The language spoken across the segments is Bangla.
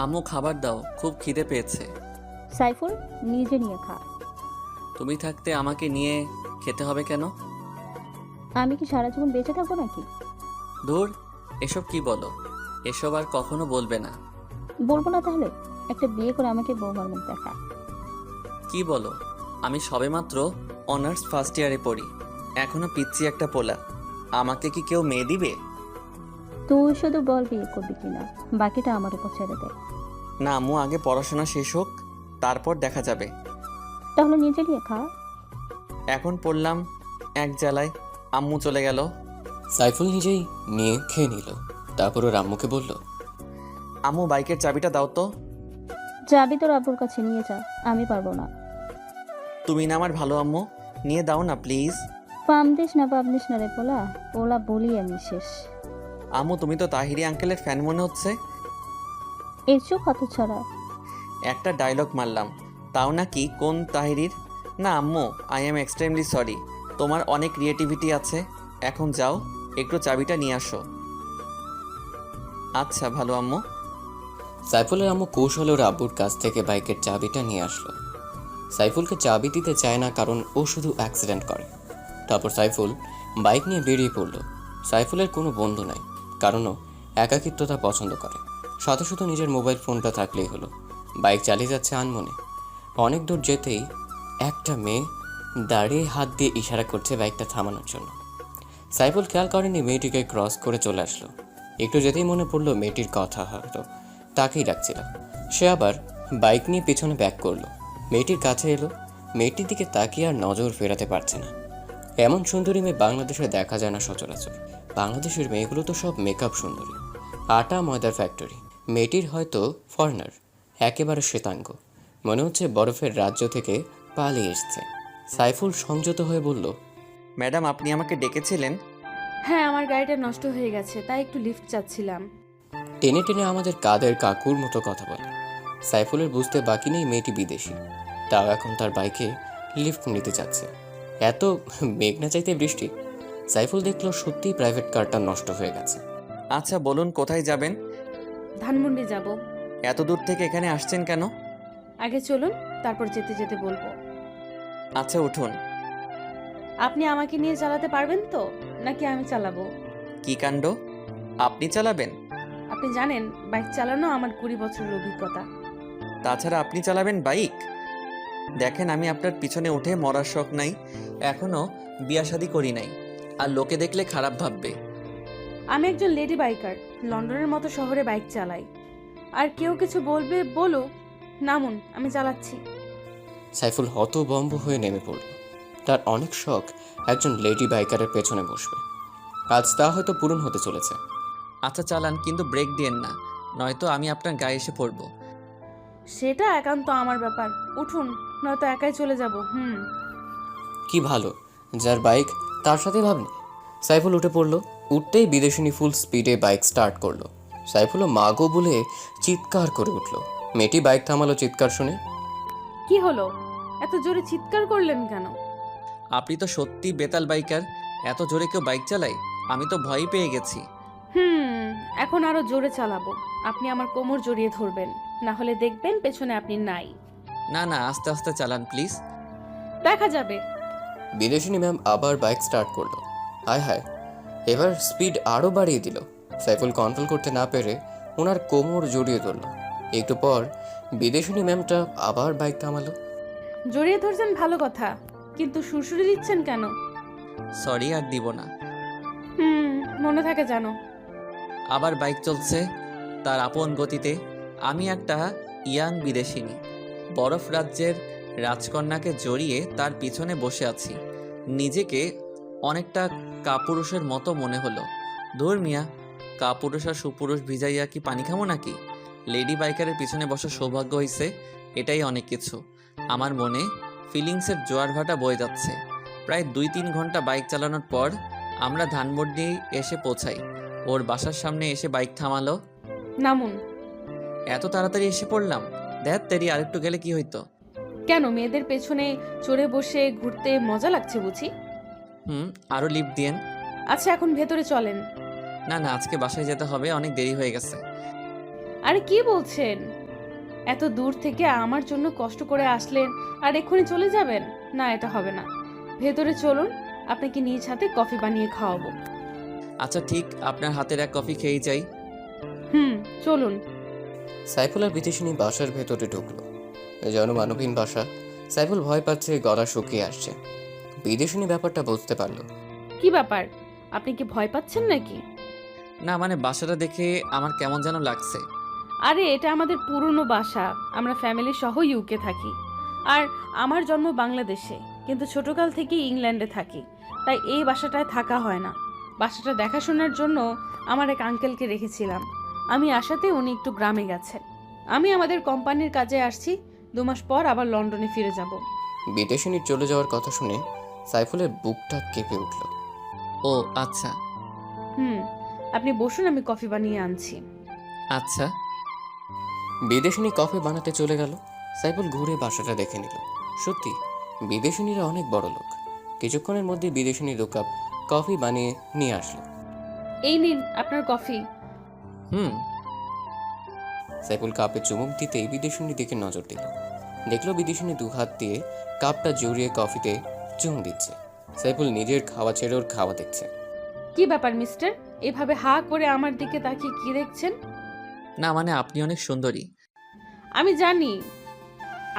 আম্মু খাবার দাও, খুব খিদে পেয়েছে। সাইফুল, নিজে নিয়ে খা। তুমি থাকতে আমাকে নিয়ে খেতে হবে কেন? আমি কি সারা জীবন বেঁচে থাকবো নাকি? ধুর, এসব কি বলো? এসব আর কখনো বলবে না। বলবো না তাহলে? একটা বিয়ে করে আমাকে বৌমার মুখ দেখা। কি বলো? আমি সবেমাত্র অনার্স ফার্স্ট ইয়ারে পড়ি, এখনো পিচ্ছি একটা পোলা। আমাকে কি কেউ মেয়ে দিবে? তুই শুধু বল বিয়ে করবি কিনা, বাকিটা আমার উপর ছেড়ে দে। না আম্মু, আগে পড়াশোনা শেষ হোক, তারপর দেখা যাবে। তাহলে নিজে নিয়ে খা। এখন পড়লাম এক জ্বালায়, আম্মু চলে গেল। সাইফুল নিজেই নিয়ে খেয়ে নিল। তারপর ওর আম্মুকে বলল, আম্মু বাইকের চাবিটা দাও তো। যাবি তোর আব্বুর কাছে নিয়ে যা, আমি পারবো না। তুমি না আমার ভালো আম্মু, নিয়ে দাও না প্লিজ। পামদিস না পাবলিস না রে পোলা, পোলা বলি আমি শেষ। আম্মু তুমি তো তাহিরি আঙ্কেলের ফ্যান মনে হচ্ছে। এর চোখ হাত ছাড়া। একটা ডায়লগ মারলাম, তাও নাকি কোন তাহিরির? না আম্মু, আই এম এক্সট্রিমলি সরি। তোমার অনেক ক্রিয়েটিভিটি আছে। এখন যাও, একটু চাবিটা নিয়ে আসো। আচ্ছা ভালো আম্মু। সাইফুলের আম্মু কৌশলে ওর আব্বুর কাছ থেকে বাইকের চাবিটা নিয়ে আসলো। সাইফুলকে চাবি দিতে চায় না, কারণ ও শুধু অ্যাক্সিডেন্ট করে। তারপর সাইফুল বাইক নিয়ে বেরিয়ে পড়ল। সাইফুলের কোনো বন্ধু নাই, কারণ ও একাকিত্বতা পছন্দ করে। সাথে শুধু নিজের মোবাইল ফোনটা থাকলেই হলো। বাইক চালিয়ে যাচ্ছে আনমনে। অনেক দূর যেতেই একটা মেয়ে দাঁড়িয়ে হাত দিয়ে ইশারা করছে বাইকটা থামানোর জন্য। সাইফুল খেয়াল করেনি মেয়েটিকে ক্রস করে চলে আসলো। একটু যেতেই মনে পড়লো মেয়েটির কথা, হয়তো তাকেই ডাকছিল। সে আবার বাইক নিয়ে পেছনে ব্যাক করলো। মেয়েটির কাছে এলো। মেয়েটির দিকে তাকিয়ে আর নজর ফেরাতে পারছে না। এমন সুন্দরী মেয়ে বাংলাদেশে দেখা যায় না সচরাচর। বাংলাদেশের মেয়েগুলো তো সব মেকআপ সুন্দরী, আটা ময়দার ফ্যাক্টরি। মেয়েটির হয়তো ফরেনার, একেবারে শ্বেতাঙ্গ, মনে হচ্ছে বরফের রাজ্য থেকে পালিয়ে এসছে। সাইফুল সংযত হয়ে বলল, ম্যাডাম আপনি আমাকে ডেকেছিলেন? হ্যাঁ, আমার গাড়িটা নষ্ট হয়ে গেছে, তাই একটু লিফট চাচ্ছিলাম। টেনে টেনে আমাদের কাদের কাকুর মতো কথা বলে। সাইফুলের বুঝতে বাকি নেই মেয়েটি বিদেশি, তাও এখন তার বাইকে লিফট নিতে চাচ্ছে। এত মেঘ না চাইতে বৃষ্টি। সাইফুল দেখলো সত্যিই প্রাইভেট কারটা নষ্ট হয়ে গেছে। আচ্ছা বলুন কোথায় যাবেন? ধানমন্ডি যাব। এত দূর থেকে এখানে আসছেন কেন? আগে চলুন, তারপর যেতে যেতে বলবো। আচ্ছা উঠুন। আপনি আমাকে নিয়ে চালাতে পারবেন তো, নাকি আমি চালাবো? কি কাণ্ড, আপনি চালাবেন? আপনি জানেন বাইক চালানো আমার 20 বছরের অভিজ্ঞতা। তাছাড়া আপনি চালাবেন বাইক? দেখেন আমি আপনার পিছনে উঠে মরার শখ নাই, এখনো বিয়া শাদী করি নাই, আর লোকে দেখলে খারাপ ভাববে। আমি একজন লেডি বাইকার, লন্ডনের মতো শহরে বাইক চালাই। আর কেউ কিছু বলবে বলুক, নামুন, আমি চালাচ্ছি। সাইফুল হতভম্ব হয়ে নেমে পড়ল। তার অনেক শখ একজন লেডি বাইকারের পেছনে বসবে। আজ তা হয়তো পূরণ হতে চলেছে। আচ্ছা চালান, কিন্তু ব্রেক দিয়েন না, নয়তো আমি আপনার গায়ে এসে পড়বো। সেটা একান্ত আমার ব্যাপার। উঠুন, নয়তো একাই চলে যাব। কি ভালো, যার বাইক তার সাথে ভাবনি। সাইফুল উঠে পড়ল। উঠতেই বিদেশিনী ফুল স্পিডে বাইক স্টার্ট করলো। সাইফুলও মাগো বলে চিৎকার করে উঠল। মেয়েটি বাইক থামালো চিৎকার শুনে। কি হলো, এত জোরে চিৎকার করলেন কেন? আপনি তো সত্যি বেতাল বাইকার, এত জোরে কেউ বাইক চালায়? আমি তো ভয় পেয়ে গেছি। এখন আরো জোরে চালাবো। আপনি আমার কোমর জড়িয়ে ধরবেন, না হলে দেখবেন পেছনে আপনি নাই। না না, আস্তে আস্তে চালান প্লিজ। দেখা যাবে। বিদেশিনী ম্যাম আবার বাইক স্টার্ট করলো। হায় হায়, এবার স্পিড আরও বাড়িয়ে দিল। সাইফুল কন্ট্রোল করতে না পেরে ওনার কোমর জড়িয়ে ধরল। একটু পর বিদেশিনী ম্যামটা আবার বাইক থামালো। জড়িয়ে ধরছেন ভালো কথা, কিন্তু সুরসুরি দিচ্ছেন কেন? সরি, আর দিব না। মনে থাকে জানো। আবার বাইক চলছে তার আপন গতিতে। আমি একটা ইয়াং বিদেশিনী, বরফ রাজ্যের রাজকন্যাকে জড়িয়ে তার পিছনে বসে আছি। নিজেকে অনেকটা কাপুরুষের মতো মনে হলো। ধুর মিয়া, কাপুরুষ আর সুপুরুষ ভিজাইয়া কি পানি খামো নাকি? লেডি বাইকারের পিছনে বসার সৌভাগ্য হয়েছে, এটাই অনেক কিছু। আমার মনে ফিলিংসের জোয়ার ভাটা বয়ে যাচ্ছে। প্রায় 2-3 ঘন্টা বাইক চালানোর পর আমরা ধানমন্ডি এসে পৌঁছাই। ওর বাসার সামনে এসে বাইক থামালো। নামুন। এত তাড়াতাড়ি এসে পড়লাম? দেখ তেরি, আরেকটু গেলে কি হইতো? কেন, মেয়েদের পেছনে চড়ে বসে ঘুরতে মজা লাগছে বুঝি? আরো লিফট দিয়েন। আচ্ছা, এখন ভেতরে চলেন। না না, আজকে বাসায় যেতে হবে, অনেক দেরি হয়ে গেছে। আরে কি বলছেন? এত দূর থেকে আমার জন্য কষ্ট করে আসলেন আর এক্ষুনি চলে যাবেন? না, এটা হবে না। ভেতরে চলুন, আপনাকে নিজ হাতে কফি বানিয়ে খাওয়াবো। আচ্ছা ঠিক, আপনার হাতের এক কফি খেয়েই যাই। চলুন। সাইফুল আর বিদেশিনী বাসার ভেতরে ঢুকলো। জনমানবহীন বাসা। সাইফুল ভয় পাচ্ছে, গলা শুকিয়ে আসছে। বিদেশিনী ব্যাপারটা বুঝতে পারলো। কি ব্যাপার, আপনি কি ভয় পাচ্ছেন নাকি? না মানে বাসাটা দেখে আমার কেমন যেন লাগছে। আরে এটা আমাদের পুরনো বাসা, আমরা ফ্যামিলি সহ ইউকে থাকি। আর আমার জন্ম বাংলাদেশে, কিন্তু ছোটকাল থেকেই ইংল্যান্ডে থাকি, তাই এই বাসাটায় থাকা হয় না। বাসাটা দেখাশোনার জন্য আমার এক আঙ্কেলকে রেখেছিলাম। আমি আসাতে উনি একটু গ্রামে গেছেন। আমি আমাদের কোম্পানির কাজে আসছি, 2 মাস পর আবার লন্ডনে ফিরে যাব। বিদেশিনীর চলে যাওয়ার কথা শুনে সাইফুলের বুকটা কেঁপে উঠল। ও আচ্ছা। আপনি বসুন, আমি কফি বানিয়ে আনছি। আচ্ছা। বিদেশিনী কফি বানাতে চলে গেল। সাইফুল ঘুরে বাসাটা দেখে নিল। সত্যি বিদেশিনীরা অনেক বড় লোক। কিছুক্ষণের মধ্যে বিদেশিনী 2 কাপ কফি বানিয়ে নিয়ে আসলো। এই নিন আপনার কফি। সাইফুল কাপে চুমুক দিতেই বিদেশিনী দিকে নজর দিল। দেখলো বিদেশিনী 2 হাত দিয়ে কাপটা জড়িয়ে কফিতে চুমুক দিচ্ছে। সাইফুল নিজের খাওয়া ছেড়ে ওর খাওয়া দেখছে। কি ব্যাপার মিস্টার, এভাবে হা করে আমার দিকে তাকিয়ে কি দেখছেন? না মানে আপনি অনেক সুন্দরী। আমি জানি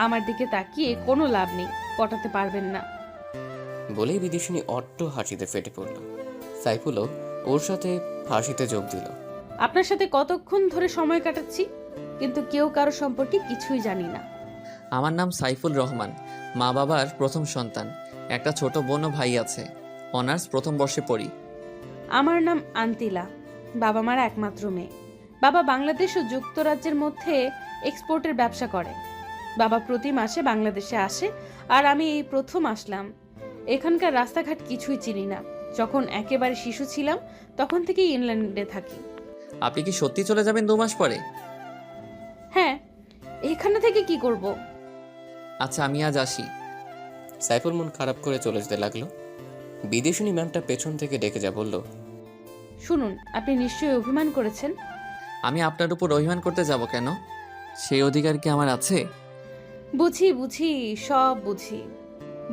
আমার দিকে তাকিয়ে কোনো লাভ নেই, পটাতে পারবেন না। বলেই বিদেশিনী অট্ট হাসিতে ফেটে পড়ল। সাইফুলও ওর সাথে হাসিতে যোগ দিল। আপনার সাথে কতক্ষণ ধরে সময় কাটাচ্ছি, কিন্তু কেউ কারো সম্পর্কে কিছুই জানি না। আমার নাম সাইফুল রহমান, মা বাবার প্রথম সন্তান। একটা ছোট বোন ও ভাই আছে। অনার্স প্রথম বর্ষে পড়ি। আমার নাম আন্তিলা, বাবা মার একমাত্র মেয়ে। বাবা বাংলাদেশ ও যুক্তরাজ্যের মধ্যে এক্সপোর্টের ব্যবসা করে। বাবা প্রতি মাসে বাংলাদেশে আসে, আর আমি এই প্রথম আসলাম। এখানকার রাস্তাঘাট কিছুই চিনি না। যখন একেবারে শিশু ছিলাম তখন থেকেই ইংল্যান্ডে থাকি। আপনি কি সত্যি চলে যাবেন 2 মাস পরে? হ্যাঁ, এখানে থেকে কি করব? আচ্ছা আমি আজ আসি। সাইফুল মন খারাপ করে চলে যেতে লাগলো। বিদেশিনী ম্যামটা পেছন থেকে ডেকে যা বলল, শুনুন, আপনি নিশ্চয়ই অভিমান করেছেন। আমি আপনার উপর অভিমান করতে যাব কেন? সেই অধিকার কি আমার আছে? বুঝি বুঝি, সব বুঝি।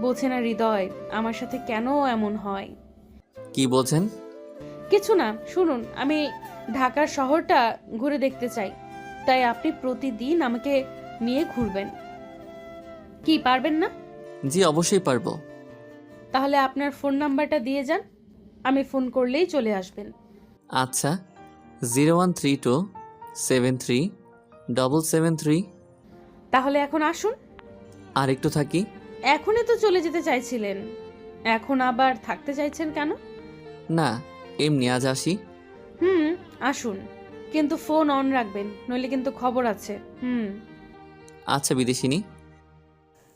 বোঝে না হৃদয় আমার সাথে কেন এমন হয়। কি বলছেন? কিছু না, শুনুন, আমি ঢাকার শহরটা ঘুরে দেখতে চাই, তাই আপনি প্রতিদিন আমাকে নিয়ে ঘুরবেন। কি পারবেন না? জি অবশ্যই পারবো। তাহলে আপনার ফোন নাম্বারটা দিয়ে যান, আমি ফোন করলেই চলে আসবেন। আচ্ছা, 0132737773। তাহলে এখন আসুন। আর একটু থাকি। এখনই তো চলে যেতে চাইছিলেন, এখন আবার থাকতে চাইছেন কেন? না এমনি আজ আসি। আসুন, কিন্তু ফোন অন রাখবেন, নইলে কিন্তু খবর আছে। আচ্ছা বিদেশিনী।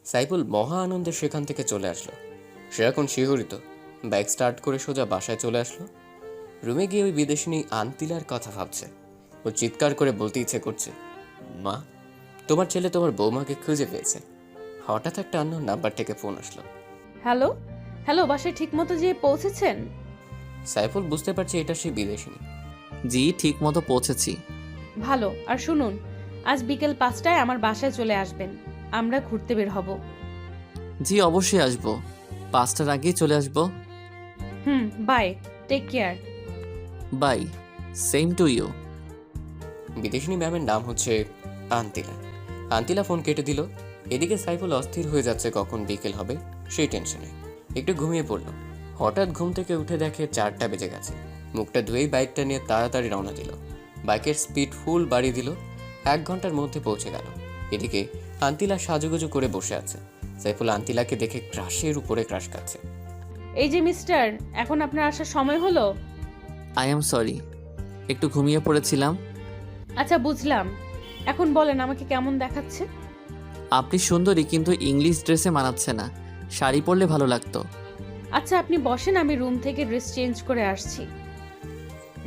সাইফুল মহা আনন্দে সেখান থেকে চলে আসলো। সে এখন শিহরিত। বাইক স্টার্ট করে সোজা বাসায় চলে আসলো। রুমে গিয়ে ওই বিদেশিনী আন্তিলার কথা ভাবছে। ও চিৎকার করে বলতে ইচ্ছে করছে, মা, তোমার ছেলে তোমার বৌমাকে খুঁজে পেয়েছে। হঠাৎ একটা আননোন নাম্বার থেকে ফোন আসলো। হ্যালো হ্যালো, বাসায় ঠিক মতো যেয়ে পৌঁছেছেন? সাইফুল বুঝতে পারছে এটা সেই বিদেশিনী। জি ঠিক মতো পৌঁছেছি। ভালো। আর শুনুন, আজ বিকেল 5টায় আমার বাসায় চলে আসবেন, আমরা ঘুরতে বের হব। জি অবশ্যই আসবো, 5টার আগেই চলে আসবো। Bye, take care. Bye, same to you. বিদেশিনী ম্যামের নাম হচ্ছে আন্তিলা। আন্তিলা ফোন কেটে দিল। এদিকে সাইফুল অস্থির হয়ে যাচ্ছে কখন বিকেল হবে সেই টেনশনে। একটু ঘুমিয়ে পড়ল। হঠাৎ ঘুম থেকে উঠে দেখে 4টা বেজে গেছে। মুখটা ধুয়েই বাইকটা নিয়ে তাড়াতাড়ি রওনা দিল। বাইকের স্পিড ফুল বাড়িয়ে দিল। 1 ঘন্টার মধ্যে পৌঁছে গেল। এদিকে আন্তিলা সাজুগুজু করে বসে আছে। সাইফুল আন্তিলাকে দেখে ক্রাশের উপরে ক্রাশ খাচ্ছে। এই যে মিস্টার, এখন আপনার আসার সময় হলো। আই এম সরি, একটু ঘুমিয়ে পড়েছিলাম। আচ্ছা বুঝলাম, এখন বলেন আমাকে কেমন দেখাচ্ছে? আপনি সুন্দরী, কিন্তু ইংলিশ ড্রেসে মানাচ্ছে না। শাড়ি পরলে ভালো লাগতো। আচ্ছা আপনি বসেন, আমি রুম থেকে ড্রেস চেঞ্জ করে আসছি।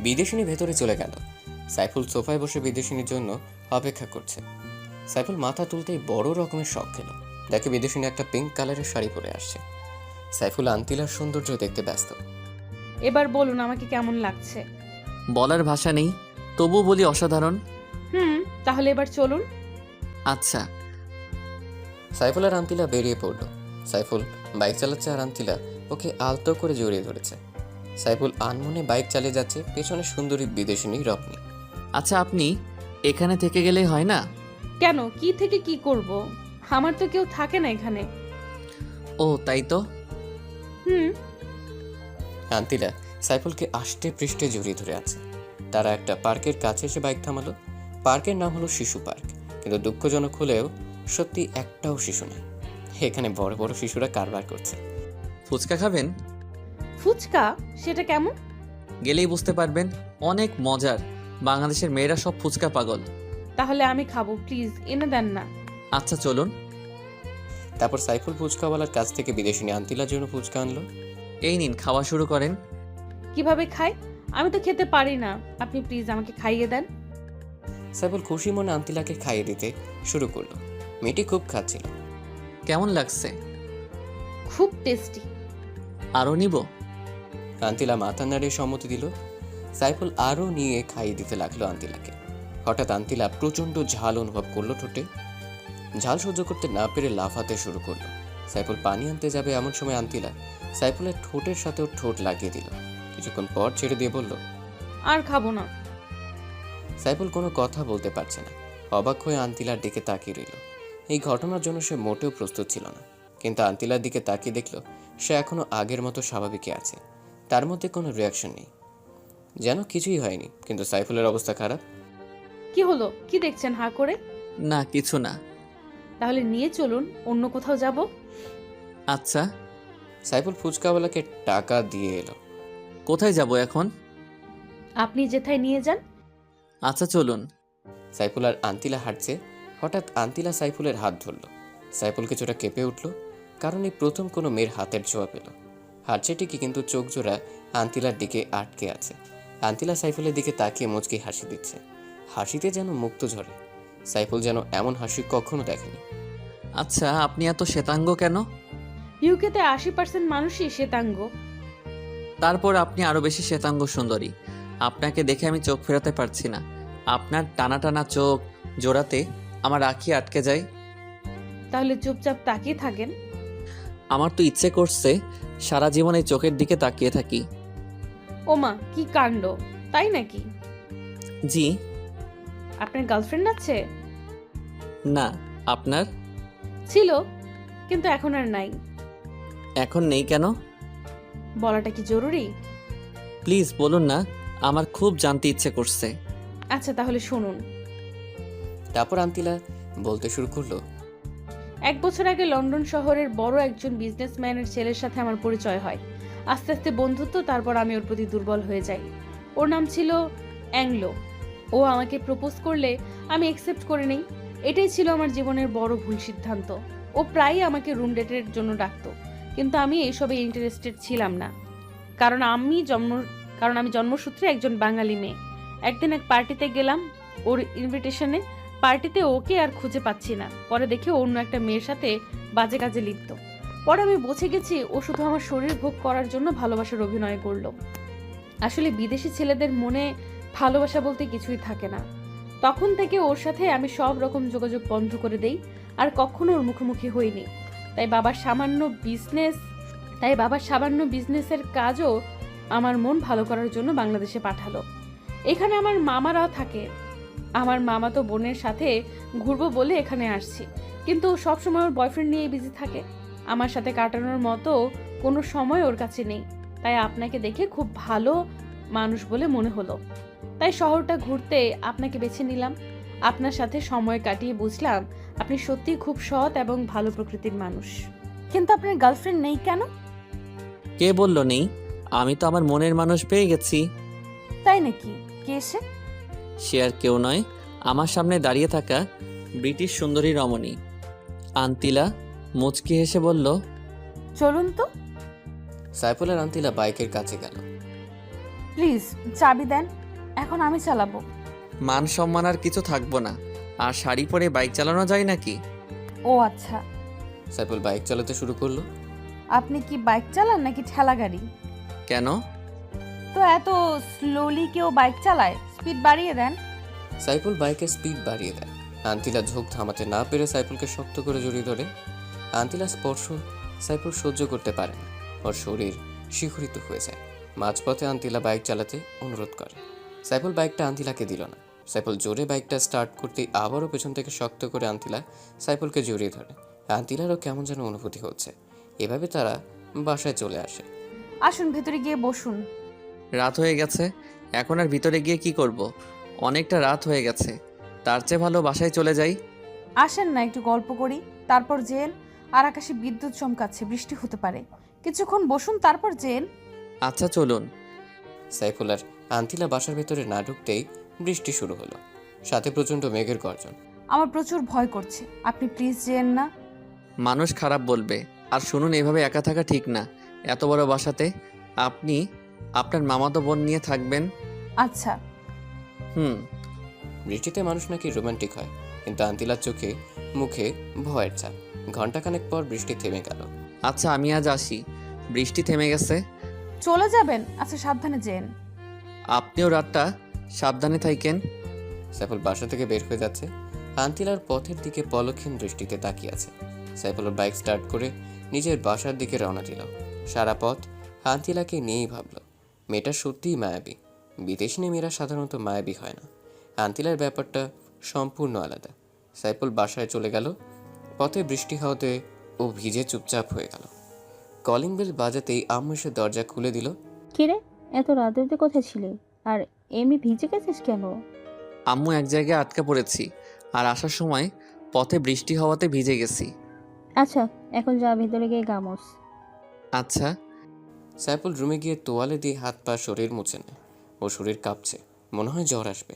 বিদেশিনী ভেতরে চলে গেল। সাইফুল সোফায় বসে বিদেশিনীর জন্য অপেক্ষা করছে। সাইফুল মাথা তুলতেই বড় রকমের শখ খেল। দেখে বিদেশিনী একটা পিঙ্ক কালারের শাড়ি পরে আসছে। সাইফুল আন্তিলার সৌন্দর্য দেখতে ব্যস্ত। এবার বলুন আমাকে কেমন লাগছে। বলার ভাষা নেই, তবু বলি অসাধারণ। তাহলে এবার চলুন। আচ্ছা। সাইফুল আর আন্তিলা বেরিয়ে পড়ল। সাইফুল বাইক চালাচ্ছে আর আন্তিলা ওকে আলতো করে জড়িয়ে ধরেছে। সাইফুল আনমনে বাইক চালিয়ে যাচ্ছে, পেছনে সুন্দরী বিদেশিনী রপ্নি। আচ্ছা, আপনি এখানে থেকে গেলেই হয় না? কেন, কি থেকে কি করব? আমার তো কেউ থাকে না এখানে। ও তাই তো। হুম। আন্তিলা সাইফুলকে আষ্টে পৃষ্ঠে জড়িয়ে ধরে আছে। তারা একটা পার্কের কাছে এসে বাইক থামালো। পার্কের নাম হলো শিশু পার্ক, কিন্তু দুঃখজনক হলেও সত্যি একটাও শিশু নেই। এখানে বড় বড় শিশুরা কারবার করছে। ফুচকা খাবেন? ফুচকা? সেটা কেমন? গেলেই বুঝতে পারবেন, অনেক মজার। বাংলাদেশের মেয়েরা সব ফুচকা পাগল। তাহলে আমি খাবো, প্লিজ এনে দেন না। আচ্ছা চলুন। তারপর সাইফুল ফুচকাওয়ালার কাছ থেকে বিদেশিনী আন্তিলার জন্য ফুচকা আনলো। এই নিন, খাওয়া শুরু করেন। কিভাবে খাই? আমি তো খেতে পারি না, আপনি প্লিজ আমাকে খাইয়ে দেন। সাইফুল খুশি মনে আন্তিলাকে খাইয়ে দিতে শুরু করলো। মেয়েটি খুব খাচ্ছিল। কেমন লাগছে? খুব টেস্টি। আরও নিব? আন্তিলা মাথা নাড়িয়ে সম্মতি দিল। সাইফুল আরও নিয়ে খাইয়ে দিতে লাগলো আন্তিলাকে। হঠাৎ আন্তিলা প্রচণ্ড ঝাল অনুভব করলো ঠোঁটে। ঝাল সহ্য করতে না পেরে লাফাতে শুরু করলো। সাইফুল পানি আনতে যাবে এমন সময় আন্তিলা সাইফুলের ঠোঁটের সাথেও ঠোঁট লাগিয়ে দিল। কিছুক্ষণ পর ছেড়ে দিয়ে বলল, আর খাবো না। সাইফুল কোনো কথা বলতে পারছে না। অবাক হয়ে আন্তিলার দিকে তাকিয়ে রইল। এই ঘটনার জন্য সে মোটেও প্রস্তুত ছিল না, কিন্তু আন্তিলার দিকে তাকিয়ে দেখল সে এখনো আগের মতো স্বাভাবিকই আছে। তার মধ্যে কোনো রিয়াকশন নেই, যেন কিছুই হয়নি। কিন্তু সাইফুলের অবস্থা খারাপ। কি হলো? কি দেখছেন হা করে? না, কিছু না। তাহলে নিয়ে চলুন, অন্য কোথাও যাব। আচ্ছা। সাইফুল ফুচকাওয়ালাকে টাকা দিয়ে এলো। কোথায় যাব এখন? আপনি যেথায় নিয়ে যান। আচ্ছা চলুন। সাইফুল আর আন্তিলা হাঁটছে। হঠাৎ আন্তিলা সাইফুলের হাত ধরল। সাইফুল কিছুটা কেঁপে উঠল, কারণ এই প্রথম কোনো মেয়ের হাতের ছোঁয়া পেল। হাঁটছে ঠিকই, কিন্তু চোখ জোড়া আন্তিলার দিকে আটকে আছে। আন্তিলা সাইফুলের দিকে তাকিয়ে মুচকি হাসি দিচ্ছে। হাসিতে যেন মুক্ত ঝরে। সাইফুল যেন এমন হাসি কখনো দেখেনি। আচ্ছা, আপনি এত শ্বেতাঙ্গ কেন? ইউকেতে 80% মানুষই শ্বেতাঙ্গ। তারপর আপনি আরো বেশি শ্বেতাঙ্গ সুন্দরী। আপনাকে দেখে আমি চোখ ফেরাতে পারছি না। আপনার টানা টানা চোখ জোড়াতে আমার আঁখি আটকে যায়। তাহলে চুপচাপ তাকিয়ে থাকেন। আমার তো ইচ্ছে করছে সারা জীবন এই চোখের দিকে তাকিয়ে থাকি। ওমা, কি কাণ্ড! তাই নাকি? জি। আপনার গার্লফ্রেন্ড আছে? না। আপনার? ছিল, কিন্তু এখন আর নাই। এখন নেই কেন? বলাটা কি জরুরি? প্লিজ বলুন না, আমার খুব জানতে ইচ্ছে করছে। আচ্ছা তাহলে শুনুন। তারপর আন্তিলা বলতে শুরু করলো, 1 বছর আগে লন্ডন শহরের বড় একজন বিজনেসম্যানের ছেলের সাথে আমার পরিচয় হয়। আস্তে আস্তে বন্ধুত্ব, তারপর আমি ওর প্রতি দুর্বল হয়ে যাই। ওর নাম ছিল অ্যাংলো। ও আমাকে প্রপোজ করলে আমি অ্যাকসেপ্ট করে নেই। এটাই ছিল আমার জীবনের বড় ভুল সিদ্ধান্ত। ও প্রায়ই আমাকে রুম ডেটের জন্য ডাকতো, কিন্তু আমি এইসবে ইন্টারেস্টেড ছিলাম না। কারণ আমি জন্মসূত্রে একজন বাঙালি মেয়ে। একদিন এক পার্টিতে গেলাম ওর ইনভিটেশনে। পার্টিতে ওকে আর খুঁজে পাচ্ছি না। পরে দেখি অন্য একটা মেয়ের সাথে বাজে কাজে লিপ্ত। পরে আমি বুঝে গেছি ও শুধু আমার শরীর ভোগ করার জন্য ভালোবাসার অভিনয় করলো। আসলে বিদেশি ছেলেদের মনে ভালোবাসা বলতে কিছুই থাকে না। তখন থেকে ওর সাথে আমি সব রকম যোগাযোগ বন্ধ করে দেই, আর কখনো ওর মুখোমুখি হইনি। তাই বাবার সামান্য বিজনেসের কাজও আমার মন ভালো করার জন্য বাংলাদেশে পাঠালো। এখানে আমার মামারাও থাকে। আমার মামা তো বোনের সাথে ঘুরবো বলে এখানে আসছি, কিন্তু সবসময় ওর বয়ফ্রেন্ড নিয়ে বিজি থাকে। আমার সাথে কাটানোর মতো কোনো সময় ওর কাছে নেই। তাই আপনাকে দেখে খুব ভালো মানুষ বলে মনে হলো, তাই শহরটা ঘুরতে আপনাকে বেছে নিলাম। আপনার সাথে সময় কাটিয়ে বুঝলাম আপনি সত্যিই খুব সৎ এবং ভালো প্রকৃতির মানুষ। কিন্তু আপনার গার্লফ্রেন্ড নেই কেন? কে বলল নেই? আমি তো আমার মনের মানুষ পেয়ে গেছি। তাই নাকি? কে সে? সে আর কেউ নয়, আমার সামনে দাঁড়িয়ে থাকা ব্রিটিশ সুন্দরী রমণী। আন্তিলা মুচকি হেসে বলল, চলুন তো। সাইফুল আর আন্তিলা বাইকের কাছে গেল। প্লিজ চাবি দেন, এখন আমি চালাবো। মান সম্মান আর কিছু থাকবো না। আর শাড়ি পরে বাইক চালানো যায় নাকি? ও আচ্ছা। সাইফুল বাইক চালাতে শুরু করলো। আপনি কি বাইক চালান নাকি ঠেলা গাড়ি? কেন? তো এত স্লোলি কেউ বাইক চালায়? স্পিড বাড়িয়ে দেন। সাইফুল বাইকের স্পিড বাড়িয়ে দেয়। আন্তিলা ঝোঁক থামাতে না পেরে সাইফুলকে শক্ত করে জড়িয়ে ধরে। আন্তিলার স্পর্শ সাইফুল সহ্য করতে পারে না, ওর শরীর শিহরিত হয়ে যায়। মাঝপথে আন্তিলা বাইক চালাতে অনুরোধ করে। সাইফুল বাইকটা আন্তিলাকে দিল না। সাইফুল জোরে বাইকটা স্টার্ট করতেই আবারও পেছন থেকে শক্ত করে আন্তিলা সাইফুলকে জড়িয়ে ধরে। আন্তিলারও কেমন যেন অনুভূতি হচ্ছে। এভাবে তারা বাসায় চলে আসে। আসুন ভেতরে গিয়ে বসুন। রাত হয়ে গেছে, এখন আর ভিতরে গিয়ে কি করব? অনেকটা রাত হয়ে গেছে, তার চেয়ে ভালো বাসায় চলে যাই। আসেন না একটু গল্প করি, তারপর জেন। আর আকাশে বিদ্যুৎ চমকাচ্ছে, বৃষ্টি হতে পারে। কিছুক্ষণ বসুন, তারপর জেন। আচ্ছা চলুন। সাইফুল আর আন্তিলা বাসার ভেতরে না ঢুকতেই বৃষ্টি শুরু হলো, সাথে প্রচণ্ড মেঘের গর্জন। আমার প্রচুর ভয় করছে, আপনি প্লিজ জেন না। মানুষ খারাপ বলবে। আর শুনুন, এভাবে একা থাকা ঠিক না। এত বড় বাসাতে আপনি আপনার মামাতো বোন নিয়ে থাকবেন। আচ্ছা। হুম। বৃষ্টিতে মানুষ নাকি রোমান্টিক হয়, কিন্তু আন্তিলার চোখে মুখে ভয়ের ছাপ। ঘণ্টাখানেক পর বৃষ্টি থেমে গেল। আচ্ছা আমি আজ আসি, বৃষ্টি থেমে গেছে। চলে যাবেন? আচ্ছা সাবধানে জেন। আপনিও রাতটা সাবধানে থাকেন। সাইফুল বাসা থেকে বের হয়ে যাচ্ছে। আন্তিলার পথের দিকে পলক্ষীন দৃষ্টিতে তাকিয়ে আছে। সাইফুলের বাইক স্টার্ট করে নিজের বাসার দিকে রওনা দিল। সারা পথ আন্তিলাকে নিয়েই ভাবল, মেয়েটা সত্যিই মায়াবী। বিদেশিনী মেয়েরা সাধারণত মায়াবী হয় না। আন্তিলার ব্যাপারটা সম্পূর্ণ আলাদা। সাইফুল বাসায় চলে গেল। পথে বৃষ্টি হওয়াতে ও ভিজে চুপচাপ হয়ে গেল। কলিং বেল বাজাতেই আম্মু এসে দরজা খুলে দিল। কিরে, এত রাত অবধি কোথায় ছিলে? আর এমনি ভিজে গেছিস কেন? আম্মু, এক জায়গায় আটকা পড়েছি, আর আসার সময় পথে বৃষ্টি হওয়াতে ভিজে গেছি। আচ্ছা এখন যা ভিতরে গিয়ে গামোস। আচ্ছা। সাইফুল রুমে গিয়ে তোয়ালে দিয়ে হাত পা শরীর মুছে নেয়। ও শরীর কাঁপছে, মনে হয় জ্বর আসবে।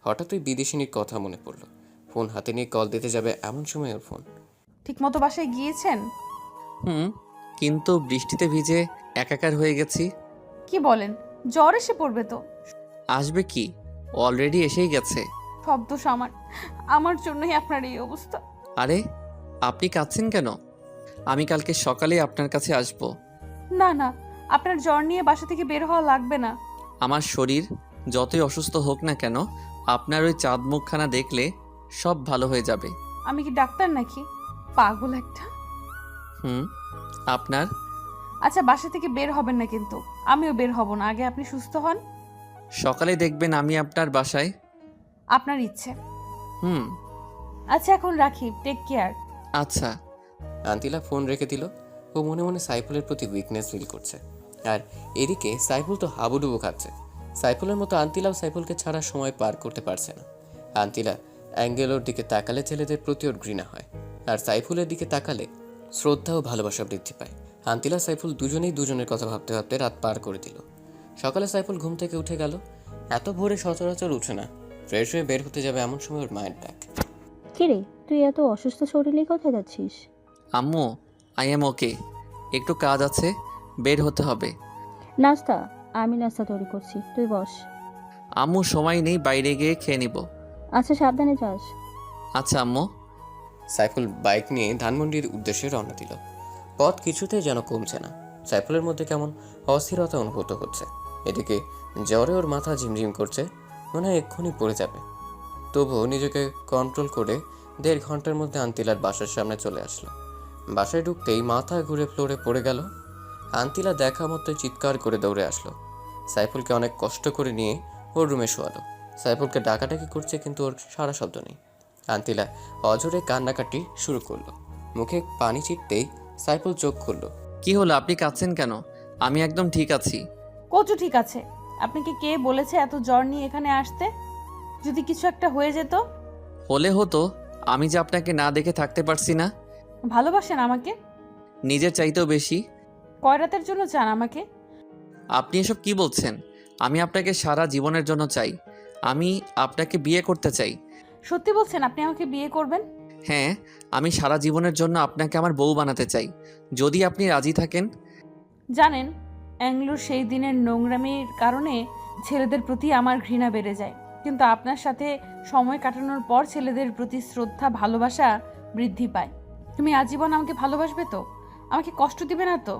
হঠাৎই বিদেশিনীর কথা মনে পড়ল। ফোন হাতে নিয়ে কল দিতে যাবে এমন সময় ওর ফোন। ঠিকমতো বাসায় গিয়েছেন? হুম, কিন্তু বৃষ্টিতে ভিজে একাকার হয়ে গেছি। কি বলেন? জ্বর এসে পড়বে তো। আসবে কি, অলরেডি এসেই গেছে। সব দোষ আমার, আমার জন্যই আপনার এই অবস্থা। আরে আপনি কাঁদছেন কেন? আমি কালকে সকালে আপনার কাছে আসব। না না, আপনার জ্বর নিয়ে বাসা থেকে বের হওয়া লাগবে না। আমার শরীর যতই অসুস্থ হোক না কেন, আপনার ওই চাঁদ মুখখানা দেখলে সব ভালো হয়ে যাবে। আমি কি ডাক্তার নাকি? পাগল একটা। হুম, আপনার। আচ্ছা বাসা থেকে বের হবেন না কিন্তু। আমিও বের হব না, আগে আপনি সুস্থ হন। সকালে দেখবেন আমি আপনার বাসায়। আপনার ইচ্ছে। হুম। আচ্ছা এখন রাখি, টেক কেয়ার। আচ্ছা। আন্তিলা ফোন রেখে দিল। ও মনে মনে সাইফুলের প্রতি উইকনেস ফিল করছে। আর এদিকে সাইফুল তো হাবুডুবু খাচ্ছে। সাইফুলের মতো আন্তিলাও সাইফুলকে ছাড়া সময় পার করতে পারছে না। আন্তিলা অ্যাঙ্গেলোর দিকে তাকালে ছেলেদের প্রতি ওর ঘৃণা হয়, আর সাইফুলের দিকে তাকালে শ্রদ্ধা ও ভালোবাসা বৃদ্ধি পায়। আন্তিলা সাইফুল দুজনেই দুজনের কথা ভাবতে ভাবতে রাত পার করে দিল। সকালে সাইফুল ঘুম থেকে উঠে গেল। এত ভোরে সচরাচর উঠে না। ফ্রেশ হয়ে বের হতে যাবে এমন সময় ওর মায়ের ডাক। কিরে, তুই এত অসুস্থ শরীরে কোথায় যাচ্ছিস? আম্মু, আই এম ওকে, একটু কাজ আছে, বের হতে হবে। নাস্তা? আমি নাস্তা তৈরি করছি, তুই বস। আম্মু, সময় নেই, বাইরে গিয়ে খেয়ে নিব। আচ্ছা সাবধানে যাস। আচ্ছা আম্মু। সাইফুল বাইক নিয়ে ধানমন্ডির উদ্দেশ্যে রওনা দিল। পথ কিছুতেই যেন কমছে না। সাইফুলের মধ্যে কেমন অস্থিরতা অনুভূত হচ্ছে। এদিকে জ্বরে ওর মাথা ঝিমঝিম করছে, মনে হয় এক্ষুনি পড়ে যাবে। তবুও নিজেকে কন্ট্রোল করে 1.5 ঘন্টার মধ্যে আন্তিলার বাসার সামনে চলে আসলো। বাসায় ঢুকতেই মাথা ঘুরে ফ্লোরে পড়ে গেল। আন্তিলা দেখা মতো চিৎকার করে দৌড়ে আসলো। সাইফুলকে অনেক কষ্ট করে নিয়ে ওর রুমে শোয়ালো। সাইফুলকে ডাকাডাকি করছে, কিন্তু ওর সারা শব্দ নেই। আন্তিলা অঝরে কান্নাকাটি শুরু করলো। মুখে পানি ছিটতেই সাইফুল চোখ খুলল। কি হলো, আপনি কাঁদছেন কেন? আমি একদম ঠিক আছি। কচু ঠিক আছে। আপনাকে কে বলেছে এত জ্বর নিয়ে এখানে আসতে? যদি কিছু একটা হয়ে যেত? হলে হতো, আমি যে আপনাকে না দেখে থাকতে পারছি না। ভালোবাসেন আমাকে? নিজের চাইতেও বেশি। কয় রাতের জন্য চান আমাকে? আপনি এসব কি বলছেন? আমি আপনাকে সারা জীবনের জন্য চাই। আমি আপনাকে বিয়ে করতে চাই। সত্যি বলছেন আপনি আমাকে বিয়ে করবেন? হ্যাঁ, আমি সারা জীবনের জন্য আপনাকে আমার বউ বানাতে চাই, যদি আপনি রাজি থাকেন। জানেন, অ্যাংলোর সেই দিনের নোংরামির কারণে ছেলেদের প্রতি আমার ঘৃণা বেড়ে যায়, কিন্তু আপনার সাথে সময় কাটানোর পর ছেলেদের প্রতি শ্রদ্ধা ভালোবাসা বৃদ্ধি পায়। তুমি আজীবন আমাকে ভালোবাসবে তো? আমাকে কষ্ট দিবে না তো?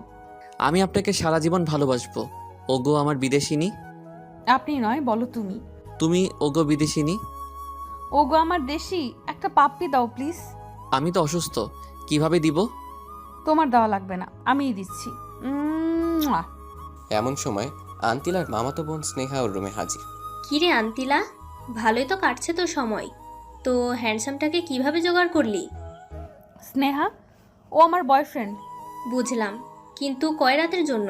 আমি আপনাকে সারা জীবন ভালোবাসবো। ওগো আমার বিদেশিনী। আপনি নয়, বলো তুমি। তুমি ওগো বিদেশিনী। ওগো আমার দেশি, একটা পাপ্পি দাও প্লিজ। আমি তো অসুস্থ, কিভাবে দিব? তোমার দেওয়া লাগবে না, আমিই দিচ্ছি। মুয়া। এমন সময় আন্তিলার মামাতো বোন স্নেহা ওর রুমে হাজির। কিরে আন্তিলা, ভালোই তো কাটছে তোর সময়। তো হ্যান্ডসামটাকে কিভাবে জোগাড় করলি? স্নেহা, ও আমার বয়ফ্রেন্ড। বুঝলাম, কিন্তু কয় রাতের জন্য?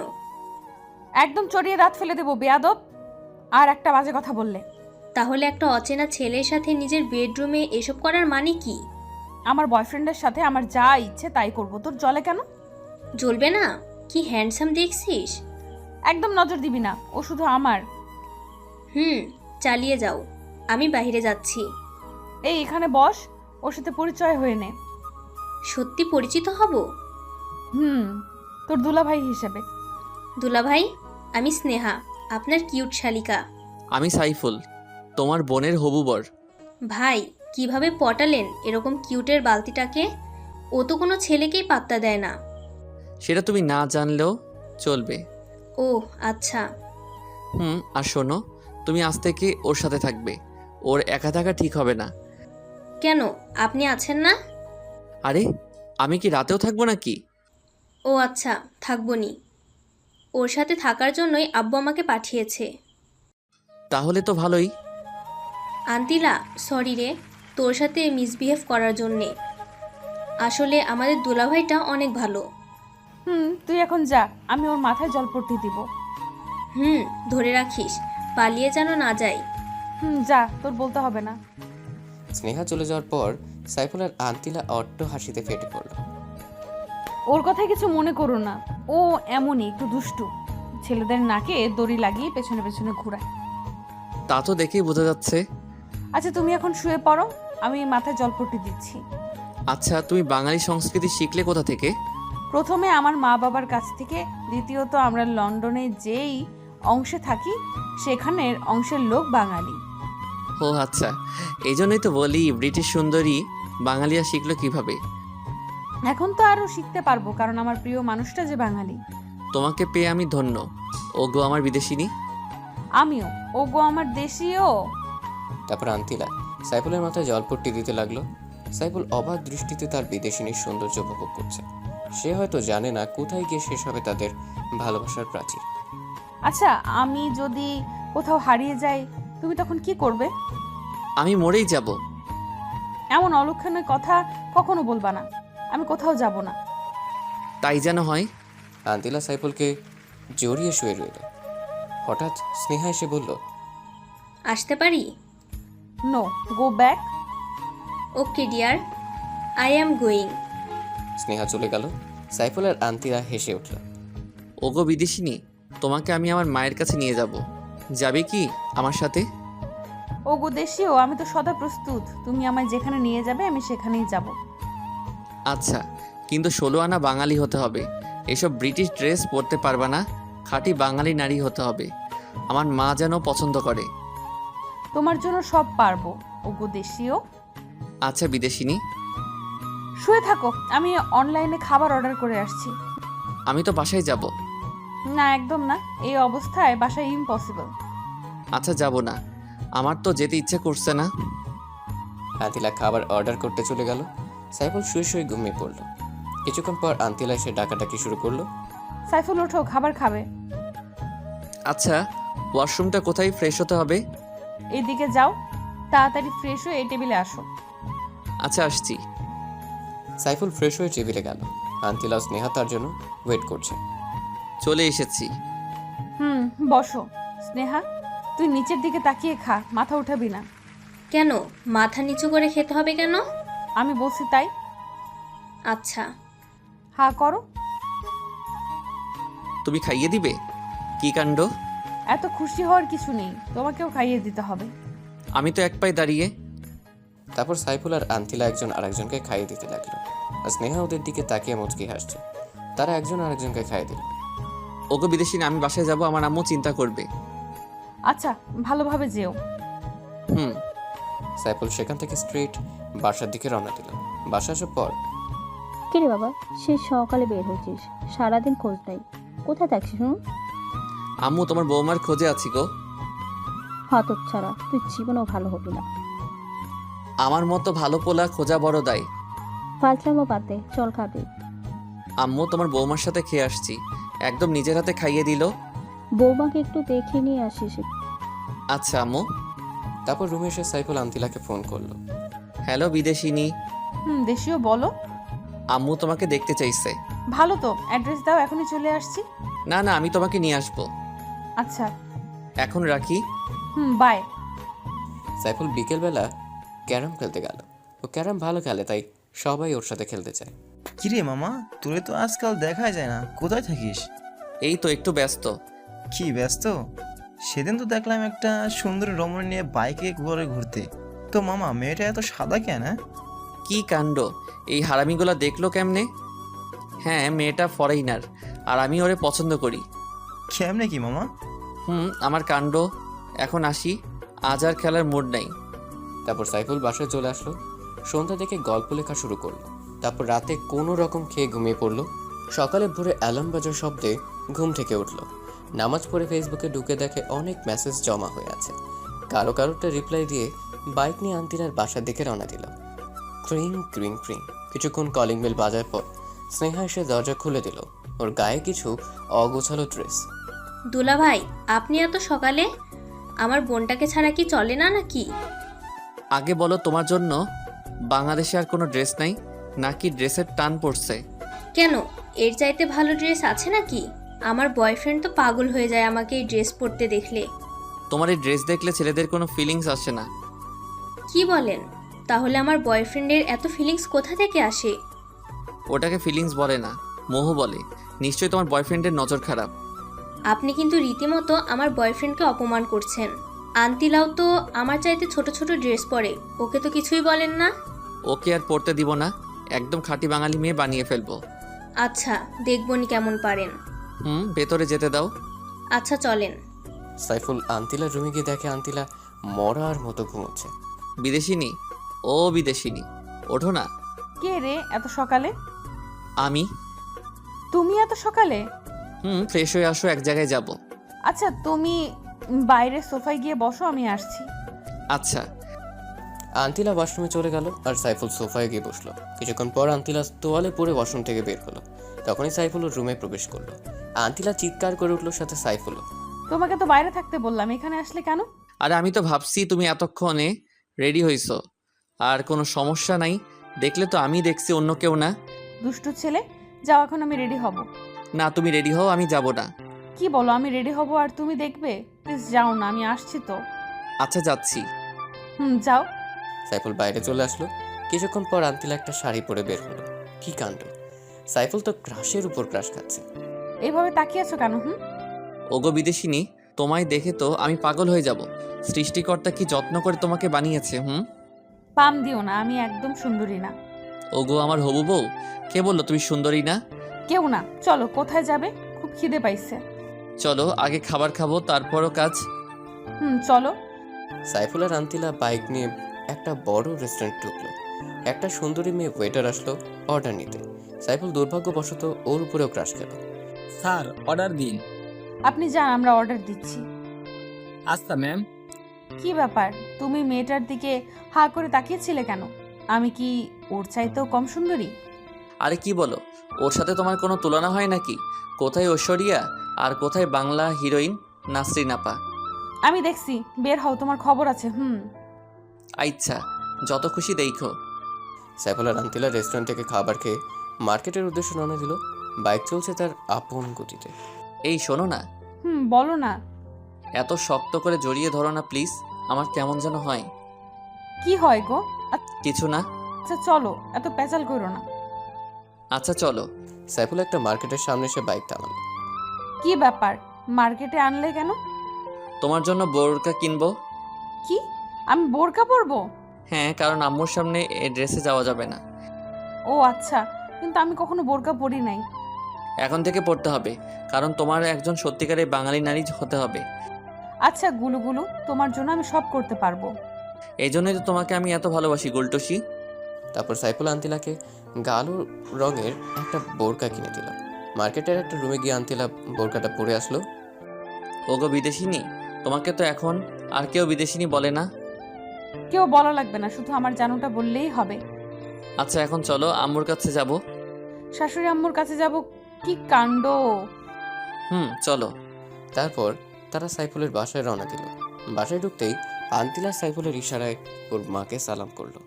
একদম চড়িয়ে দাঁত ফেলে দেবো বেয়াদব, আর একটা বাজে কথা বললে। তাহলে একটা অচেনা ছেলের সাথে নিজের বেডরুমে এসব করার মানে কি? আমার বয়ফ্রেন্ডের সাথে আমার যা ইচ্ছে তাই করবো, তোর জলে কেন? জ্বলবে না? কি হ্যান্ডসাম দেখছিস? একদম নজর দিবি না, ও শুধু আমার। চালিয়ে যাও, আমি বাইরে যাচ্ছি। এই এখানে বস, ওর সাথে পরিচয় হয়ে নে। সত্যি পরিচিত হব? তোর দুলাভাই হিসেবে। দুলাভাই, আমি স্নেহা, আপনার কিউট শালিকা। আমি সাইফুল, তোমার বোনের হবু বর। ভাই, কিভাবে পটালেন এরকম কিউটের বালতিটাকে? ও তো কোনো ছেলেকেই পাত্তা দেয় না। সেটা তুমি না জানলেও চলবে। ও আচ্ছা। আর শোনো, তুমি আজ থেকে ওর সাথে থাকবে। ওর একা থাকা ঠিক হবে না। কেন, আপনি আছেন না? আরে, আমি কি রাতেও থাকবো নাকি? ও আচ্ছা, থাকবনি। ওর সাথে থাকার জন্যই আব্বু আমাকে পাঠিয়েছে। তাহলে তো ভালোই। আন্তিলা, সরি রে, তোর সাথে মিসবিহেভ করার জন্যে। আসলে আমাদের দুলাভাইটা অনেক ভালো। তুই এখন যা, আমি ওর মাথায় জলপট্টি দিব। ধরে রাখিস, পালিয়ে যেন না যায়। যা, তোর বলতে হবে না। স্নেহা চলে যাওয়ার পর সাইফুল আর আন্তিলা অট্ট হাসিতে ফেটে পড়ল। ওর কথায় কিছু মনে করো না, ও এমনই একটু দুষ্টু। ছেলেদের নাকে দড়ি লাগিয়ে পেছনে পেছনে ঘোরায়। তা তো দেখেই বোঝা যাচ্ছে। আচ্ছা তুমি এখন শুয়ে পড়ো, আমি মাথায় জলপট্টি দিচ্ছি। আচ্ছা, তুমি বাঙালি সংস্কৃতি শিখলে কোথা থেকে? প্রথমে আমার মা বাবার কাছ থেকে, দ্বিতীয়ত আমরা লন্ডনে যেই অংশে থাকি সেখানের অংশের লোক বাঙালি। ও আচ্ছা, এই জন্যই তো বলি ব্রিটিশ সুন্দরী বাঙালিয়া শিখলো কিভাবে। এখন তো আরও শিখতে পারবো, কারণ আমার প্রিয় মানুষটা যে বাঙালি। তোমাকে পেয়ে আমি ধন্য। ওগো আমার বিদেশিনী। আমিও, ওগো আমার দেশীয়। তারপর আন্তিলা সাইফুলের মাথায় জলপট্টি দিতে লাগলো। সাইফুল অবাক দৃষ্টিতে তার বিদেশিনীর সৌন্দর্য উপভোগ করছে। সে হয়তো জানে না কোথায় গিয়ে শেষ হবে তাদের ভালোবাসার প্রাচীর। আচ্ছা, আমি যদি কোথাও হারিয়ে যাই তুমি তখন কি করবে? আমি মরেই যাব। এমন অলক্ষণের কথা কখনো বলবা না, আমি কোথাও যাব না। তাই যেন হয়। আন্তিলা সাইফুলকে জড়িয়ে শুয়ে রইল। হঠাৎ স্নেহা এসে বলল, আসতে পারি? No, go back. Okay dear, I am going. Sneha চলে গেল। সাইফুল আর আন্তিলা হেসে উঠল। ওগো বিদেশিনী, তোমাকে আমি আমার মায়ের কাছে নিয়ে যাব। যাবে কি আমার সাথে? ওগো দেশীয়, আমি তো সদা প্রস্তুত। তুমি আমায় যেখানে নিয়ে যাবে আমি সেখানেই যাব। আচ্ছা, কিন্তু 16 আনা বাঙালি হতে হবে। এসব ব্রিটিশ ড্রেস পরতে পারবা না। খাঁটি বাঙালি নারী হতে হবে। আমার মা যেন পছন্দ করে। তোমার জন্য সব পারবো ওগো দেশীয়। আচ্ছা বিদেশিনী। শুয়ে থাকো, আমি অনলাইনে খাবার অর্ডার করে আসছি। আমি তো বাসায় যাব। না একদম না, এই অবস্থায় বাসায় ইম্পসিবল। আচ্ছা, যাব না। আমার তো যেতে ইচ্ছে করছে না। আন্তিলা খাবার অর্ডার করতে চলে গেল। সাইফুল শুয়ে শুয়ে ঘুমিয়ে পড়ল। কিছুক্ষণ পর আন্তিলা এসে ডাকাডাকি শুরু করলো। সাইফুল ওঠো, খাবার খাবে। আচ্ছা, ওয়াশরুমটা কোথায়? ফ্রেশ হতে হবে। এইদিকে যাও, তাড়াতাড়ি ফ্রেশ হয়ে এই টেবিলে আসো। আচ্ছা, আসছি। সাইফুল ফ্রেশ হয়ে টেবিলে গেল। আন্তিলা ও স্নেহা তার জন্য ওয়েট করছে। চলে এসেছি। বসো। স্নেহা, তুই নিচের দিকে তাকিয়ে খা, মাথা উঠাবি না। কেন, মাথা নিচু করে খেতে হবে কেন? আমি বলছি তাই। আচ্ছা। হা করো। তুমি খাইয়ে দিবে? কি কাণ্ড! এত খুশি হওয়ার কিছু নেই, তোমাকেও খাইয়ে দিতে হবে। আমি তো এক পায়ে দাঁড়িয়ে। তারপর সাইফুল আর আন্তিলা একজন আরেকজনকে খাইয়ে দিতে লাগলো। আর স্নেহা ওদের দিকে তাকিয়ে মুচকি হাসছে। তারা একজন আরেকজনকে খাইয়ে দিল। ওগো বিদেশিনী, আমি বাসায় যাব। আমার আম্মু চিন্তা করবে। আচ্ছা, ভালোভাবে যেও। সাইফুল সেখান থেকে স্ট্রেট বাসার দিকে রওনা দিল। বাসা আসার পর, কিরে বাবা, সে সকালে বের হয়েছিস, সারাদিন খোঁজ নাই, কোথায় থাকছিস? আম্মু, তোমার বৌমার খোঁজে আছি গো। হতচ্ছাড়া, তুই জীবনেও ভালো হবি না। আমার মতো ভালো পোলা খোঁজা বড় দায়। ফালছামো পাতে চল খাবি। আম্মু তোমার বৌমার সাথে খেয়ে আসছি, একদম নিজের হাতে খাইয়ে দিল। বৌমাকে একটু দেখে নিয়ে আসিস। আচ্ছা আম্মু। তারপর রুমে এসে সাইফুল আন্তিলাকে ফোন করলো। হ্যালো বিদেশিনী। দেশীয় বলো। আম্মু তোমাকে দেখতে চাইছে। ভালো তো, অ্যাড্রেস দাও, এখনই চলে আসছি। না না, আমি তোমাকে নিয়ে আসবো। আচ্ছা। এখন রাখি। বাই। সাইফুল বিকেলবেলা ক্যারাম খেলতে গেল। ও ক্যারাম ভালো খেলে, তাই সবাই ওর সাথে খেলতে চায়। কিরে মামা, তোরে তো আজকাল দেখাই যায় না, কোথায় থাকিস? এই তো একটু ব্যস্ত। কি ব্যস্ত? সেদিন তো দেখলাম একটা সুন্দরী রমণী নিয়ে বাইকে করে ঘুরতে। তো মামা, মেয়েটা এত সাদা কেন? কি কাণ্ড, এই হারামিগুলো দেখলো কেমনে? হ্যাঁ, মেয়েটা ফরেইনার আর আমি ওরে পছন্দ করি। কেমনে কি মামা? আমার কাণ্ড। এখন আসি, আজ আর খেলার মুড নাই। তারপর সাইফুল বাসায় চলে আসলো। সন্ধ্যা থেকে গল্প লেখা শুরু করলো। তারপর রাতে কোনো রকম খেয়ে ঘুমিয়ে পড়লো। সকালে ভোরে অ্যালার্ম বাজার শব্দে ঘুম থেকে উঠলো। নামাজ পড়ে ফেসবুকে ঢুকে দেখে অনেক মেসেজ জমা হয়ে আছে। কারোটা রিপ্লাই দিয়ে বাইক নিয়ে আন্তিলার বাসার দিকে রওনা দিল। ক্রিং ক্রিং ক্রিং কিছুক্ষণ কলিং বেল বাজার পর স্নেহা এসে দরজা খুলে দিল। ওর গায়ে কিছু অগোছালো ড্রেস। দুলাভাই, আপনি এত সকালে? আমার বোনটাকে ছাড়া কি চলে না নাকি? আগে বলো, তোমার জন্য বাংলাদেশে আর কোনো ড্রেস নাই নাকি ড্রেসের টান পড়ছে? কেন, এর চাইতে ভালো ড্রেস আছে নাকি? আমার বয়ফ্রেন্ড তো পাগল হয়ে যায় আমাকে এই ড্রেস পরতে দেখলে। তোমার এই ড্রেস দেখলে ছেলেদের কোনো ফিলিংস আসে না। কি বলেন? তাহলে আমার বয়ফ্রেন্ডের এত ফিলিংস কোথা থেকে আসে? ওটাকে ফিলিংস বলে না, মোহ বলে। নিশ্চয়ই তোমার বয়ফ্রেন্ডের নজর খারাপ। আপনি কিন্তু রীতিমতো আমার বয়ফ্রেন্ডকে অপমান করছেন। আন্তিলাও তো আমার চাইতে ছোট ছোট ড্রেস পরে, ওকে তো কিছুই বলেন না। ওকে আর পড়তে দিব না, একদম খাঁটি বাঙালি মেয়ে বানিয়ে ফেলবো। আচ্ছা, দেখবনি কেমন পারেন। ভেতরে যেতে দাও। আচ্ছা চলেন। সাইফুল আন্তিলার রুমে গিয়ে দেখে আন্তিলা মরার মতো ঘুমোচ্ছে। বিদেশিনী, ও বিদেশিনী, ওঠো না। কে রে এত সকালে? আমি। তুমি এত সকালে? ফ্রেশ হয়ে আসো, এক জায়গায় যাব। আচ্ছা, তুমি বাইরে সোফায় গিয়ে বসো, আমি আসছি। আচ্ছা। আন্তিলা ওয়াশরুমে চলে গেল আর সাইফুল সোফায় গিয়ে বসলো। কিছুক্ষণ পর আন্তিলা তোয়ালে পরে ওয়াশরুম থেকে বের হলো। তখনই সাইফুল ওর রুমে প্রবেশ করলো। আন্তিলা চিৎকার করে উঠলো, সাথে সাইফুলও। তোমাকে তো বাইরে থাকতে বললাম, এখানে আসলে কেন? আরে আমি তো ভাবছি তুমি এতক্ষণে রেডি হইছো, আর কোনো সমস্যা নাই। দেখলে তো আমি দেখছি, অন্য কেউ না। দুষ্টু ছেলে, যাও, এখন আমি রেডি হব। না, তুমি রেডি হও, আমি যাব না। কি বলো, আমি রেডি হব আর তুমি দেখবে? প্লিজ যাও না, আমি আসছি তো। আচ্ছা, যাচ্ছি। যাও। সাইফুল বাইরে চলে আসলো। কিছুক্ষণ পর আন্তিলা একটা শাড়ি পরে বের হলো। কি কাণ্ড, সাইফুল তো ক্রাশের উপর ক্রাশ খাচ্ছে। এইভাবে তাকিয়ে আছো কেন? ওগো বিদেশিনী, তোমায় দেখে তো আমি পাগল হয়ে যাব। সৃষ্টিকর্তা কি যত্ন করে তোমাকে বানিয়েছে। পাম দিও না, আমি একদম সুন্দরী না। ওগো আমার হবু বউ, কে বললো তুমি সুন্দরী না? কেউ না। চলো, কোথায় যাবে? খুব খিদে পাইছে। চলো, আগে খাবার খাবো, তারপরও কাজ। চলো। সাইফুল আর আন্তিলা বাইক নিয়ে একটা বড় রেস্টুরেন্ট ঢুকলো। একটা সুন্দরী মেয়ে ওয়েটার আসলো অর্ডার নিতে। সাইফুল দুর্ভাগ্যবশত ওর উপরেও ক্রাশ খেলো। স্যার, অর্ডার দিন। আপনি যান, আমরা অর্ডার দিচ্ছি। আচ্ছা ম্যাম। কি ব্যাপার, তুমি মেয়েটার দিকে হা করে তাকিয়েছিলে কেন? আমি কি ওর চাইতেও কম সুন্দরী? আরে কি বলো, ওর সাথে তোমার কোনো তুলনা হয় নাকি? কোথায় ঐশ্বরিয়া আর কোথায় বাংলা হিরোইন নাসরিন আপা? আমি দেখছি, বের হও, তোমার খবর আছে। আচ্ছা, যত খুশি দেখো। সাইফুল আর আন্তিলা রেস্টুরেন্ট থেকে খাবার খেয়ে মার্কেটের উদ্দেশ্যে রওনা দিল। বাইক চলছে তার আপন গতিতে। এই শোনো না। বলো না। এত শক্ত করে জড়িয়ে ধরো না প্লিজ, আমার কেমন যেন হয়। কি হয় গো? কিছু না। আচ্ছা চলো, এত পেঁচাল করো না। আচ্ছা চলো। সাইফুল একটা মার্কেটের সামনে এসে বাইক থামালো। কি ব্যাপার, মার্কেটে আনলে কেন? তোমার জন্য বোরকা কিনবো। কি, আমি বোরকা পরবো? হ্যাঁ, কারণ আম্মুর সামনে এই ড্রেসে যাওয়া যাবে না। ও আচ্ছা, কিন্তু আমি কখনো বোরকা পরি নাই। এখন থেকে পড়তে হবে, কারণ তোমার একজন সত্যিকারের বাঙালি নারী হতে হবে। আচ্ছা গুলুগুলু, তোমার জন্য আমি সব করতে পারবো। এই জন্যই তো তোমাকে আমি এত ভালোবাসি গুলটসি। তারপর সাইফুল আন্তিলাকে গালো রঙের একটা বোরকা কিনে দিল। মার্কেটের একটা রুমে গিয়ে আন্তিলা বোরকাটা পরে আসলো। ওগো বিদেশিনী, তোমাকে তো এখন আর কেউ বিদেশিনী বলে না। কেউ বলা লাগবে না, শুধু আমার জানুটা বললেই হবে। আচ্ছা এখন চলো আম্মুর কাছে যাব। শাশুড়ি আম্মুর কাছে যাব? কি কাণ্ড! চলো। তারপর তারা সাইফুলের বাসায় রওনা দিল। বাসায় ঢুকতেই আন্তিলা সাইফুলের ইশারায় ওর মাকে সালাম করলো।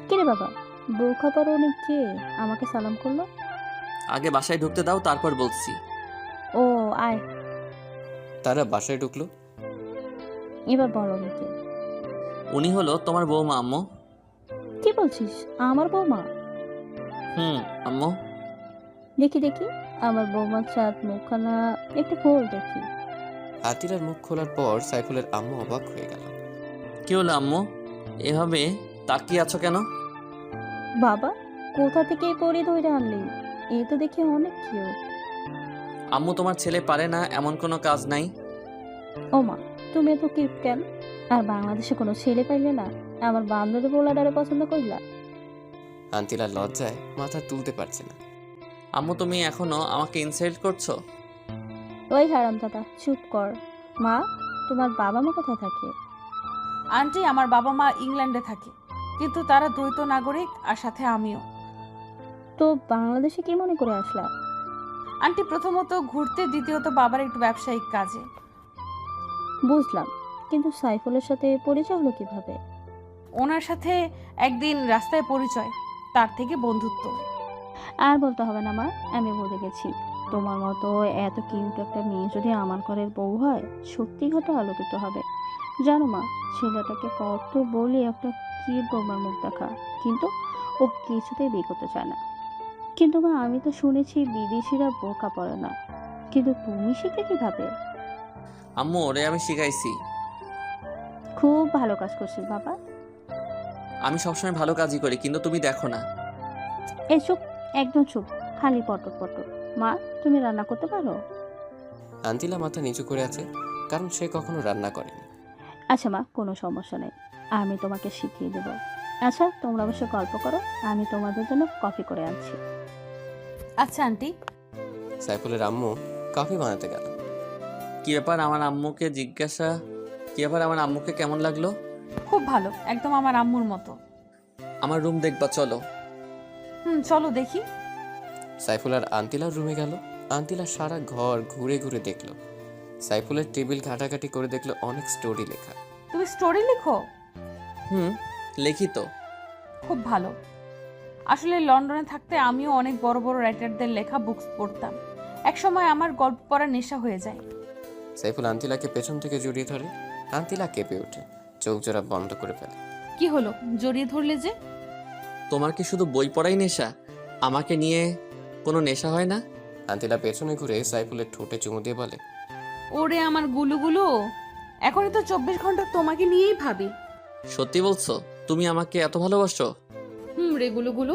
কিরে বাবা, বোরখা পরো অনেক কে আমাকে সালাম করলো? আগে বাসায় ঢুকতে দাও, তারপর বলছি। ও আয়, তারা বাসায় ঢুকলো। এবার বলো নাকি? উনি হলো তোমার বৌমা আম্মু। কি বলছিস? আমার বৌমা? আম্মু। দেখি দেখি, আমার বৌমার চাঁদ মুখখানা একটু খোল দেখি। আতিলার মুখ খোলার পর সাইফুলের আম্মু অবাক হয়ে গেল। কি হলো আম্মু, এভাবে তাকিয়ে আছো কেন? বাবা, কোথা থেকে এই পরি ধরে আনলি? এ তো দেখে অনেক কিউট। আম্মু তোমার ছেলে পারে না এমন কোনো কাজ নাই। ও মা, তুমি এত কিউট কেন? আর বাংলাদেশে কোনো ছেলে পাইলে না আমার বান্ধবী পোলাডারে পছন্দ করলা? আন্তিলা লজ্জায় মাথা তুলতে পারছে না। আম্মু তুমি এখনো আমাকে ইনসাল্ট করছো? ওই হারাম দাদা, চুপ কর। মা, তোমার বাবা মা কোথায় থাকে? আন্টি, আমার বাবা মা ইংল্যান্ডে থাকে, কিন্তু তারা দ্বৈত নাগরিক, আর সাথে আমিও। তো বাংলাদেশে কি মনে করে আসলা? আন্টি, প্রথমত ঘুরতে, দ্বিতীয়ত বাবার একটু ব্যবসায়িক কাজে। বুঝলাম, কিন্তু সাইফুলের সাথে পরিচয় হলো কিভাবে? ওনার সাথে একদিন রাস্তায় পরিচয়, তার থেকে বন্ধুত্ব। আর বলতে হবে না মা, আমি বুঝে গেছি। তোমার মতো এত কিউট একটা মেয়ে যদি আমার ঘরের বউ হয়, সত্যি ঘটে আলোকিত হবে। জানো মা, ছেলেটাকে কত বলি একটা কিউট বৌমার মুখ দেখা, কিন্তু ও কিছুতেই বিয়ে করতে চায় না। কিন্তু মা, আমি তো শুনেছি বিদেশিরা বোরকা পরে না, কিন্তু তুমি শিখলে কিভাবে? আম্মু ওরে আমি শিখাইছি। খুব ভালো কাজ করছিস বাবা। আমি সবসময় ভালো কাজই করি, কিন্তু তুমি দেখো না। এই চুপ, একদম চুপ, খালি পটর পটর। মা, তুমি রান্না করতে পারো? আন্তিলা মাথা নিচু করে আছে, কারণ সে কখনো রান্না করেনি। আচ্ছা মা, কোনো সমস্যা নেই, আমি তোমাকে শিখিয়ে দেব। আচ্ছা, তোমরা অবশ্য গল্প করো, আমি তোমাদের জন্য কফি করে আনছি। আচ্ছা আন্টি। সাইফুলের আম্মু কফি বানাতে গেল। কি ব্যাপার আমার আম্মুকে কেমন লাগলো? খুব ভালো, একদম আমার আম্মুর মতো। আমার রুম দেখবা চলো। চলো দেখি। সাইফুল আর আন্তিলার রুমে গেল। আন্তিলা সারা ঘর ঘুরে ঘুরে দেখলো। সাইফুলের টেবিল ঘাটাঘাটি করে দেখলো অনেক স্টোরি লেখা। তুমি স্টোরি লেখো? লেখি তো। খুব ভালো। আসলে লন্ডনে থাকতে আমিও অনেক বড় বড় রাইটারদের লেখা বুকস পড়তাম। একসময় আমার গল্প পড়ার নেশা হয়ে যায়। সাইফুল আন্তিলাকে পেছন থেকে জড়িয়ে ধরে। আন্তিলা কেঁপে ওঠে, চোখ জোড়া বন্ধ করে ফেলে। কি হলো, জড়িয়ে ধরলে যে? তোমার কি শুধু বই পড়াই নেশা? আমাকে নিয়ে কোনো নেশা হয় না? আন্তিলা পেছনে ঘুরে সাইফুলের ঠোঁটে চুমু দিয়ে বলে, ওরে আমার গুলুগুলো, এখনই তো 24 ঘন্টা তোমাকে নিয়েই ভাবি। সত্যি বলছো? তুমি আমাকে এত ভালোবাসো? রে গুলুগুলো।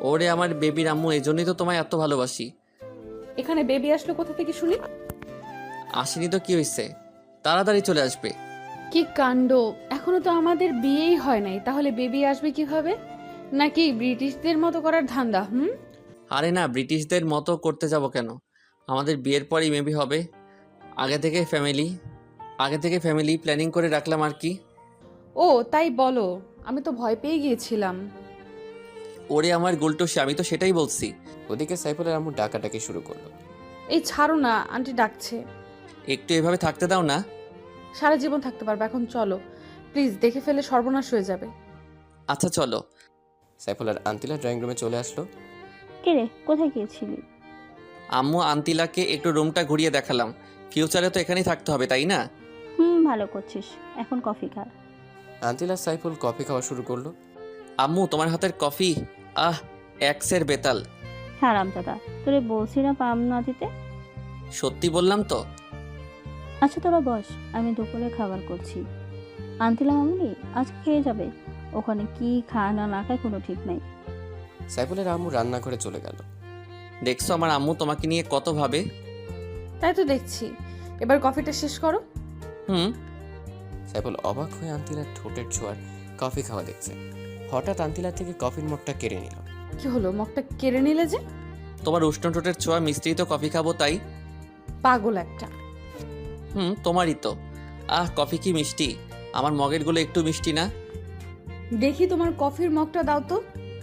ওরে আমার বেবির আম্মু, এজন্যই তো তোমায় এত ভালোবাসি। এখানে বেবি আসলো কোথা থেকে শুনি? আসেনি তো কি হয়েছে, তাড়াতাড়ি চলে আসবে। কি কাণ্ড, এখনো তো আমাদের বিয়েই হয় নাই, তাহলে বেবি আসবে কিভাবে? নাকি ব্রিটিশদের মতো করার ধান্দা? আরে না, ব্রিটিশদের মতো করতে যাব কেন? আমাদের বিয়ের পরেই মেবি হবে। আগে থেকে ফ্যামিলি প্ল্যানিং করে রাখলাম আর কি। ও তাই বলো, আমি তো ভয় পেয়ে গিয়েছিলাম। ওরে আমার গোলটোসে, আমি তো সেটাই বলছি। ওদিকে সাইফুলের আম্মু ডাকাডাকি শুরু করলো। এই ছাড়ো না, আন্টি ডাকছে। একটু এভাবে থাকতে দাও না। সারা জীবন থাকতে পারবে, এখন চলো প্লিজ, দেখে ফেলে সর্বনাশ হয়ে যাবে। আচ্ছা চলো। সাইফুল আর আন্তিলা ড্রয়িং রুমে চলে আসলো। কে রে, কোথায় গিয়েছিলি? আম্মু আন্তিলাকে একটু রুমটা ঘুরিয়ে দেখালাম। ফিউচারে তো এখানেই থাকতে হবে, তাই না? ভালো করছিস, এখন কফি খা। আন্তিলা সাইফুল কফি খাওয়া শুরু করলো। আম্মু তোমার হাতের কফি, এক্সের বেতাল। হারাম দাদা, তোরে বলছি না পাম না দিতে। সত্যি বললাম তো। আচ্ছা তোরা বস, আমি দুপুরে খাবার করছি। আনতিলা মামুনি আজকে খেয়ে যাবে, ওখানে কি খায় না না খায় কোনো ঠিক নাই। সাইফুলের আম্মু রান্না করে চলে গেল। দেখছো আমার আম্মু তোমাকে নিয়ে কত ভাবে। তাই তো দেখছি, এবার কফিটা শেষ করো। সাইফুল অবাক হয়ে আন্তিলার ঠোঁটের ছোঁয়ার কফি খাওয়া দেখছে। হঠাৎ আন্তিলা থেকে কফির মগটা কেড়ে নিল। কি হলো, মগটা কেড়ে নিলে যে? তোমার উষ্ণ ঠোঁটের ছোঁয়া মিষ্টি তো কফি খাবো তাই। পাগল একটা। তোমারই তো। কফি কি মিষ্টি, আমার মগেরগুলো একটু মিষ্টি না? দেখি তোমার কফির মগটা দাও তো।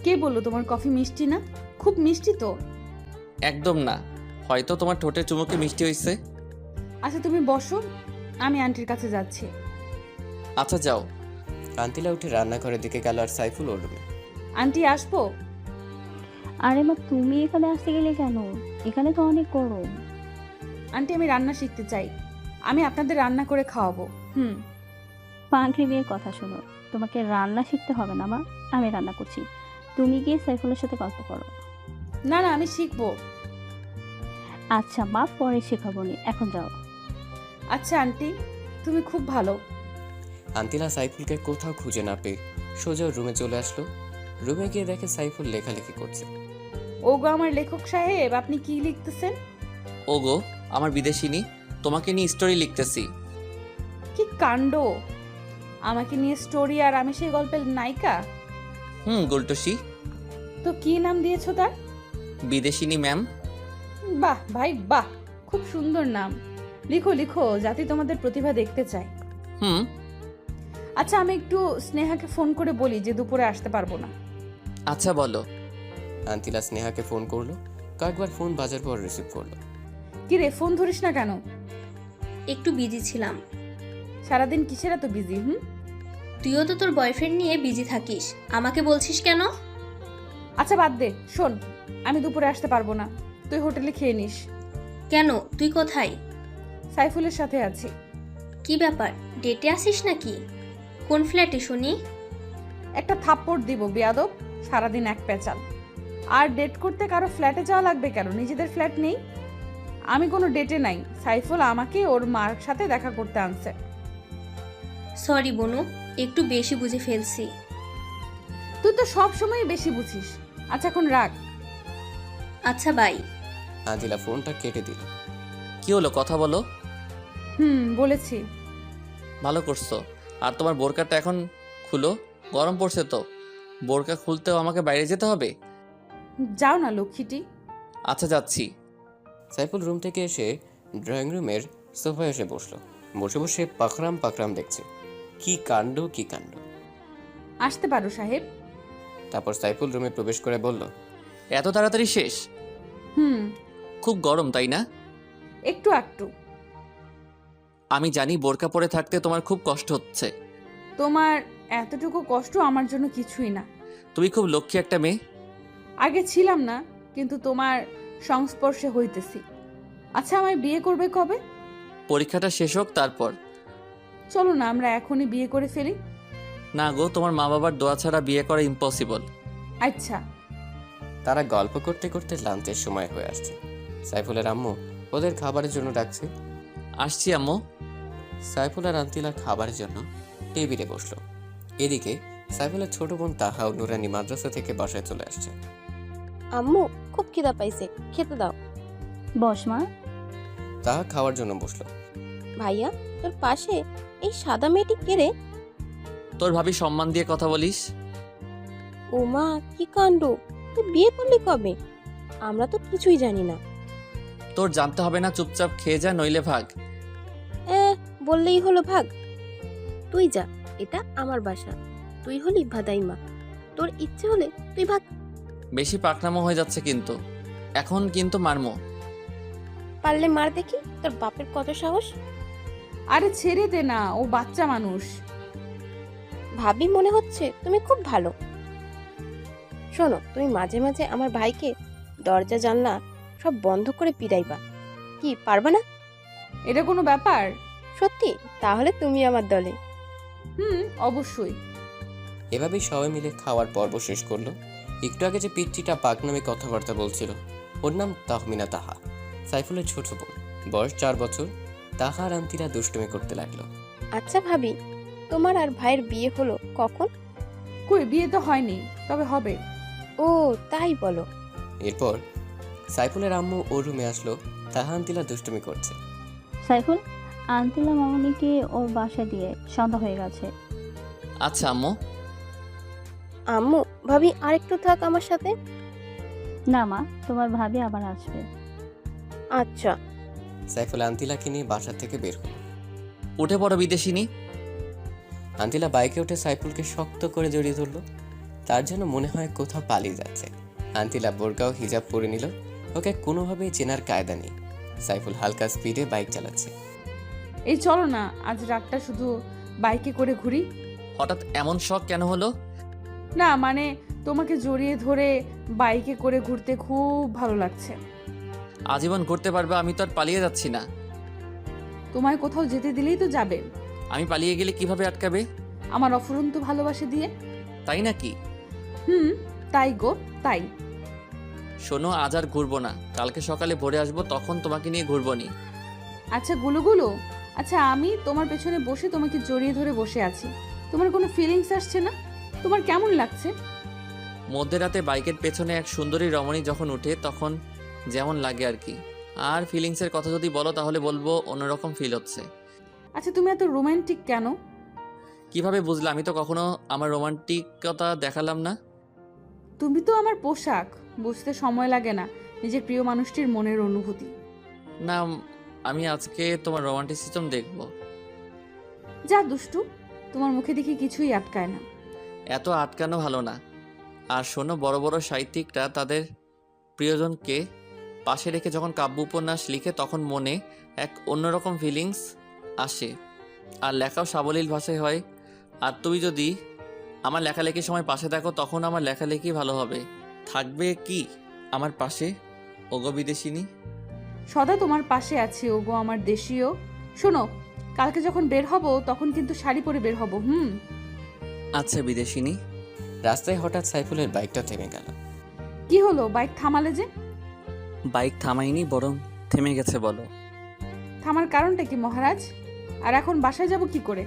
কে বললো তোমার কফি মিষ্টি না? খুব মিষ্টি তো। একদম না, হয়তো তোমার ঠোঁটের চুমুকে মিষ্টি হয়েছে। আচ্ছা তুমি বসো, আমি আন্টির কাছে যাচ্ছি। আচ্ছা যাও। আন্তিলা উঠে রান্নাঘরের দিকে গেল আর সাইফুল ওর রুমে। আন্টি আসবো? আরে মা, তুমি এখানে আসতে গেলে কেন? এখানে তো অনেক গরম। আন্টি আমি রান্না শিখতে চাই, আমি আপনাদের রান্না করে খাওয়াবো। পাগলি মেয়ের কথা শোনো, তোমাকে রান্না শিখতে হবে না মা, আমি রান্না করছি। তুমি গিয়ে সাইফুলের সাথে গল্প করো। না না, আমি শিখবো। আচ্ছা মা, পরে শেখাবো নি, এখন যাও। আচ্ছা আন্টি, তুমি খুব ভালো। আন্তিলা সাইফুলকে কোথাও খুঁজে না পেয়ে সোজা ওর রুমে চলে আসলো। রুমে গিয়ে দেখে সাইফুল লেখালেখি করছে। ওগো আমার লেখক সাহেব, আপনি কি লিখতেছেন? ওগো আমার বিদেশিনী, তোমাকে নিয়ে স্টোরি লিখতেছি। কি কাণ্ড! আমাকে নিয়ে স্টোরি, আর আমি সেই গল্পের নায়িকা? গুলটসি। তো কি নাম দিয়েছো তার? বিদেশিনী ম্যাম। বাহ ভাই বাহ, খুব সুন্দর নাম। লিখো লিখো, যাতে তোমাদের প্রতিভা দেখতে চাই। হুম। আচ্ছা আমি একটু স্নেহাকে ফোন করে বলি যে দুপুরে আসতে পারবো না। আচ্ছা বলো। আন্তিলা স্নেহাকে ফোন করলো। কয়েকবার ফোন বাজার পর রিসিভ করলো। কি রে, ফোন ধরিস না কেন? একটু বিজি ছিলাম। সারাদিন কিসের এত বিজি? তুইও তো তোর বয়ফ্রেন্ড নিয়ে বিজি থাকিস, আমাকে বলছিস কেন? আচ্ছা বাদ দে, শোন, আমি দুপুরে আসতে পারবো না, তুই হোটেলে খেয়ে নিস। কেন, তুই কোথায়? সাইফুলের সাথে আছি। কি ব্যাপার, ডেটে আসিস নাকি? কোন ফ্ল্যাটে শুনি? একটা থাপ্পড় দিব বেয়াদব, সারাদিন এক পেঁচাল। আর ডেট করতে কারো ফ্ল্যাটে যাওয়া লাগবে কেন? নিজেদের ফ্ল্যাট নেই? আমি কোনো ডেটে নাই, সাইফুল আমাকে ওর মার সাথে দেখা করতে আনছে। সরি বনু, একটু বেশি বুঝে ফেলছি। তুই তো সব সময় বেশি বুঝিস। আচ্ছা এখন রাখ। আচ্ছা বাই। আন্তিলা ফোনটা কেটে দিল। কি হলো, কথা বলো। বলেছি। ভালো করছো। আর তোমার বোরকাটা এখন খুলো, গরম পড়ছে তো। বোরকা খুলতেও আমাকে বাইরে যেতে হবে? যাও না লক্ষ্মীটি। আচ্ছা যাচ্ছি। সাইফুল রুম থেকে এসে ড্রয়িং রুমের সোফায় এসে বসলো। বসে বসে পাকরাম পাকরাম দেখছে। কি কাণ্ড কি কাণ্ড। আসতে পারো সাহেব। তারপর সাইফুল রুমে প্রবেশ করে বলল, এত তাড়াতাড়ি শেষ? খুব গরম তাই না? একটু একটু। আমি জানি বোরকা পরে থাকতে তোমার খুব কষ্ট হচ্ছে। তোমার এতটুকু কষ্ট আমার জন্য কিছুই না। তুমি খুব লক্ষ্মী একটা মেয়ে। আগে ছিলাম না, কিন্তু তোমার সংস্পর্শে হইতেছি। আচ্ছা আমায় বিয়ে করবে কবে? পরীক্ষাটা শেষ হোক তারপর। চলো না আমরা এখনই বিয়ে করে ফেলি। না গো, তোমার মা বাবার দোয়া ছাড়া বিয়ে করা ইম্পসিবল। আচ্ছা। তারা গল্প করতে করতে লাঞ্চের সময় হয়ে আসছে। সাইফুলের আম্মু ওদের খাবারের জন্য ডাকছে। আসছি আম্মু। সাইফুল আর আন্তিলা খাবারের জন্য টেবিলে বসলো। এদিকে সাইফুলের ছোট বোন তাহা ও নুরানি মাদ্রাসা থেকে বাসায় চলে আসছে। আম্মু খুব খিদা পাইছে, খেতে দাও। বস মা। তাহা খাওয়ার জন্য বসলো। ভাইয়া, তোর পাশে এই সাদা মেয়েটি কে রে? তোর ভাবি সম্মান দিয়ে কথা বলিস। ও মা, কি কাণ্ড! তুই বিয়ে করলি কবে? আমরা তো কিছুই জানি না। তোর জানতে হবে না, চুপচাপ খেয়ে যা, নইলে ভাগ। বললেই হলো ভাগ? তুই যা, এটা আমার বাসা। তুই হলি ভাদাইমা, তোর ইচ্ছে হলে তুই ভাগ। বেশি পাকনামো হয়ে যাচ্ছে কিন্তু। এখন কিন্তু মারমো। পারলে মার দেখি, তোর বাপের কত সাহস। আরে ছেড়ে দে না, ও বাচ্চা মানুষ। ভাবি মনে হচ্ছে তুমি খুব ভালো। শোনো, তুমি মাঝে মাঝে আমার ভাইকে দরজা জানলা সব বন্ধ করে পিটাইবা। কি পারবা না? এটা কোনো ব্যাপার? সত্যি? তাহলে তুমি আমার দলে। অবশ্যই। এভাবেই সবাই মিলে খাওয়ার পর্ব শেষ করলো। একটু আগে যে পিচ্চিটা পাকনামে কথাবার্তা বলছিল, ওর নাম তাহমিনা তাহা, সাইফুলের ছোট বোন। বয়স 4 বছর। তাহা আর আন্তিরা দুষ্টুমি করতে লাগলো। আচ্ছা ভাবি, তোমার আর ভাইয়ের বিয়ে হলো কখন? কই, বিয়ে তো হয়নি, তবে হবে। ও তাই বলো। এরপর সাইফুলের আম্মু ওর রুমে আসলো। তাহা আন্তিলা দুষ্টুমি করছে। সাইফুল, আন্টিলা মামনিকে ওর বাসা দিয়ে, সন্ধ্যা হয়ে গেছে। আচ্ছা আম্মু। আম্মু, ভাবি আরেকটু থাক আমার সাথে। না মা, তোমার ভাবি আবার আসবে। আন্তিলা বাইকে উঠে সাইফুলকে শক্ত করে জড়িয়ে ধরলো। তার জন্য মনে হয় কোথাও পালিয়ে যাচ্ছে। আন্তিলা বোরকা ও হিজাব পরে নিল। ওকে কোনোভাবেই চেনার কায়দা নেই। সাইফুল হালকা স্পিডে বাইক চালাচ্ছে। এই চলো না, আজ রাতটা শুধু বাইকে করে ঘুরি। হঠাৎ এমন শখ কেন হলো? না মানে তোমাকে জড়িয়ে ধরে বাইকে করে ঘুরতে খুব ভালো লাগছে। আজীবন ঘুরতে পারবে, আমি তো আর পালিয়ে যাচ্ছি না। তোমায় কোথাও যেতে দিলেই তো যাবে। আমি পালিয়ে গেলে কিভাবে আটকাবে? আমার অফুরন্ত ভালোবাসা দিয়ে। তাই নাকি? তাই গো তাই। শোনো, আজ আর ঘুরবো না, কালকে সকালে ভোরে আসবো, তখন তোমাকে নিয়ে ঘুরবো নি। আচ্ছা গুলো, আচ্ছা আমি তোমার পেছনে বসে তোমাকে জড়িয়ে ধরে বসে আছি, তোমার কোনো ফিলিংস আসছে না? তোমার কেমন লাগছে? মধ্যরাতে বাইকের পেছনে এক সুন্দরী রমণী যখন উঠে তখন যেমন লাগে আর কি। আর ফিলিংসের কথা যদি বলো তাহলে বলবো অন্যরকম ফিল হচ্ছে। আচ্ছা তুমি এত রোমান্টিক কেন? কিভাবে বুঝলে? আমি তো কখনো আমার রোমান্টিকতা দেখালাম না। তুমি তো আমার পোশাক, বুঝতে সময় লাগে না নিজের প্রিয় মানুষটির মনের অনুভূতি। না, আমি আজকে তোমার রোমান্টিসিজম দেখবো। যা দুষ্টু, তোমার মুখে দেখি কিছুই আটকায় না। এত আটকানো ভালো না। আর শোনো, বড় বড় সাহিত্যিকরা তাদের প্রিয়জনকে পাশে রেখে যখন কাব্য উপন্যাস লিখে তখন মনে এক অন্যরকম ফিলিংস আসে, আর লেখাও সাবলীল ভাষায় হয়। আর তুমি যদি আমার লেখালেখির সময় পাশে থাকো তখন আমার লেখালেখি ভালো হবে। থাকবে কি আমার পাশে, ওগো বিদেশিনী? সদা তোমার পাশে আছি ওগো আমার দেশীয়। শোনো, কালকে যখন বের হব তখন কিন্তু শাড়ি পরে বের হব। আচ্ছা বিদেশিনী। রাস্তায় হঠাৎ সাইফুলের বাইকটা থেমে গেল। কি হলো, বাইক থামালে যে? বাইক থামাইনি, বরং থেমে গেছে। বলো। থামার কারণটা কি মহারাজ? আর এখন বাসায় যাব কি করে?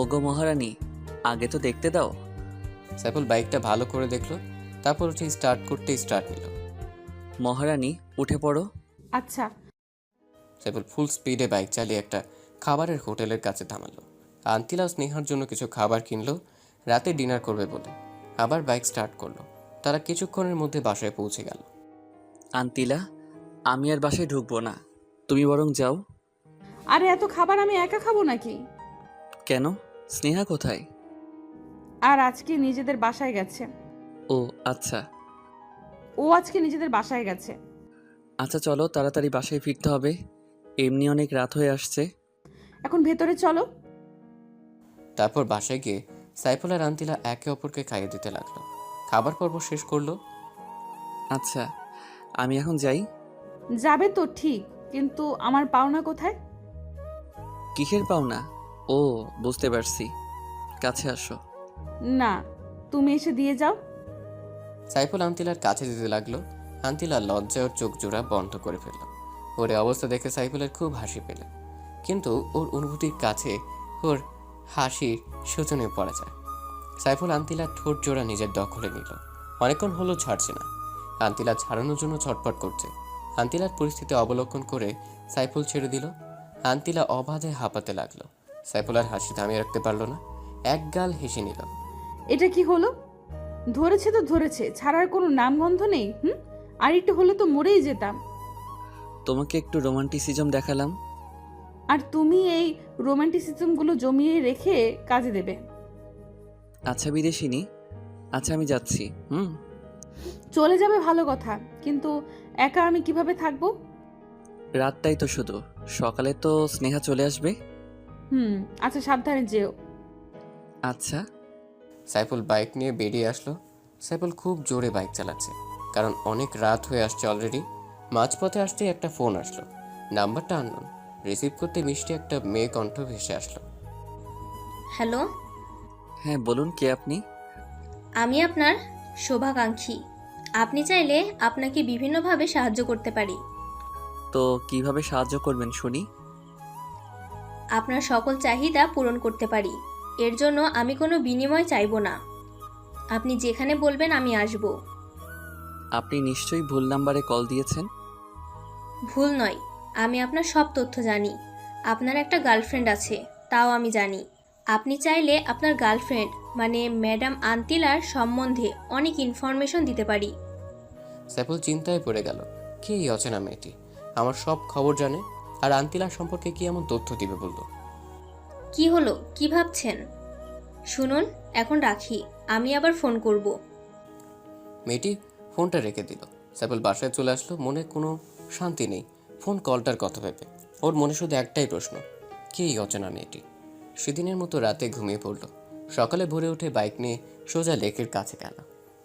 ওগো মহারানী, আগে তো দেখতে দাও। সাইফুল বাইকটা ভালো করে দেখলো, তারপর উঠে স্টার্ট করতে স্টার্ট নিল। মহারানী উঠে পড়ো। আচ্ছা। সাইফুল ফুল স্পিডে বাইক চালিয়ে একটা খাবারের হোটেলের কাছে থামালো। আন্তিলা ও স্নেহার জন্য কিছু খাবার কিনলো রাতে ডিনার করবে বলে। আবার বাইক স্টার্ট করলো। তারা কিছুক্ষণের মধ্যে বাসায় পৌঁছে গেল। আন্তিলা, আমি আর বাসায় ঢুকবো না, তুমি বরং যাও। আরে এত খাবার আমি একা খাবো নাকি? কেন? স্নেহা কোথায়? আর আজকে নিজেদের বাসায় গেছে। ও আচ্ছা। ও আজকে নিজেদের বাসায় গেছে। আচ্ছা চলো, তাড়াতাড়ি বাসায় ফিরতে হবে, এমনি অনেক রাত হয়ে আসছে। এখন ভেতরে চলো। তারপর বাসায় গিয়ে সাইফুল আর আন্তিলা একে অপরকে খাইয়ে দিতে লাগলো। খাবার পর্ব শেষ করলো। আচ্ছা, আমি এখন যাই। যাবে তো ঠিক, কিন্তু আমার পাওনা কোথায়? কিসের পাওনা? ও বুঝতে পারছি, কাছে আসো। না, তুমি এসে দিয়ে যাও। সাইফুল আন্তিলার কাছে যেতে লাগলো। আন্তিলা লজ্জায় ওর চোখ জোড়া বন্ধ করে ফেলল। ওর এই অবস্থা দেখে সাইফুলের খুব হাসি পেল, কিন্তু ওর অনুভূতির কাছে ওর হাসি শোচনীয় পড়া যায়। সাইফুল আন্তিলার ঠোঁট জোড়া নিজের দখলে নিল। অনেকক্ষণ হলো ছাড়ছে না। আন্তিলা ছাড়ানোর জন্য ছটফট করছে। আন্তিলার পরিস্থিতি অবলোকন করে সাইফুল ছেড়ে দিল। আন্তিলা অবাধে হাঁপাতে লাগলো। সাইফুল আর হাসি থামিয়ে রাখতে পারলো না, এক গাল হেসে নিল। এটা কি হলো? ধরেছে তো ধরেছে, ছাড়ার কোনো নামগন্ধ নেই। আর একটু হলে তো মরেই যেতাম। তোমাকে একটু রোমান্টিসিজম দেখালাম। আর তুমি এই রোমান্টিসিজমগুলো জমিয়ে রেখে কাজে দেবে। আচ্ছা বিদেশিনী, আচ্ছা আমি যাচ্ছি। চলে যাবে ভালো কথা, কিন্তু একা আমি কিভাবে থাকবো? রাতটাই তো শুধু, সকালে তো স্নেহা চলে আসবে। আচ্ছা সাবধানে যেও। আচ্ছা। সাইফুল বাইক নিয়ে বেরিয়ে আসলো। সাইফুল খুব জোরে বাইক চালাচ্ছে, কারণ অনেক রাত হয়ে আসছে অলরেডি। মাঝপথে আসতেই একটা ফোন আসলো। নাম্বারটা আননোন। রিসিভ করতে মিষ্টি একটা মেয়ে কণ্ঠ ভেসে আসলো। হ্যালো, হ্যাঁ বলুন, কে আপনি? আমি আপনার শুভাকাঙ্ক্ষী। আপনি চাইলে আপনাকে বিভিন্নভাবে সাহায্য করতে পারি। তো কিভাবে সাহায্য করবেন শুনি? আপনার সকল চাহিদা পূরণ করতে পারি। এর জন্য আমি কোনো বিনিময় চাইবো না। আপনি যেখানে বলবেন আমি আসব। আপনি নিশ্চয়ই ভুল নাম্বারে কল দিয়েছেন। ভুল নয়, আমি আপনার সব তথ্য জানি। আপনার একটা গার্লফ্রেন্ড আছে, তাও আমি জানি। আপনি চাইলে আপনার গার্লফ্রেন্ড মানে ম্যাডাম আন্তিলার সম্বন্ধে অনেক ইনফরমেশন দিতে পারি। সাইফুল চিন্তায় পড়ে গেল। কে এই অচেনা মেয়েটি? আমার সব খবর জানে, আর আন্তিলার সম্পর্কে কি এমন তথ্য দিবে বলল? কি হলো, কি ভাবছেন? শুনুন, এখন রাখি, আমি আবার ফোন করব। মেয়েটি ফোনটা রেখে দিল। সাইফুল বাসায় চলে আসলো, মনে কোনো শান্তি নেই ফোন কলটার কথা ভেবে। ওর মনে শুধু একটাই প্রশ্ন, কে এই অচেনা মেয়েটি? সেদিনের মতো রাতে ঘুমিয়ে পড়ল। সকালে ভোরে উঠে বাইক নিয়ে সোজা লেকের কাছে গেল।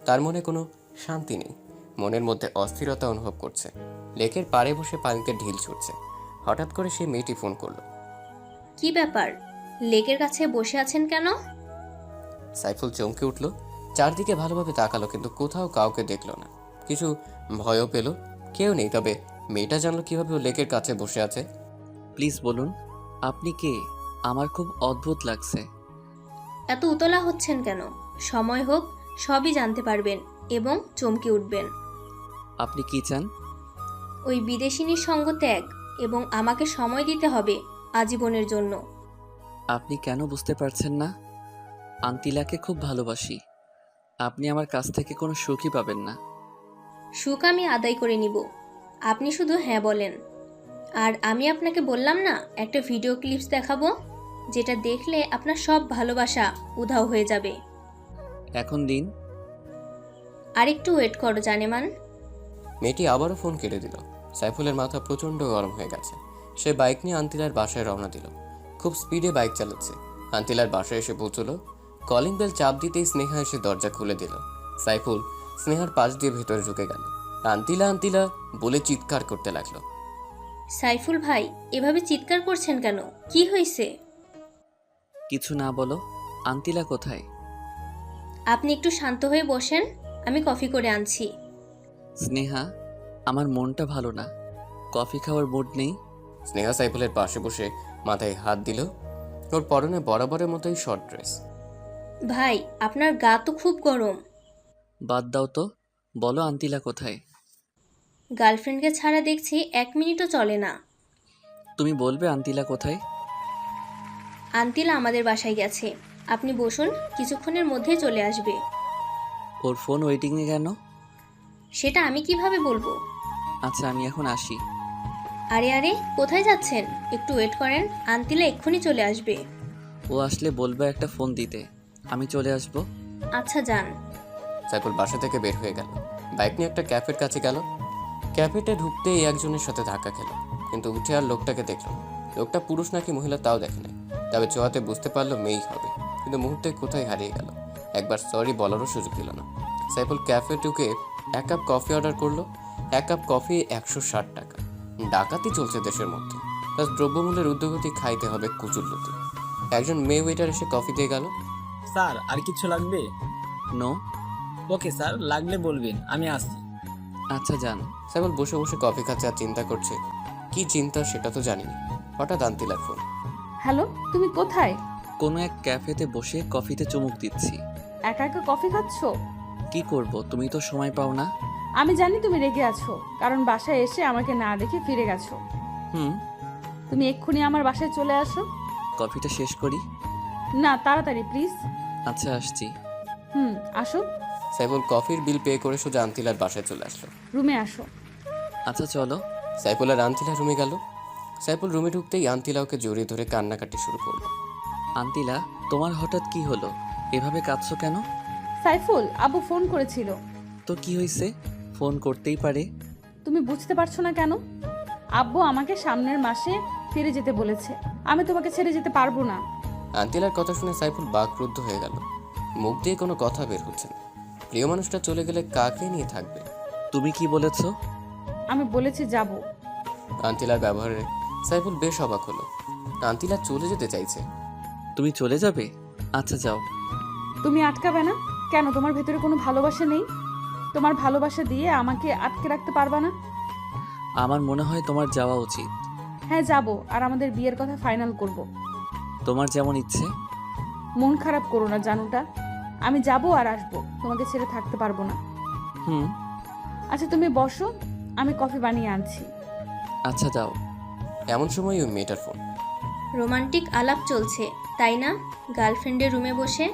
তার মনে কোনো শান্তি নেই, মনের মধ্যে অস্থিরতা অনুভব করছে। লেকের পাড়ে বসে পানিতে ঢিল ছুটছে। হঠাৎ করে সে মেয়েটি ফোন করলো। কি ব্যাপার, লেকের কাছে বসে আছেন কেন? সাইফুল চমকে উঠল, চারদিকে ভালোভাবে তাকালো কিন্তু কোথাও কাউকে দেখলো না। কিছু ভয়ও পেল, কেউ নেই। তবে মেয়েটা জানলো কিভাবে ও লেকের কাছে বসে আছে। প্লিজ বলুন, আপনি কে? আমার খুব অদ্ভুত লাগছে। এত উতলা হচ্ছেন কেন? সময় হোক, সবই জানতে পারবেন এবং চমকে উঠবেন। আপনি কি চান? ওই বিদেশিনীর সঙ্গ ত্যাগ এবং আমাকে সময় দিতে হবে আজীবনের জন্য। আপনি কেন বুঝতে পারছেন না? আন্তিলাকে খুব ভালোবাসি। আপনি আমার কাছ থেকে কোনো সুখই পাবেন না। সুখ আমি আদায় করে নিব, আপনি শুধু হ্যাঁ বলেন। আর আমি আপনাকে বললাম না, একটা ভিডিও ক্লিপস দেখাবো, যেটা দেখলে আপনার সব ভালোবাসা উধাও হয়ে যাবে। এখন দিন। আর একটু ওয়েট করো জানেমান। মেয়েটি আবারও ফোন কেটে দিল। সাইফুলের মাথা প্রচণ্ড গরম হয়ে গেছে। সে বাইক নিয়ে আন্তিলার বাসায় রওনা দিল। খুব স্পিডে বাইক চালাচ্ছে। আন্তিলার বাসায় এসে পৌঁছলো। কলিং বেল চাপ দিতেই স্নেহা এসে দরজা খুলে দিল। সাইফুল স্নেহার পাশ দিয়ে ভেতরে ঢুকে গেল। আন্তিলা আন্তিলা বলে চিৎকার করতে লাগলো। সাইফুল ভাই, এভাবে চিৎকার করছেন কেন? কি হয়েছে? কিছু না বলো। আন্তিলা কোথায়? আপনি একটু শান্ত হয়ে বসেন, আমি কফি করে আনছি। স্নেহা, আমার মনটা ভালো না। কফি খাওয়ার মুড নেই। স্নেহা সাইফুলের পাশে বসে মাথায় হাত দিল। ওর পরনে বরাবরের মতোই শর্ট ড্রেস। ভাই, আপনার গা তো খুব গরম। বাদ দাও তো, বলো আন্তিলা কোথায়? গার্লফ্রেন্ডকে ছাড়া দেখছি 1 মিনিটও চলে না। তুমি বলবে আন্তিলা কোথায়? আন্তিলা আমাদের বাসায় গেছে। আপনি বসুন, কিছুক্ষণের মধ্যেই চলে আসবে। ওর ফোন ওয়েটিংয়ে কেন? সেটা আমি কিভাবে বলবো? আচ্ছা, আমি এখন আসি। আরে আরে, কোথায় যাচ্ছেন? একটু ওয়েট করেন, আন্তিলা এক্ষুনি চলে আসবে। ও আসলে বলবে একটা ফোন দিতে, আমি চলে আসব। আচ্ছা যান। সাইফুল বাসা থেকে বের হয়ে গেল। বাইক নিয়ে একটা ক্যাফের কাছে গেল। ক্যাফেতে ঢুকতেই একজনের সাথে ধাক্কা খেল, কিন্তু উঠে আর লোকটাকে দেখল না। লোকটা পুরুষ নাকি মহিলা তাও দেখে নাই। তবে ছোঁয়াতে বুঝতে পারলো মেয়েই হবে, কিন্তু মুহূর্তে কোথায় হারিয়ে গেল। একবার সরি বলারও সুযোগ দিল না। সাইফুল ক্যাফে ঢুকে 1 কাপ কফি অর্ডার করলো। 1 কাপ কফি 160 টাকা। ডাকাতি চলছে দেশের মধ্যে, প্লাস দ্রব্যমূল্যের ঊর্ধ্বগতি খাইতে হবে কুচুল্লতি। একজন মেয়ে ওয়েটার এসে কফি দিয়ে গেল। স্যার আর কিছু লাগবে? নো। ওকে স্যার, লাগলে বলবেন, আমি আসছি। আচ্ছা যান। সাইফুল বসে বসে কফি খাচ্ছে আর চিন্তা করছে। কি চিন্তা সেটা তো জানি না। হঠাৎ আন্তিলার ফোন। হ্যালো, তুমি কোথায়? কোনো এক ক্যাফেতে বসে কফিতে চুমুক দিচ্ছি। একা একা কফি খাচ্ছ? কি করব, তুমি তো সময় পাও না। আমি জানি তুমি রেগে আছো, কারণ বাসায় এসে আমাকে না দেখে ফিরে গেছো। হুম। তুমি এক্ষুনি আমার বাসায় চলে আসো। কফিটা শেষ করি। না, তাড়াতাড়ি প্লিজ। আচ্ছা, আসছি। আসো। সাইফুল কফির বিল পে করে সোজা আন্তিলার বাসায় চলে আসলো। রুমে আসো। আচ্ছা চলো। সাইফুল আর আন্তিলা রুমে গেল। সাইফুল রুমে ঢুকতেই আন্তিলা ওকে জড়িয়ে ধরে কান্নাকাটি শুরু করলো। আন্তিলা, তোমার হঠাৎ কি হলো? এভাবে কাঁদছো কেন? সাইফুল, আব্বু ফোন করেছিল। তো কি হয়েছে? ফোন করতেই পারে। তুমি বুঝতে পারছো না কেন? আব্বু আমাকে সামনের মাসে ফিরে যেতে বলেছে। আমি তোমাকে ছেড়ে যেতে পারবো না। আন্তিলার কথা শুনে সাইফুল বাকরুদ্ধ হয়ে গেল। মুখ দিয়ে কোনো কথা বের হচ্ছে না। প্রিয় মানুষটা চলে গেলে কাকে নিয়ে থাকবে? তুমি কি বলেছো? আমি বলেছি যাব। আন্তিলার ব্যবহারে সাইফুল বেশ অবাক হলো। আন্তিলা চলে যেতে চাইছে। তুমি চলে যাবে? আচ্ছা যাও। তুমি আটকাবে না কেন? তোমার ভেতরে কোনো ভালোবাসা নেই? তোমার ভালোবাসা দিয়ে আমাকে আটকে রাখতে পারবা না? আমার মনে হয় তোমার যাওয়া উচিত। হ্যাঁ যাব, আর আমাদের বিয়ের কথা ফাইনাল করব। তোমার যেমন ইচ্ছে। মন খারাপ করো না জানুটা, আমি যাব আর আসবো, তোমাকে ছেড়ে থাকতে পারবো না। হুম। আচ্ছা তুমি বসো, আমি কফি বানিয়ে আনছি। আচ্ছা দাও। এমন সময় ওই মেয়েটার ফোন। রোমান্টিক আলাপ চলছে তাই না, গার্লফ্রেন্ডের রুমে বসে?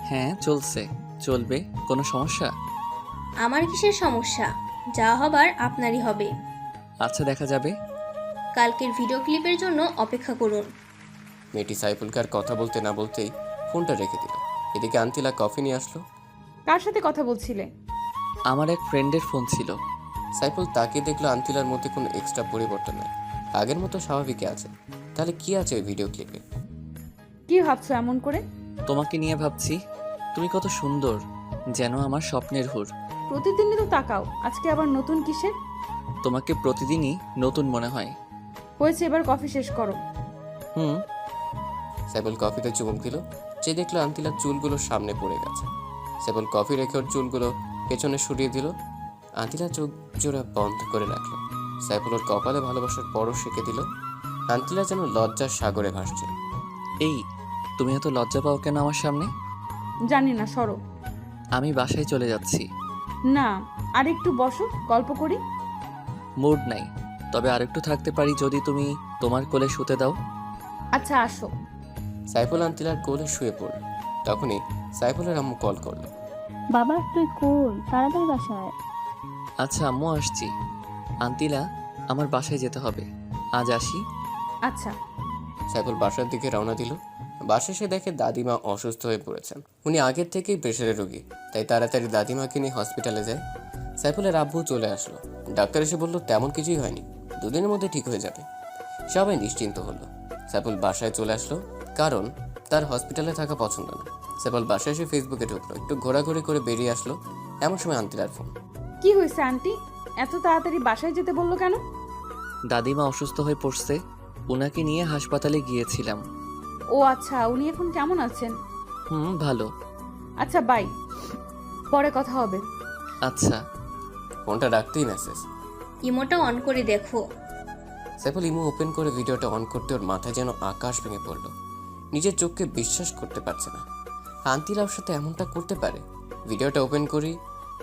হ্যাঁ চলছে। চলবে, কোনো সমস্যা? আমার কিসের সমস্যা? যা হবার আপনারই হবে। আচ্ছা দেখা যাবে। কালকের ভিডিও ক্লিপের জন্য অপেক্ষা করুন। মেয়েটি সাইফুলকে আর কথা বলতে না বলতেই ফোনটা রেখে দিল। এদিকে আন্তিলা কফি নিয়ে আসলো। কার সাথে কথা বলছিলে? আমার এক ফ্রেন্ডের ফোন ছিল। সাইফুল তাকিয়ে দেখলো আন্তিলার মধ্যে কোনো এক্সট্রা পরিবর্তন নেই, আগের মতো স্বাভাবিকই আছে। তাহলে কি আছে ওই ভিডিও ক্লিপে? কি ভাবছো এমন করে? তোমাকে নিয়ে ভাবছি, তুমি কত সুন্দর, যেন আমার স্বপ্নের হুর। প্রতিদিনই তো তাকাও, আজকে আবার নতুন কিসের? তোমাকে প্রতিদিনই নতুন মনে হয়। হয়েছে, এবার কফি শেষ করো। হুম। সাইফুল কফিতে চুমুক দিল, যে দেখলো আন্তিলার চুলগুলো সামনে পড়ে গেছে। সাইফুল কফি রেখে ওর চুলগুলো পেছনে সরিয়ে দিল। আন্তিলা চোখ জোড়া বন্ধ করে রাখলো। সাইফুল ওর কপালে ভালোবাসার পরশ রেখে দিল। আন্তিলা যেন লজ্জার সাগরে ভাসছে। এই, তুমি এত লজ্জা পাও কেন আমার সামনে? জানি না, সরো। আমি বাসায় চলে যাচ্ছি। না, আর একটু বসো, গল্প করি। মুড নাই, তবে আরেকটু থাকতে পারি যদি তুমি তোমার কোলে শুতে দাও। আচ্ছা, আসো। সাইফুল আন্তিলার কোলে শুয়ে পড়ল। তখনই সাইফুলের আম্মু কল করলো। বাবা তুই কই, তাড়াতাড়ি বাসায়। আচ্ছা আম্মু, আসছি। আন্তিলা, আমার বাসায় যেতে হবে, আজ আসি। আচ্ছা। সাইফুল বাসার দিকে রওনা দিল। বাসে এসে দেখে দাদিমা অসুস্থ হয়ে পড়েছেন। উনি আগের থেকেই প্রেশারের রোগী, তাই তাড়াতাড়ি দাদিমাকে নিয়ে হসপিটালে যায়। সাইফুলের আব্বু চলে আসলো। ডাক্তার এসে বলল তেমন কিছুই হয়নি, দুদিনের মধ্যে ঠিক হয়ে যাবে। সবাই নিশ্চিন্ত হলো। সাইফুল বাসায় চলে আসলো, কারণ তার হসপিটালে থাকা পছন্দ না। সাইফুল বাসায় এসে ফেসবুকে ঢুকলো, একটু ঘোরাঘুরি করে বেরিয়ে আসলো। এমন সময় আন্তিলার ফোন। কি হয়েছে আন্টি? এত তাড়াতাড়ি বাসায় যেতে বললো কেন? দাদিমা অসুস্থ হয়ে পড়ছে, ওনাকে নিয়ে হাসপাতালে গিয়েছিলাম। ও আচ্ছা, উনি এখন কেমন আছেন? হুম, ভালো। আচ্ছা, বাই, পরে কথা হবে। আচ্ছা। ফোনটা রাখতেই মেসেজ। ইমোটা অন করে দেখো। সাইফুল ইমো ওপেন করে ভিডিওটা অন করতে ওর মাথায় যেন আকাশ ভেঙে পড়লো। নিজের চোখকে বিশ্বাস করতে পারছে না, আন্তিলা ওর সাথে এমনটা করতে পারে। ভিডিওটা ওপেন করি,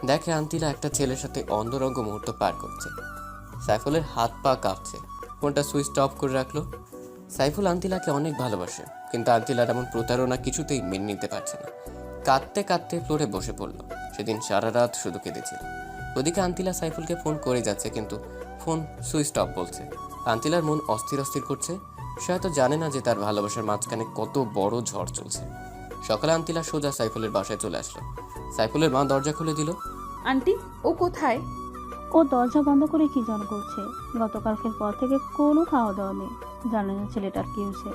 দেখে আন্তিলা একটা ছেলের সাথে অন্তরঙ্গ মুহূর্ত পার করছে। সাইফুলের হাত পা কাঁপছে। ফোনটা সুইচ অফ করে রাখলো। সাইফুল আন্তিলাকে অনেক ভালোবাসে, কিন্তু আন্তিলার এমন প্রতারণা কিছুতেই মেনে নিতে পারছে না। কাঁদতে কাঁদতে ফ্লোরে বসে পড়ল। সেদিন সারা রাত শুধু কেঁদেছিল। ওদিকে আন্তিলা সাইফুলকে ফোন করে যাচ্ছে, কিন্তু ফোন সুইচ অফ বলছে। আন্তিলার মন অস্থির অস্থির করছে। সে হয়তো জানে না যে তার ভালোবাসার মাঝখানে কত বড় ঝড় চলছে। সকালে আন্তিলা সোজা সাইফুলের বাসায় চলে আসলো। সাইফুলের মা দরজা খুলে দিল। আন্টি, ও কোথায়? ও দরজা বন্ধ করে কি যেন করছে। গতকালকের পর থেকে কোনো খাওয়া দাওয়া নেই, জানে না ছেলেটার কি হয়েছে।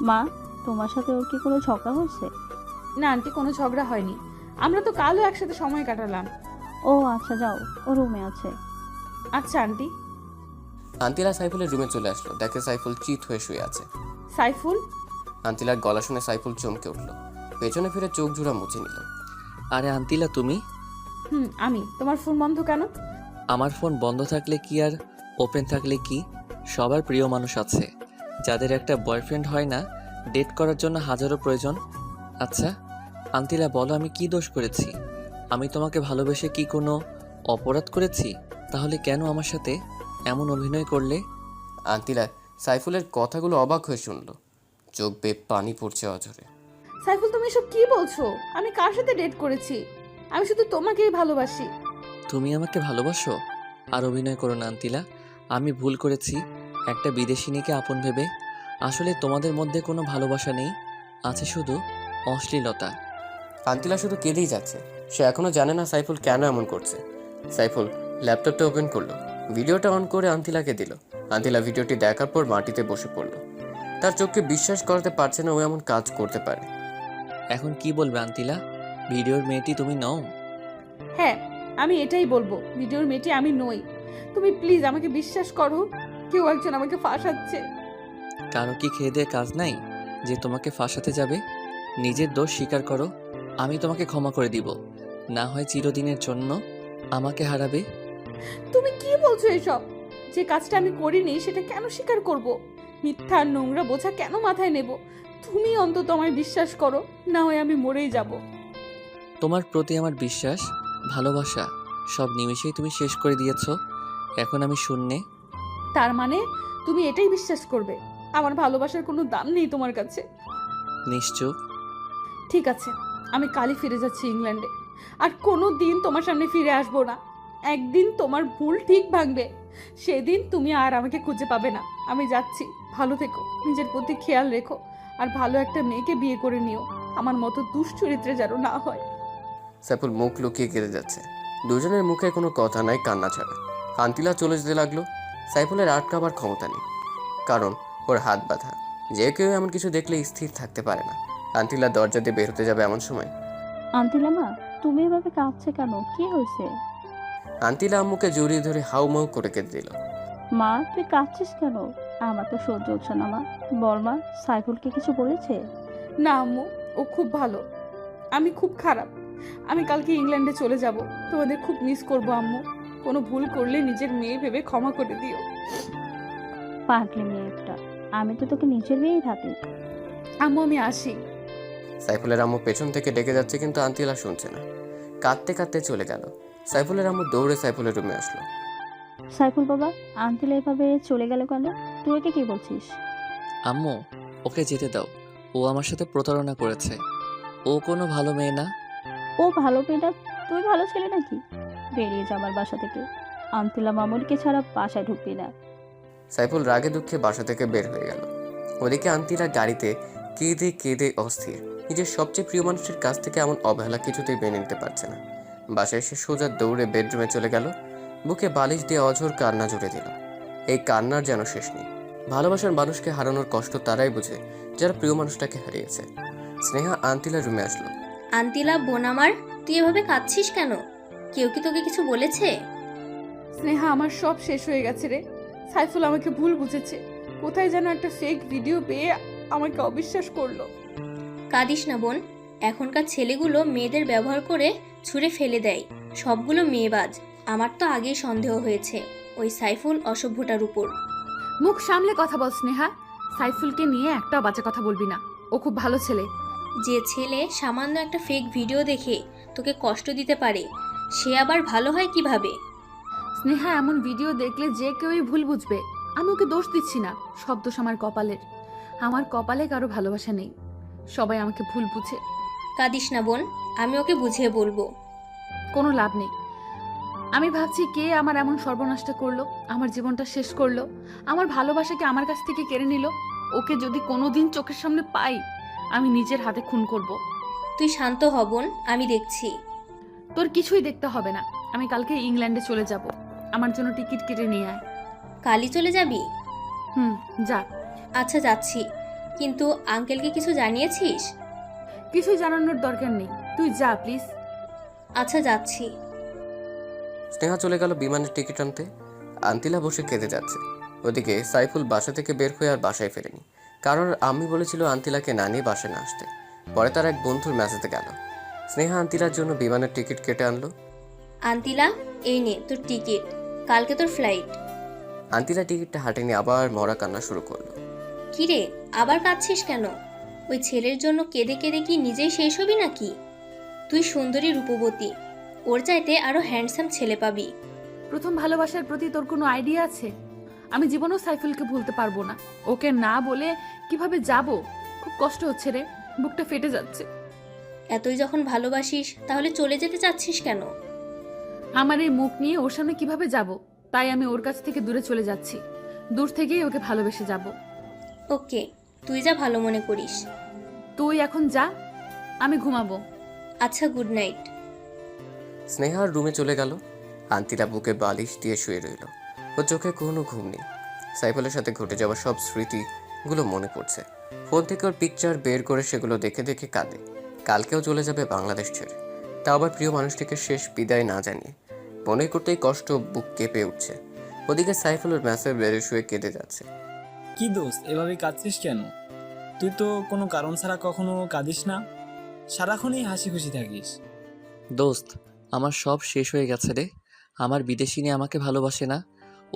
মা, তোমার সাথে ওর কি কোনো ঝগড়া হয়েছে? না আন্টি, কোনো ঝগড়া হয়নি, আমরা তো কালও একসাথে সময় কাটালাম। ও আচ্ছা, যাও, ও রুমে আছে। আচ্ছা আন্টি। আন্তিলা সাইফুলের রুমে চলে আসলো, দেখে সাইফুল চিত হয়ে শুয়ে আছে। সাইফুল? আন্তিলার গলা শুনে সাইফুল চমকে উঠল, পেছনে ফিরে চোখ জোড়া মুছে নিল। আরে আন্তিলা, তুমি? আমি। তোমার ফোন বন্ধ কেন? আমার ফোন বন্ধ থাকলে কি আর ওপেন থাকলে কি? সবার প্রিয় মানুষ আছে, যাদের একটা বয়ফ্রেন্ড হয় না, ডেট করার জন্য হাজারো প্রয়োজন। আচ্ছা আন্তিলা, বলো আমি কি দোষ করেছি? আমি তোমাকে ভালোবেসে কি কোনো অপরাধ করেছি? তাহলে কেন আমার সাথে এমন অভিনয় করলে? আন্তিলা সাইফুলের কথাগুলো অবাক হয়ে শুনল, চোখ বেয়ে পানি পড়ছে অঝরে। সাইফুল, তুমি এসব কি বলছো? আমি কার সাথে ডেট করেছি? আমি শুধু তোমাকেই ভালোবাসি। তুমি আমাকে ভালোবাসো? আর অভিনয় করো না আন্তিলা, আমি ভুল করেছি একটা বিদেশিনীকে আপন ভেবে। আসলে তোমাদের মধ্যে কোনো ভালোবাসা নেই, আছে শুধু অশ্লীলতা। আন্তিলা শুধু কেঁদেই যাচ্ছে। সে এখনো জানে না সাইফুল কেন এমন করছে। সাইফুল ল্যাপটপটা ওপেন করলো, ভিডিওটা অন করে আন্তিলাকে দিল। আন্তিলা ভিডিওটি দেখার পর মাটিতে বসে পড়ল। তার চোখকে বিশ্বাস করতে পারছে না ও এমন কাজ করতে পারে। এখন কি বলবে আন্তিলা? ভিডিওর মেয়েটি তুমি নও? হ্যাঁ, আমি এটাই বলবো, ভিডিওর মেয়েটি আমি নই। তুমি প্লিজ আমাকে বিশ্বাস করো, কেউ একজন আমাকে ফাঁসাচ্ছে। কারো কি খেয়ে দিয়ে কাজ নাই যে তোমাকে ফাঁসাতে যাবে? নিজের দোষ স্বীকার করো, আমি তোমাকে ক্ষমা করে দিব। না হয় চিরদিনের জন্য আমাকে হারাবে। তুমি কি বলছো এসব? যে কাজটা আমি করিনি সেটা কেন স্বীকার করব? মিথ্যা আর নোংরা বোঝা কেন মাথায় নেব? তুমি অন্তত আমায় বিশ্বাস করো, না হয় আমি মরেই যাব। তোমার প্রতি আমার বিশ্বাস, ভালোবাসা সব নিমেষেই তুমি শেষ করে দিয়েছ। এখন আমি শূন্যে। তার মানে তুমি এটাই বিশ্বাস করবে আমার ভালোবাসার কোনো দাম নেই তোমার কাছে? নিশ্চুপ। ঠিক আছে, আমি কালই ফিরে যাচ্ছি ইংল্যান্ডে। আর কোনো দিন তোমার সামনে ফিরে আসবো না। একদিন তোমার ভুল ঠিক ভাঙবে, সেদিন তুমি আর আমাকে খুঁজে পাবে না। আমি যাচ্ছি, ভালো থেকো, নিজের প্রতি খেয়াল রেখো, আর ভালো একটা মেয়েকে বিয়ে করে নিও। আমার মতো দুশ্চরিত্রে যেন না হয়। সাইফুল মুখ লুকিয়ে কেঁদে যাচ্ছে। দুজনের মুখে কোনো কথা নাই, কান্না ছাড়া। আন্তিলা চলে যেতে লাগলো। সাইফুলের আটকাবার ক্ষমতা নেই, কারণ ওর হাত বাঁধা। যে কেউ এমন কিছু দেখলে স্থির থাকতে পারে না। আন্তিলা দরজা দিয়ে বের হতে যাবে এমন সময় আন্টিলা মা, তুমি এভাবে কাঁদছে কেন? কি হয়েছে? আন্তিলা আম্মুকে জড়িয়ে ধরে হাউমাউ করে কেঁদে দিল। মা, তুই কাঁদছিস কেন? আমার তো সহ্য হচ্ছে না মা। বল মা, সাইফুলকে কিছু বলেছে? না আম্মু, ও খুব ভালো, আমি খুব খারাপ। আমি কালকে ইংল্যান্ডে চলে যাব, তোমাদের খুব মিস করব আম্মু। কোনো ভুল করলে নিজের মেয়ে ভেবে ক্ষমা করে দিও। পাগলি মেয়ে একটা, আমি তো তোকে নিজের মেয়েই থাকি। আম্মু আমি আসি। সাইফুলের আম্মু পেছন থেকে ডেকে যাচ্ছে, কিন্তু আন্তিলা শুনছে না। কাঁদতে কাঁদতে চলে গেল। সাইফুলের আম্মু দৌড়ে সাইফুলের রুমে আসলো। সাইফুল বাবা, আন্টিলা এভাবে চলে গেল কেন? তুই একে কি বলছিস? আম্মু, ওকে যেতে দাও। ও আমার সাথে প্রতারণা করেছে। ও কোনো ভালো মেয়ে না। ও ভালো মেয়েটা, তুই ভালো ছেলে নাকি? বেরিয়ে যা আমার বাসা থেকে। আন্টিলা মামুনিকে ছাড়া বাসায় ঢুকবি না। সাইফুল রাগে দুঃখে বাসা থেকে বের হয়ে গেল। ওদিকে আন্তিরা গাড়িতে কেঁদে কেঁদে অস্থির। নিজের সবচেয়ে প্রিয় মানুষের কাছ থেকে এমন অবহেলা কিছুতেই মেনে নিতে পারছে না। বাসায় এসে সোজা দৌড়ে বেডরুমে চলে গেল। বুকে বালিশ দিয়ে অঝোর কান্না জুড়ে দিল। এই কান্নার যেন শেষ নেই। ভালোবাসার মানুষকে হারানোর কষ্ট তারাই বুঝে যারা প্রিয় মানুষটাকে হারিয়েছে। স্নেহা আন্তিলার রুমে আসলো। আন্তিলা বোন আমার, তুই এভাবে কাঁদছিস কেন? কেউ কি তোকে কিছু বলেছে? স্নেহা, আমার সব শেষ হয়ে গেছে রে। সাইফুল আমাকে ভুল বুঝেছে। কোথায় যেন একটা ফেক ভিডিও পেয়ে আমাকে অবিশ্বাস করলো। কাঁদিস না বোন, এখনকার ছেলেগুলো মেয়েদের ব্যবহার করে ছুঁড়ে ফেলে দেয়। সবগুলো মেয়েবাজ। আমার তো আগেই সন্দেহ হয়েছে ওই সাইফুল অসভ্যটার উপর। মুখ সামলে কথা বল স্নেহা। সাইফুলকে নিয়ে একটা বাজে কথা বলবি না। ও খুব ভালো ছেলে। যে ছেলে সামান্য একটা ফেক ভিডিও দেখে তোকে কষ্ট দিতে পারে, সে আবার ভালো হয় কিভাবে? স্নেহা, এমন ভিডিও দেখলে যে কেউই ভুল বুঝবে। আমি ওকে দোষ দিচ্ছি না, সব দোষ আমার কপালের। আমার কপালে কারো ভালোবাসা নেই, সবাই আমাকে ভুল বুঝে। কাঁদিস না বোন, আমি ওকে বুঝিয়ে বলবো। কোনো লাভ নেই। আমি ভাবছি কে আমার এমন সর্বনাশটা করলো, আমার জীবনটা শেষ করলো, আমার ভালোবাসাকে আমার কাছ থেকে কেড়ে নিল। ওকে যদি কোনোদিন চোখের সামনে পাই, আমি নিজের হাতে খুন করব। তুই শান্ত হ বোন, আমি দেখছি। তোর কিছুই দেখতে হবে না। আমি কালকে ইংল্যান্ডে চলে যাব। আমার জন্য টিকিট কেটে নিয়ে আয়। কালই চলে যাবি? যা। আচ্ছা যাচ্ছি, কিন্তু আঙ্কেলকে কিছু জানিয়েছিস? কিছু জানানোর দরকার নেই, তুই যা প্লিজ। আচ্ছা যাচ্ছি। স্নেহা চলে গেল বিমানের টিকিট আনতে। আন্তিলা বসে কেঁদে যাচ্ছে। ওদিকে সাইফুল বাসা থেকে বের হয়ে আর বাসায় ফেরেনি, কারণ আম্মি বলেছিল আন্তিলাকে না নিয়ে বাসায় না আসতে। পরে তার এক বন্ধুর মেসেজে গেল। স্নেহা আন্তিলার জন্য বিমানের টিকিট কেটে আনলো। আন্তিলা, এই নে তোর টিকিট, কালকে তোর ফ্লাইট। আন্তিলা টিকিটটা হাতে নিয়ে আবার মরা কান্না শুরু করলো। কিরে, আবার কাঁদছিস কেন? ওই ছেলের জন্য কেঁদে কেঁদে কি নিজেই শেষ হবি নাকি? তুই সুন্দরী রূপবতী, ওর চাইতে আরো হ্যান্ডসাম ছেলে পাবি। প্রথম ভালোবাসার প্রতি তোর কোনো আইডিয়া আছে? আমি জীবনেও সাইফুলকে ভুলতে পারবো না। ওকে না বলে কিভাবে যাব? খুব কষ্ট হচ্ছে রে, বুকটা ফেটে যাচ্ছে। এতই যখন ভালোবাসিস তাহলে চলে যেতে চাচ্ছিস কেন? আমার এই মুখ নিয়ে ওর সামনে কিভাবে যাব? তাই আমি ওর কাছ থেকে দূরে চলে যাচ্ছি। দূর থেকেই ওকে ভালোবেসে যাব। ওকে, তুই যা ভালো মনে করিস। তুই এখন যা, আমি ঘুমাবো। আচ্ছা, গুড নাইট। স্নেহার রুমে চলে গেল। আন্তিলা বুকে বালিশ দিয়ে শুয়ে রইল। ওর চোখে কোনো ঘুম নেই। সাইফুলের সাথে ঘটে যাওয়া সব স্মৃতিগুলো মনে পড়ছে। ফোন থেকে ওর পিকচার বের করে সেগুলো দেখে দেখে কাঁদে। কালকেও চলে যাবে বাংলাদেশ ছেড়ে, তা আবার প্রিয় মানুষটিকে শেষ বিদায় না জানিয়ে। মনে করতেই কষ্ট, বুক কেঁপে উঠছে। ওদিকে সাইফুলের মেসেজ বেড়ে শুয়ে কেঁদে যাচ্ছে। কি দোস্ত, এভাবে কাঁদছিস কেন? তুই তো কোনো কারণ ছাড়া কখনো কাঁদিস না, সারাক্ষণই হাসি খুশি থাকিস। দোস্ত, আমার সব শেষ হয়ে গেছে রে। আমার বিদেশিনী আমাকে ভালোবাসে না,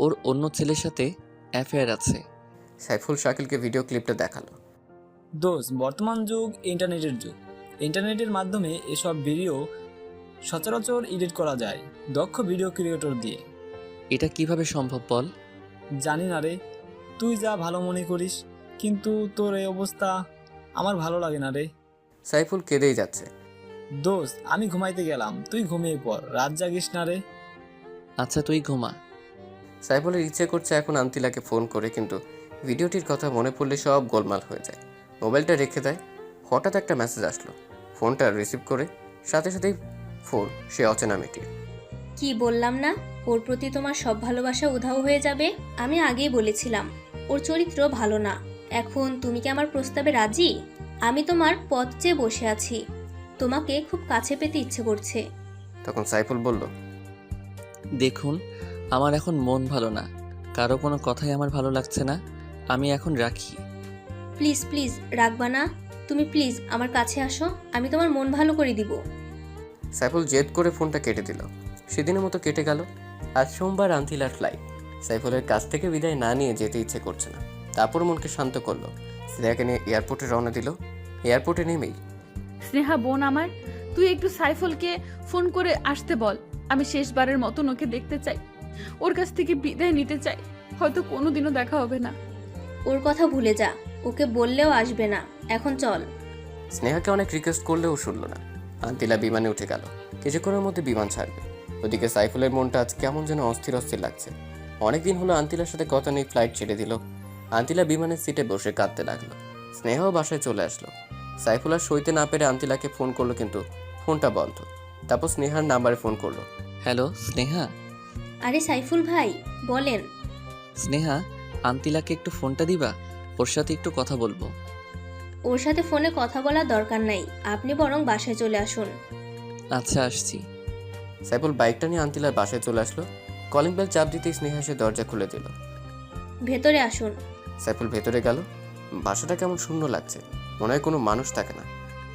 ওর অন্য ছেলের সাথে অ্যাফেয়ার আছে। সাইফুল শাকিলকে ভিডিও ক্লিপটা দেখালো। দোস্ত, বর্তমান যুগ ইন্টারনেটের যুগ। ইন্টারনেটের মাধ্যমে এসব ভিডিও সচরাচর এডিট করা যায় দক্ষ ভিডিও ক্রিয়েটর দিয়ে। এটা কিভাবে সম্ভব বল? জানি না রে, তুই যা ভালো মনে করিস, কিন্তু তোর এই অবস্থা আমার ভালো লাগে না রে। সাইফুল কেঁদেই যাচ্ছে। দোস্ত, আমি ঘুমাইতে গেলাম, তুই ঘুমিয়ে পড়, রাত জাগিস না রে। আচ্ছা, তুই ঘুমা। সাইফুলের ইচ্ছে করছে এখন আন্তিলাকে ফোন করে, কিন্তু ভিডিওটির কথা মনে পড়লে সব গোলমাল হয়ে যায়। মোবাইলটা রেখে দেয়। হঠাৎ একটা মেসেজ আসলো। ফোনটা রিসিভ করে সাথে সাথেই ফোন সে অচেনা মেয়েটির। কি বললাম না, ওর প্রতি তোমার সব ভালোবাসা উধাও হয়ে যাবে। আমি আগেই বলেছিলাম ওর চরিত্র ভালো না। এখন তুমি কি আমার প্রস্তাবে রাজি? আমি তোমার পথ চেয়ে বসে আছি, তোমাকে খুব কাছে পেতে ইচ্ছে করছে। তখন সাইফুল বলল, দেখুন, আমার এখন মন ভালো না, কারো কোনো কথাই আমার ভালো লাগছে না, আমি এখন রাখি। প্লিজ প্লিজ রাখবা না, তুমি প্লিজ আমার কাছে আসো, আমি তোমার মন ভালো করে দিব। সাইফুল জেদ করে ফোনটা কেটে দিল। সেদিনের মতো কেটে গেল। আজ সোমবার আন্তিলার ফ্লাইট। সাইফুলের কাছ থেকে বিদায় না নিয়ে যেতে ইচ্ছে করছে না। তারপর মনকে শান্ত করলো। স্নেহাকে নিয়ে এয়ারপোর্টে রওনা দিল। এয়ারপোর্টে নেমেই, স্নেহা বোন আমার, তুই একটু সাইফুলকে ফোন করে আসতে বল। আমি শেষবারের মতন ওকে দেখতে চাই, ওর কাছ থেকে বিদায় নিতে চাই। হয়তো কোনোদিনও দেখা হবে না। ওর কথা ভুলে যা, ওকে বললেও আসবে না। এখন চল। স্নেহাকে অনেক রিকোয়েস্ট করলেও শুনল না। আন্তিলা বিমানে উঠে গেল। কিছুক্ষণের মধ্যে বিমান ছাড়বে। ওদিকে সাইফুলের মনটা আজ কেমন যেন অস্থির অস্থির লাগছে। অনেকদিন হলো আন্তিলার সাথে কথা নেই, ফ্লাইট ছেড়ে দিল। আন্তিলা বিমানের সিটে বসে কাঁদতে লাগলো। স্নেহাও বাসায় চলে আসলো। সাইফুল আর সইতে না পেরে আন্তিলাকে ফোন করলো, কিন্তু ফোনটা বন্ধ। তারপর স্নেহার নাম্বারে ফোন করলো। হ্যালো স্নেহা। আরে সাইফুল ভাই, বলেন। স্নেহা, আন্তিলাকে একটু ফোনটা দিবা, ওর সাথে একটু কথা বলবো। ওর সাথে ফোনে কথা বলার দরকার নাই, আপনি বরং বাসায় চলে আসুন। আচ্ছা, আসছি। সাইফুল বাইকটা নিয়ে আন্তিলার বাসায় চলে আসলো। কলিং বেল চাপ দিতেই স্নেহা এসে দরজা খুলে দিল। ভেতরে আসুন। সাইফুল ভেতরে গেল। বাসাটা কেমন শূন্য লাগছে, মনে হয় কোনো মানুষ থাকে না।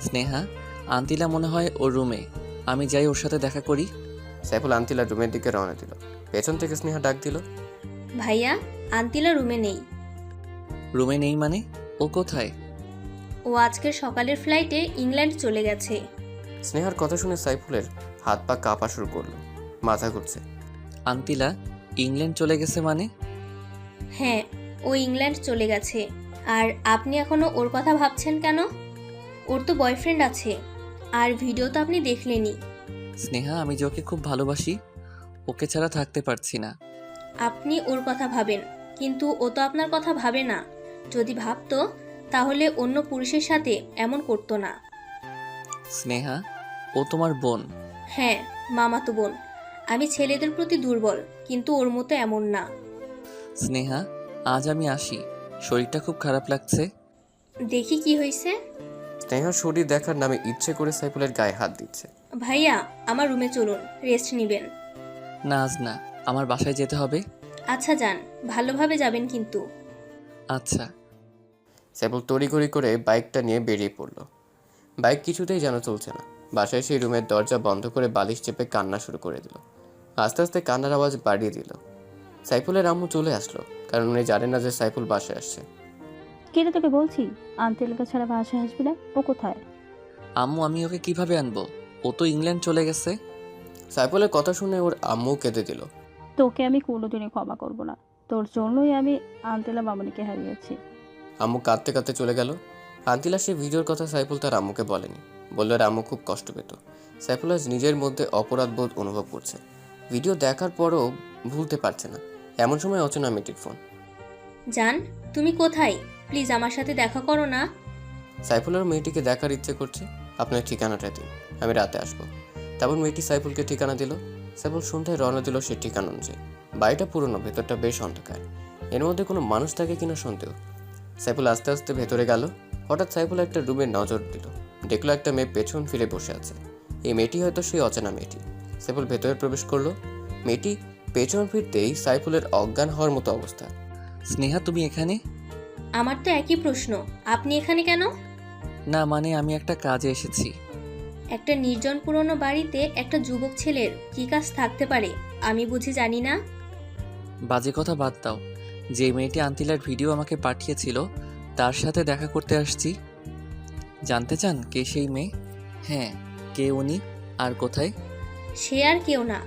স্নেহা, আন্তিলা মনে হয় ওর রুমে, আমি যাই ওর সাথে দেখা করি। সাইফুল আন্তিলার রুমের দিকে রওনা দিল। পেছন থেকে স্নেহা ডাক দিল, ভাইয়া, আন্তিলা রুমে নেই। রুমে নেই মানে? ও কোথায়? ও আজকের সকালের ফ্লাইটে ইংল্যান্ড চলে গেছে। স্নেহার কথা শুনে সাইফুলের হাত পা কাঁপা শুরু করলো, মাথা ঘুরছে। আন্তিলা ইংল্যান্ড চলে গেছে মানে? হ্যাঁ, ও ইংল্যান্ড চলে গেছে। আর আপনি এখনো ওর কথা ভাবছেন কেন? ওর তো বয়ফ্রেন্ড আছে, আর ভিডিও তো আপনি দেখলেনই। স্নেহা, আমি যে ওকে খুব ভালোবাসি, ওকে ছাড়া থাকতে পারছি না। আপনি ওর কথা ভাবেন, কিন্তু ও তো আপনার কথা ভাবে না। যদি ভাবতো তাহলে অন্য পুরুষের সাথে এমন করতো না। স্নেহা, ও তোমার বোন। হ্যাঁ, মামাতো বোন। আমি ছেলেদের প্রতি দুর্বল, কিন্তু ওর মতো এমন না। স্নেহা, আজ আমি আসি, শরীরটা খুব খারাপ লাগছে। দেখি কি হয়েছে। স্নেহার শরীর দেখার নামে ইচ্ছে করে সাইফুলের গায়ে হাত দিচ্ছে। ভাইয়া, আমার রুমে চলুন, রেস্ট নেবেন। না আজ না, আমার বাসায় যেতে হবে। আচ্ছা যান, ভালোভাবে যাবেন কিন্তু। আচ্ছা। সাইফুল তড়িঘড়ি করে বাইকটা নিয়ে বেরিয়ে পড়লো। বাইক কিছুতেই যেন চলছে না। বাসায় সেই রুমের দরজা বন্ধ করে বালিশ চেপে কান্না শুরু করে দিল। আস্তে আস্তে কান্নার আওয়াজ বাড়িয়ে দিল। সাইফুলের আম্মু চলে আসলো, কারণ উনি জানেন না যে সাইফুল বাসায় আসছে। কেটে তোকে বলছি আন্টিলকে ছাড়া বাসায় আসবি না। ও কোথায়? আম্মু, আমি ওকে কিভাবে আনবো? ও তো ইংল্যান্ড চলে গেছে। সাইফুলের কথা শুনে ওর আম্মু কেঁদে দিল। তোকে আমি কোনোদিনই ক্ষমা করব না, তোর জন্যই আমি আন্টিলা মামনিকে হারিয়েছি। আম্মু কাঁদতে কাঁদতে চলে গেল। আন্তিলা সে ভিডিওর কথা সাইফুল তার আম্মুকে বলেনি। বলল আর আম্মু খুব কষ্ট পেত। সাইফুল আজ নিজের মধ্যে অপরাধ বোধ অনুভব করছে। ভিডিও দেখার পরও ভুলতে পারছে না। এমন সময় অচেনা মেয়েটির ফোন। জান, তুমি কোথায়? প্লিজ আমার সাথে দেখা করো না। সাইফুলের মেয়েটিকে দেখার ইচ্ছে করছে। আপনার ঠিকানাটা দিন, আমি রাতে আসবো। তারপর মেয়েটি সাইফুলকে ঠিকানা দিল। সাইফুল সন্ধ্যায় রওনা দিল সে ঠিকানা অনুযায়ী। বাড়িটা পুরনো, ভেতরটা বেশ অন্ধকার। এর মধ্যে কোনো মানুষ থাকে কিনা সন্দেহ। সাইফুল আস্তে আস্তে ভেতরে গেল। হঠাৎ সাইফুল একটা রুমে নজর দিল। দেখলো একটা মেয়ে পেছন ফিরে বসে আছে। এই মেয়েটি হয়তো সেই অচেনা মেয়েটি। সাইফুল ভেতরে প্রবেশ করলো। মেয়েটি পেছন ফিরতেই সাইফুলের অজ্ঞান হওয়ার মতো অবস্থা। স্নেহা, তুমি এখানে? আমার তো একই প্রশ্ন, আপনি এখানে কেন? না মানে আমি একটা কাজে এসেছি। একটা নির্জন পুরনো বাড়িতে একটা যুবক ছেলের কি কাজ থাকতে পারে আমি বুঝি জানি না? বাজে কথা বাদ দাও। যে মেয়েটি আন্তিলার ভিডিও আমাকে পাঠিয়েছিল তার সাথে দেখা করতে আসছি। জানতে চান কে সেই মেয়ে? হ্যাঁ, কে উনি আর কোথায়? সে আর কেউ না,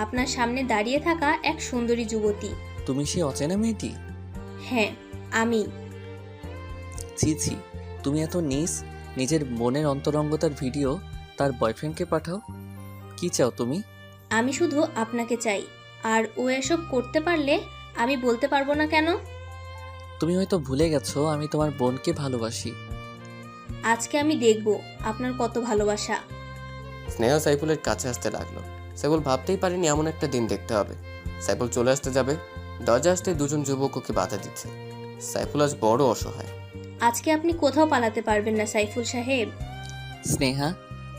আপনার সামনে দাঁড়িয়ে থাকা এক সুন্দরী যুবতী। তুমি সে অচেনা মেয়েটি? হ্যাঁ, আমি। ছি ছি, তুমি এত নিজের মনের অন্তরঙ্গতার ভিডিও তার বয়ফ্রেন্ডকে পাঠাও? কি চাও তুমি? আমি শুধু আপনাকে চাই, আর ও এসব করতে পারলে আমি বলতে পারবো না কেন? তুমি হয়তো ভুলে গেছো আমি তোমার বোনকে ভালোবাসি। আজকে আমি দেখব আপনার কত ভালোবাসা। স্নেহা সাইফুলের কাছে আসতে লাগলো। সাইফুল ভাবতেই পারেনি এমন একটা দিন দেখতে হবে। সাইফুল চলে আসতে যাবে, দরজা আসতে দুজন যুবক ওকে বাধা দিচ্ছে। সাইফুল আজ বড় অসহায়। আজকে আপনি কোথাও পালাতে পারবেন না সাইফুল সাহেব। স্নেহা,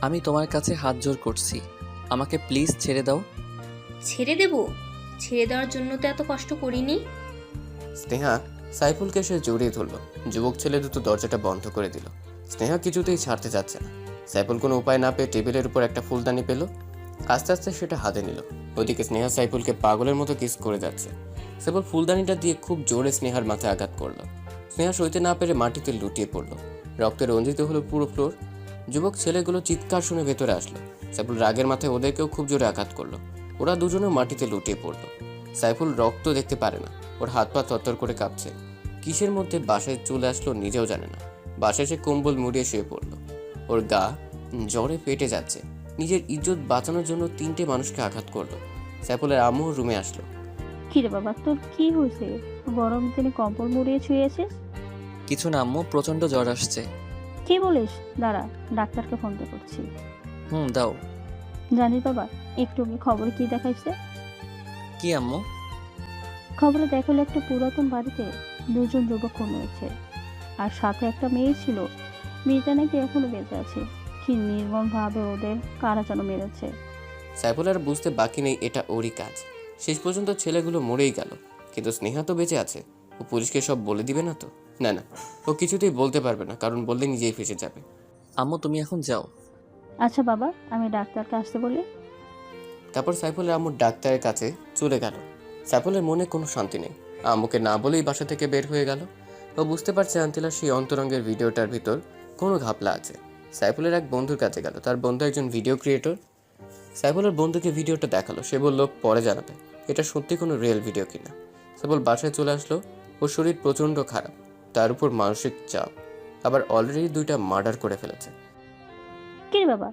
আমি তোমার কাছে হাত জোড় করছি, আমাকে প্লিজ ছেড়ে দাও। ছেড়ে দেব? ছেড়ে দেওয়ার জন্য তো এত কষ্ট করিনি। স্নেহা সাইফুলকে সে জড়িয়ে ধরলো। যুবক ছেলে দুটো দরজাটা বন্ধ করে দিল। স্নেহা কিছুতেই ছাড়তে চাচ্ছে না। সাইফুল কোনো উপায় না পেয়ে টেবিলের উপর একটা ফুলদানি পেল। আস্তে আস্তে সেটা হাতে নিল। ওদিকে স্নেহা সাইফুলকে পাগলের মতো কিস করে যাচ্ছে। সাইফুল ফুলদানিটা দিয়ে খুব জোরে স্নেহার মাথায় আঘাত করলো। স্নেহা সইতে না পেরে মাটিতে লুটিয়ে পড়লো। রক্তে রঞ্জিত হলো পুরো ফ্লোর। যুবক ছেলেগুলো চিৎকার শুনে ভেতরে আসলো। সাইফুল রাগের মাথায় ওদেরকেও খুব জোরে আঘাত করলো। ওরা দুজনে মাটিতে লুটিয়ে পড়লো। সাইফুল রক্ত দেখতে পারে না, ওর হাত পা থরথর করে কাঁপছে। কিসের মধ্যে বাসায় চলে আসলো নিজেও জানে না। বাসায় সে কম্বল মুড়িয়ে শুয়ে পড়লো। ওর গা জ্বরে ফেটে যাচ্ছে। নিজের ইজ্জত বাঁচানোর জন্য 3টে মানুষকে আঘাত করলো। সাইফুলের আম্মু রুমে আসলো। কিরে বাবা, তোর কি হয়েছে? গরম দিনে কম্বল মুড়িয়ে ছুঁয়েছিস? কিছু না আম্মু, প্রচণ্ড জ্বর আসছে। কি বলিস? দাঁড়া, ডাক্তারকে ফোন করছি। দাও। জানিস বাবা, একটু আগে খবরে কি দেখাইছে? কি আম্মু? খবরে দেখালো একটা পুরাতন বাড়িতে 2জন যুবক খুন হয়েছে, আর সাথে একটা মেয়ে ছিল। মেয়েটা নাকি এখনো বেঁচে আছে। কি নির্মম ভাবে ওদের কারা যেন মেরেছে। সাইফুল আর বুঝতে বাকি নেই এটা ওরই কাজ। শেষ পর্যন্ত ছেলেগুলো মরেই গেল, কিন্তু স্নেহা তো বেঁচে আছে। ও পুলিশকে সব বলে দিবে না তো? না না, ও কিছুতেই বলতে পারবে না, কারণ বললে নিজেই ফেসে যাবে। আম্মু তুমি এখন যাও। আচ্ছা বাবা, আমি ডাক্তারকে আসতে বলি। তারপর সাইফুলের আম্মু ডাক্তারের কাছে চলে গেল। সাইফুলের মনে কোনো শান্তি নেই। আম্মুকে না বলেই বাসা থেকে বের হয়ে গেল। ও বুঝতে পারছে আন্তিলার সেই অন্তরঙ্গের ভিডিওটার ভিতর কোনো ঘাপলা আছে। সাইফুলের এক বন্ধুর কাছে গেল। তার বন্ধু একজন ভিডিও ক্রিয়েটর। সাইফুলের বন্ধুকে ভিডিওটা দেখালো। সে বলল পরে জানাবে এটা সত্যি কোনো রিয়েল ভিডিও কিনা। সাইফুল বাসায় চলে আসলো। ওর শরীর প্রচণ্ড খারাপ, তার উপর মানসিক চাপ, আবার অলরেডি 2টা মার্ডার করে ফেলেছে। কিরে বাবা,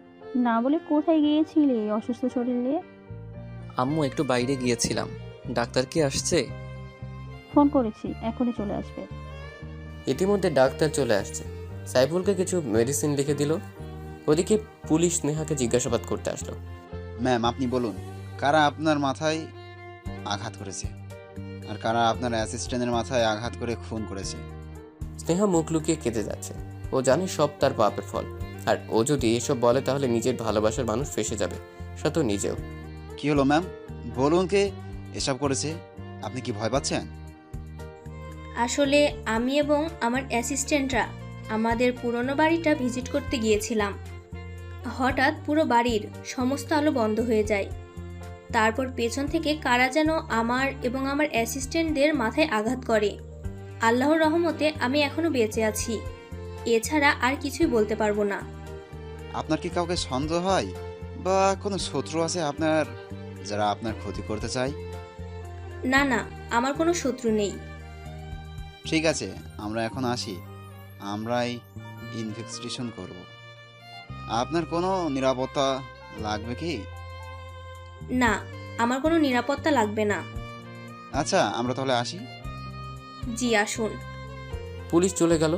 না বলে কোথায় গিয়েছিলে এই অসুস্থ শরীর নিয়ে? আম্মু একটু বাইরে গিয়েছিলাম। ডাক্তার কি আসছে? ফোন করেছি, এখনই চলে আসবে। ইতিমধ্যে ডাক্তার চলে আসছে। সাইফুলকে কিছু মেডিসিন লিখে দিল। ওদিকে পুলিশ স্নেহাকে জিজ্ঞাসাবাদ করতে আসলো। ম্যাম, আপনি বলুন কারা আপনার মাথায় আঘাত করেছে আর কারা আপনার অ্যাসিস্ট্যান্টের মাথায় আঘাত করে খুন করেছে? স্নেহা মুখ লুকিয়ে কেঁদে যাচ্ছে। ও জানে সব তার পাপের ফল, আর ও যদি এসব বলে তাহলে নিজের ভালোবাসার মানুষ ফেসে যাবে, সাথে নিজেও। কি হলো ম্যাম, বলুন কে এসব করেছে? আপনি কি ভয় পাচ্ছেন? আসলে আমি এবং আমার অ্যাসিস্ট্যান্টরা আমাদের পুরনো বাড়িটা ভিজিট করতে গিয়েছিলাম। হঠাৎ পুরো বাড়ির সমস্ত আলো বন্ধ হয়ে যায়। তারপর পেছন থেকে কারা যেন আমার এবং আমার অ্যাসিস্ট্যান্টদের মাথায় আঘাত করে। আল্লাহর রহমতে আমি এখনো বেঁচে আছি। এছাড়া আর কিছুই বলতে পারবো না। আপনার কি কাউকে সন্দেহ হয় বা কোনো শত্রু আছে আপনার, যারা আপনার ক্ষতি করতে চায়? না না, আমার কোনো শত্রু নেই। ঠিক আছে, আমরা এখন আসি। আমরাই ইনভেস্টিগেশন করব। আপনার কোনো নিরাপত্তা লাগবে কি? না, আমার কোনো নিরাপত্তা লাগবে না। আচ্ছা, আমরা তাহলে আসি। জি আসুন। পুলিশ চলে গেল।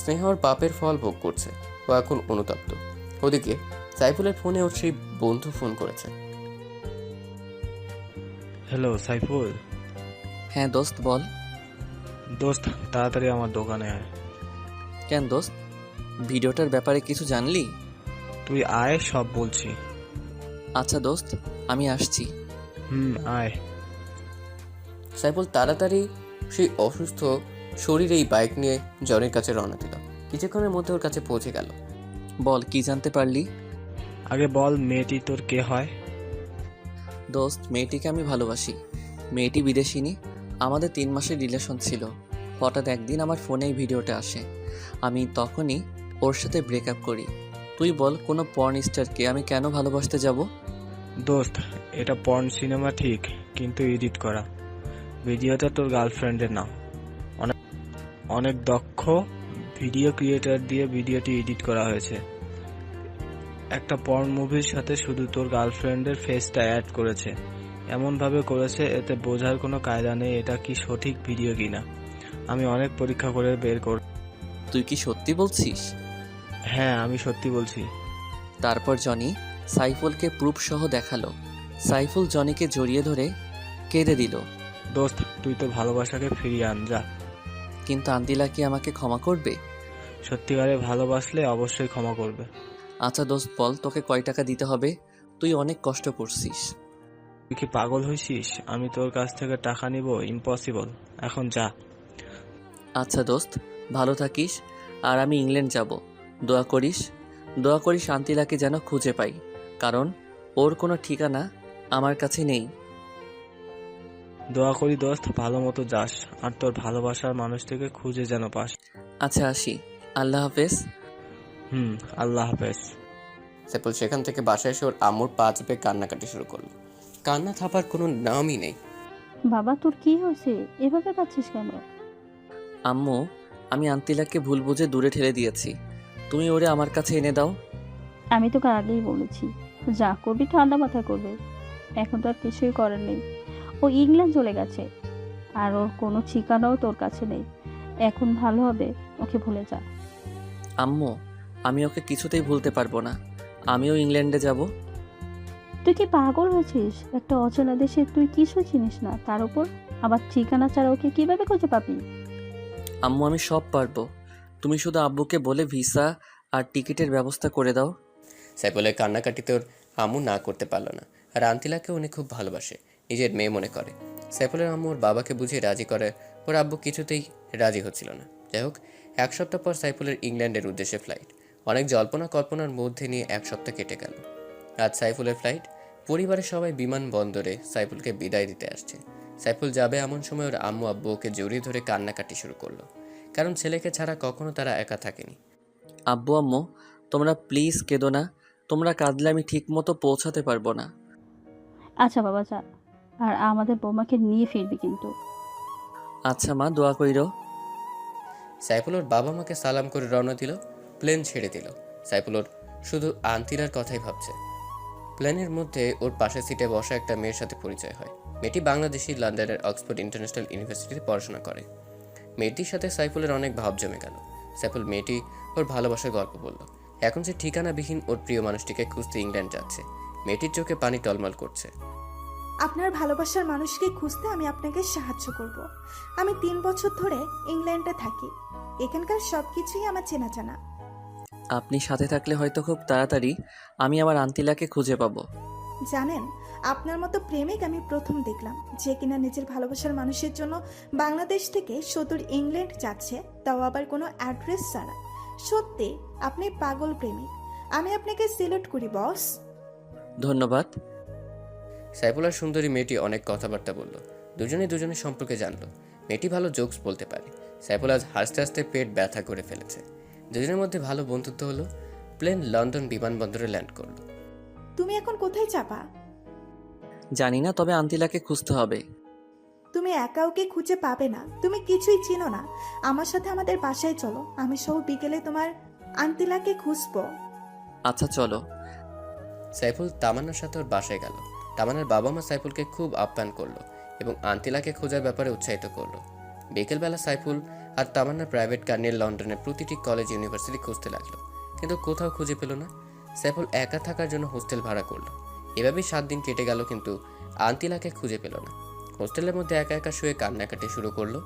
স্নেহা ওর পাপের ফল ভোগ করছে। ও এখন অনুতপ্ত। ওদিকে সাইফুলের ফোনে ওর সেই বন্ধু ফোন করেছে। হ্যালো সাইফুল। হ্যাঁ দোস্ত বল। দোস্ত তাড়াতাড়ি আমার দোকানে আয়। কেন দোস্ত, ভিডিওটার ব্যাপারে কিছু জানলি? তুই আয়, সব বলছি। আচ্ছা দোস্ত, আমি আসছি। আয়। সাইফুল তাড়াতাড়ি সেই অসুস্থ শরীরেই বাইক নিয়ে জনের কাছে রওনা দিল। কিছুক্ষণের মধ্যে ওর কাছে পৌঁছে গেল। বল, কি জানতে পারলি? আগে বল, মেয়েটি তোর কে হয়? দোস্ত, মেয়েটিকে আমি ভালোবাসি। মেয়েটি বিদেশিনী। আমাদের 3 মাসের রিলেশন ছিল। হঠাৎ একদিন আমার ফোনে এই ভিডিওটা আসে। আমি তখনই ওর সাথে ব্রেকআপ করি। তুই বল, কোনো পর্ন স্টারকে আমি কেন ভালোবাসতে যাব? দোস্ত, এটা পর্ন সিনেমা ঠিক, কিন্তু এডিট করা। ভিডিওটা তোর গার্লফ্রেন্ডের না। অনেক দক্ষ ভিডিও ক্রিয়েটর দিয়ে ভিডিওটি এডিট করা হয়েছে। একটা পর্ন মুভির সাথে শুধু তোর গার্লফ্রেন্ডের ফেসটা অ্যাড করেছে। এমনভাবে করেছে এতে বোঝার কোনো কায়দা নেই এটা কি সঠিক ভিডিও কিনা। আমি অনেক পরীক্ষা করে বের কর। তুই কি সত্যি বলছিস? হ্যাঁ, আমি সত্যি বলছি। তারপর জনি সাইফুলকে প্রুফ সহ দেখালো। সাইফুল জনিকে জড়িয়ে ধরে কেঁদে দিল। দোস্ত, তুই তো ভালোবাসাকে ফিরিয়ে আন যা। কিন্তু আন্তিলা কি আমাকে ক্ষমা করবে? সত্যিকারে ভালোবাসলে অবশ্যই ক্ষমা করবে। আচ্ছা দোস্ত, বল তোকে কয় টাকা দিতে হবে? তুই অনেক কষ্ট করছিস। তুই কি পাগল হয়েছিস? আমি তোর কাছ থেকে টাকা নিব? ইম্পসিবল। এখন যা। আচ্ছা দোস্ত, ভালো থাকিস। আর আমি ইংল্যান্ড যাব। দোয়া করিস, দোয়া করিস আন্তিলাকে যেন খুঁজে পাই, কারণ ওর কোনো ঠিকানা আমার কাছে নেই। দোয়া করি দোস্ত, ভালো মতো যাস আর তোর ভালোবাসার মানুষটিকে খুঁজে যেন পাস। আচ্ছা আসি, আল্লাহ হাফেজ। আল্লাহ হাফেজ। সাইফুল সেখান থেকে বাসায় এসে ওর আম্মুর পা চেপে কান্নাকাটি শুরু করলো। কান্না থাপার কোনো নামই নেই। বাবা তোর কি হয়েছে, এভাবে কাঁদছিস কেন? আম্মু, আমি আন্তিলাকে ভুল বুঝে দূরে ঠেলে দিয়েছি, তুমি ওরে আমার কাছে এনে দাও। আমি তোকে আগেই বলেছি, যা করবি ঠান্ডা মাথায় করবে। এখন তো আর কিছুই করার নেই। ও ইংল্যান্ড চলে গেছে, আর ওর কোনো ঠিকানাও তোর কাছে নেই। এখন ভালো হবে ওকে ভুলে যা। আম্মু, আমি ওকে কিছুতেই ভুলতে পারবো না। আমিও ইংল্যান্ডে যাব। তুই কি পাগল হয়েছিস? একটা অচেনা দেশে তুই কিছু চিনিস না, তার উপর আবার ঠিকানা ছাড়া ওকে কিভাবে খুঁজে পাবি? আম্মু, আমি সব পারবো। তুমি শুধু আব্বুকে বলে ভিসা আর টিকিটের ব্যবস্থা করে দাও। সাইফুলের কান্নাকাটিতে ওর আম্মু না করতে পারলো না। আর আন্তিলাকে উনি খুব ভালোবাসে, নিজের মেয়ে মনে করে। সাইফুলের আম্মু ওর বাবাকে বুঝিয়ে রাজি করে, ওর আব্বু কিছুতেই রাজি হচ্ছিল না। যাই হোক, 1 সপ্তাহ পর সাইফুলের ইংল্যান্ডের উদ্দেশ্যে ফ্লাইট। অনেক জল্পনা কল্পনার মধ্যে নিয়ে 1 সপ্তাহ কেটে গেল। আজ সাইফুলের ফ্লাইট। পরিবারের সবাই বিমানবন্দরে সাইফুলকে বিদায় দিতে আসছে। সাইফুল যাবে এমন সময় ওর আম্মু আব্বু ওকে জড়িয়ে ধরে কান্নাকাটি শুরু করলো, কারণ ছেলেকে ছাড়া কখনো তারা একা থাকেনি। আব্বু আম্মু, তোমরা প্লিজ কেঁদো না। তোমরা কাঁদলে আমি ঠিক মতো পৌঁছাতে পারবো না। আচ্ছা বাবা যা, আর আমাদের বৌমাকে নিয়ে ফিরবি কিন্তু। আচ্ছা মা, দোয়া কইরো। সাইফুল ওর বাবা মাকে সালাম করে রওনা দিল। প্লেন ছেড়ে দিল। সাইফুল ওর শুধু আন্তিরার কথাই ভাবছে। প্লেনের মধ্যে ওর পাশের সিটে বসা একটা মেয়ের সাথে পরিচয় হয়। মেয়েটি বাংলাদেশি, লন্ডনের অক্সফোর্ড ইন্টারন্যাশনাল ইউনিভার্সিটিতে পড়াশোনা করে। মেয়েটির সাথে সাইফুলের অনেক ভাব জমে গেল। সাইফুল মেয়েটি ওর ভালোবাসার গল্প বলল। এখন সে ঠিকানাবিহীন ওর প্রিয় মানুষটিকে খুঁজতে ইংল্যান্ড যাচ্ছে। মেয়েটির চোখে পানি টলমল করছে। আপনার ভালোবাসার মানুষকে খুঁজতে আমি আপনাকে সাহায্য করব। আমি 3 বছর ধরে ইংল্যান্ডে থাকি। এখানকার সব কিছুই আমার চেনা জানা। আপনি সাথে থাকলে হয়তো খুব তাড়াতাড়ি আমি আমার আন্তিলাকে খুঁজে পাবো। জানেন, আপনার মতো প্রেমিক আমি প্রথম দেখলাম, যে কিনা নিজের ভালোবাসার মানুষের জন্য বাংলাদেশ থেকে সুদূর ইংল্যান্ড যাচ্ছে, তাও আবার কোনো অ্যাড্রেস ছাড়া। সত্যি আপনি পাগল প্রেমিক। আমি আপনাকে সেলুট করি বস। ধন্যবাদ। সাইফুল আর সুন্দরী মেয়েটি অনেক কথাবার্তা বলল। দুজনের সম্পর্কে জানলো। মেয়েটি ভালো জোকস বলতে পারে। সাইফুল আজ হাসতে হাসতে পেট ব্যথা করে ফেলেছে। দুজনের মধ্যে ভালো বন্ধুত্ব হলো। প্লেন লন্ডন বিমানবন্দরে ল্যান্ড করলো। তুমি এখন কোথায় যাবা? জানি না, তবে আন্তিলাকে খুঁজতে হবে। তুমি একা ওকে খুঁজে পাবে না, তুমি কিছুই চিনো না। আমার সাথে আমাদের বাসায় চলো, আমি সব বিকেলে তোমার আন্তিলাকে খুঁজবো। আচ্ছা চলো। সাইফুল তামান্নার সাথে ওর বাসায় গেল। তামান্নার বাবা মা সাইফুলকে খুব আপ্যায়ন করলো এবং আন্তিলাকে খোঁজার ব্যাপারে উৎসাহিত করলো। বিকেলবেলা সাইফুল আর তামান্নার প্রাইভেট কার নিয়ে লন্ডনের প্রতিটি কলেজ ইউনিভার্সিটি খুঁজতে লাগলো, কিন্তু কোথাও খুঁজে পেল না। সাইফুল একা থাকার জন্য হোস্টেল ভাড়া করলো। এভাবেই 7 দিন কেটে গেল, কিন্তু আন্তিলাকে খুঁজে পেল না। হোস্টেলের মধ্যে একা একা শুয়ে কান্নাকাটি শুরু করলো।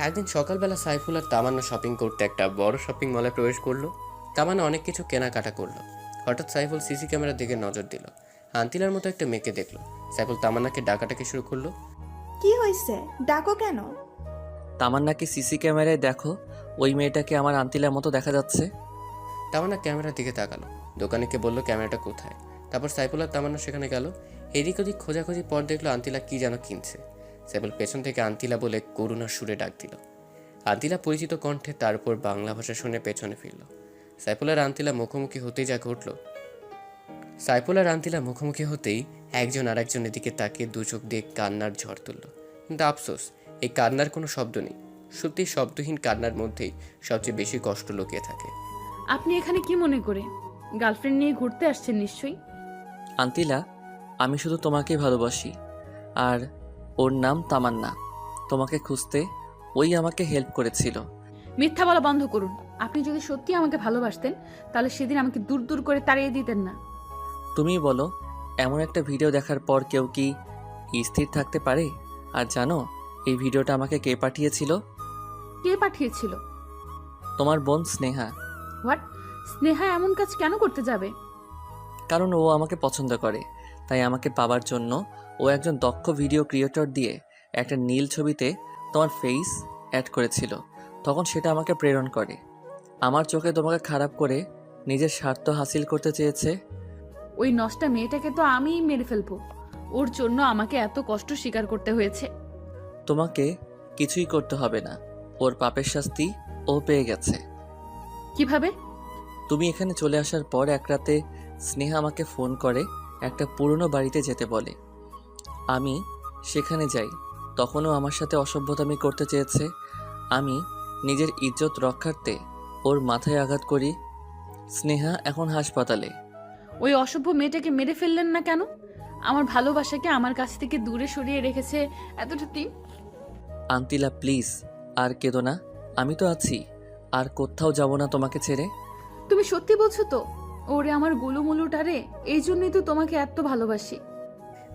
একদিন সকালবেলা সাইফুল আর তামান্না শপিং করতে একটা বড় শপিং মলে প্রবেশ করলো। তামান্না অনেক কিছু কেনাকাটা করলো। হঠাৎ সাইফুল সিসি ক্যামেরার দিকে নজর দিল। আন্তিলার মতো একটা মেয়েকে দেখলো। সাইফুল তামান্নাকে ডাকাটাকে শুরু করলো। কি হয়েছে, ডাকো কেন? তামান্নাকে সিসি ক্যামেরায় দেখো, ওই মেয়েটাকে আমার আন্তিলার মতো দেখা যাচ্ছে। তামান্না ক্যামেরার দিকে তাকালো। দোকানিকে বললো ক্যামেরাটা কোথায়। তারপর সাইফুল আর তামান্না সেখানে গেল। এদিক ওদিক খোঁজাখুঁজি পর দেখলো আন্তিলা কি যেন কিনছে। সাইফুল পেছন থেকে আন্তিলা বলে করুণার সুরে ডাক দিল। আন্তিলা পরিচিত কণ্ঠে, তার উপর বাংলা ভাষা শুনে পেছনে ফিরল। সাইফুল আর আন্তিলা মুখোমুখি হতেই যা ঘটল। সাইফুল আর আন্তিলা মুখোমুখি হতেই একজন আর একজনের দিকে তাকিয়ে 2 চোখ দিয়ে কান্নার ঝড় তুলল। কিন্তু আফসোস, এই কান্নার কোনো শব্দ নেই। সত্যি শব্দহীন কান্নার মধ্যেই সবচেয়ে বেশি কষ্ট লুকিয়ে থাকে। আপনি এখানে কি মনে করে? গার্লফ্রেন্ড নিয়ে ঘুরতে আসছেন নিশ্চয়ই। আন্তিলা, আমি শুধু তোমাকেই ভালোবাসি, আর ওর নাম তামান্না। তোমাকে খুঁজতে ওই আমাকে হেল্প করেছিল। মিথ্যা বলা বন্ধ করুন। আপনি যদি সত্যি আমাকে ভালোবাসতেন তাহলে সেদিন আমাকে দূর দূর করে তাড়িয়ে দিতেন না। তুমি বলো, এমন একটা ভিডিও দেখার পর কেউ কি স্থির থাকতে পারে? আর জানো এই ভিডিওটা আমাকে কে পাঠিয়েছিল? কে পাঠিয়েছিল? তোমার বোন স্নেহা। হোয়াট? স্নেহা এমন কাজ কেন করতে যাবে? কারণ ও আমাকে পছন্দ করে, তাই আমাকে পাবার জন্য ও একজন দক্ষ ভিডিও ক্রিয়েটর দিয়ে একটা নীল ছবিতে তোমার ফেস অ্যাড করেছিল। তখন সেটা আমাকে প্রেরণ করে। আমার চোখে তোমাকে খারাপ করে নিজের স্বার্থ হাসিল করতে চেয়েছে। ওই নষ্টা মেয়েটাকে তো আমিই মেরে ফেলবো। ওর জন্য আমাকে এত কষ্ট স্বীকার করতে হয়েছে। তোমাকে কিছুই করতে হবে না, ওর পাপের শাস্তি ও পেয়ে গেছে। কিভাবে? তুমি এখানে চলে আসার পর এক রাতে স্নেহা আমাকে ফোন করে একটা পুরনো বাড়িতে যেতে বলে। আমি সেখানে যাই, তখনও আমার সাথে অসভ্যতামি করতে চেয়েছে। আমি নিজের ইজ্জত রক্ষার্থে ওর মাথায় আঘাত করি। স্নেহা এখন হাসপাতালে। ওই অসভ্য মেয়েটাকে মেরে ফেললেন না কেন? আমার ভালোবাসাকে আমার কাছ থেকে দূরে সরিয়ে রেখেছে এতটা দিন। আন্তিলা প্লিজ, আর কেঁদো না, আমি তো আছি, আর কোথাও যাব না তোমাকে ছেড়ে। তুমি সত্যি বলছো তো? ওরে আমার গুলুমুলুটারে, এই জন্যই তো তোমাকে এত ভালোবাসি।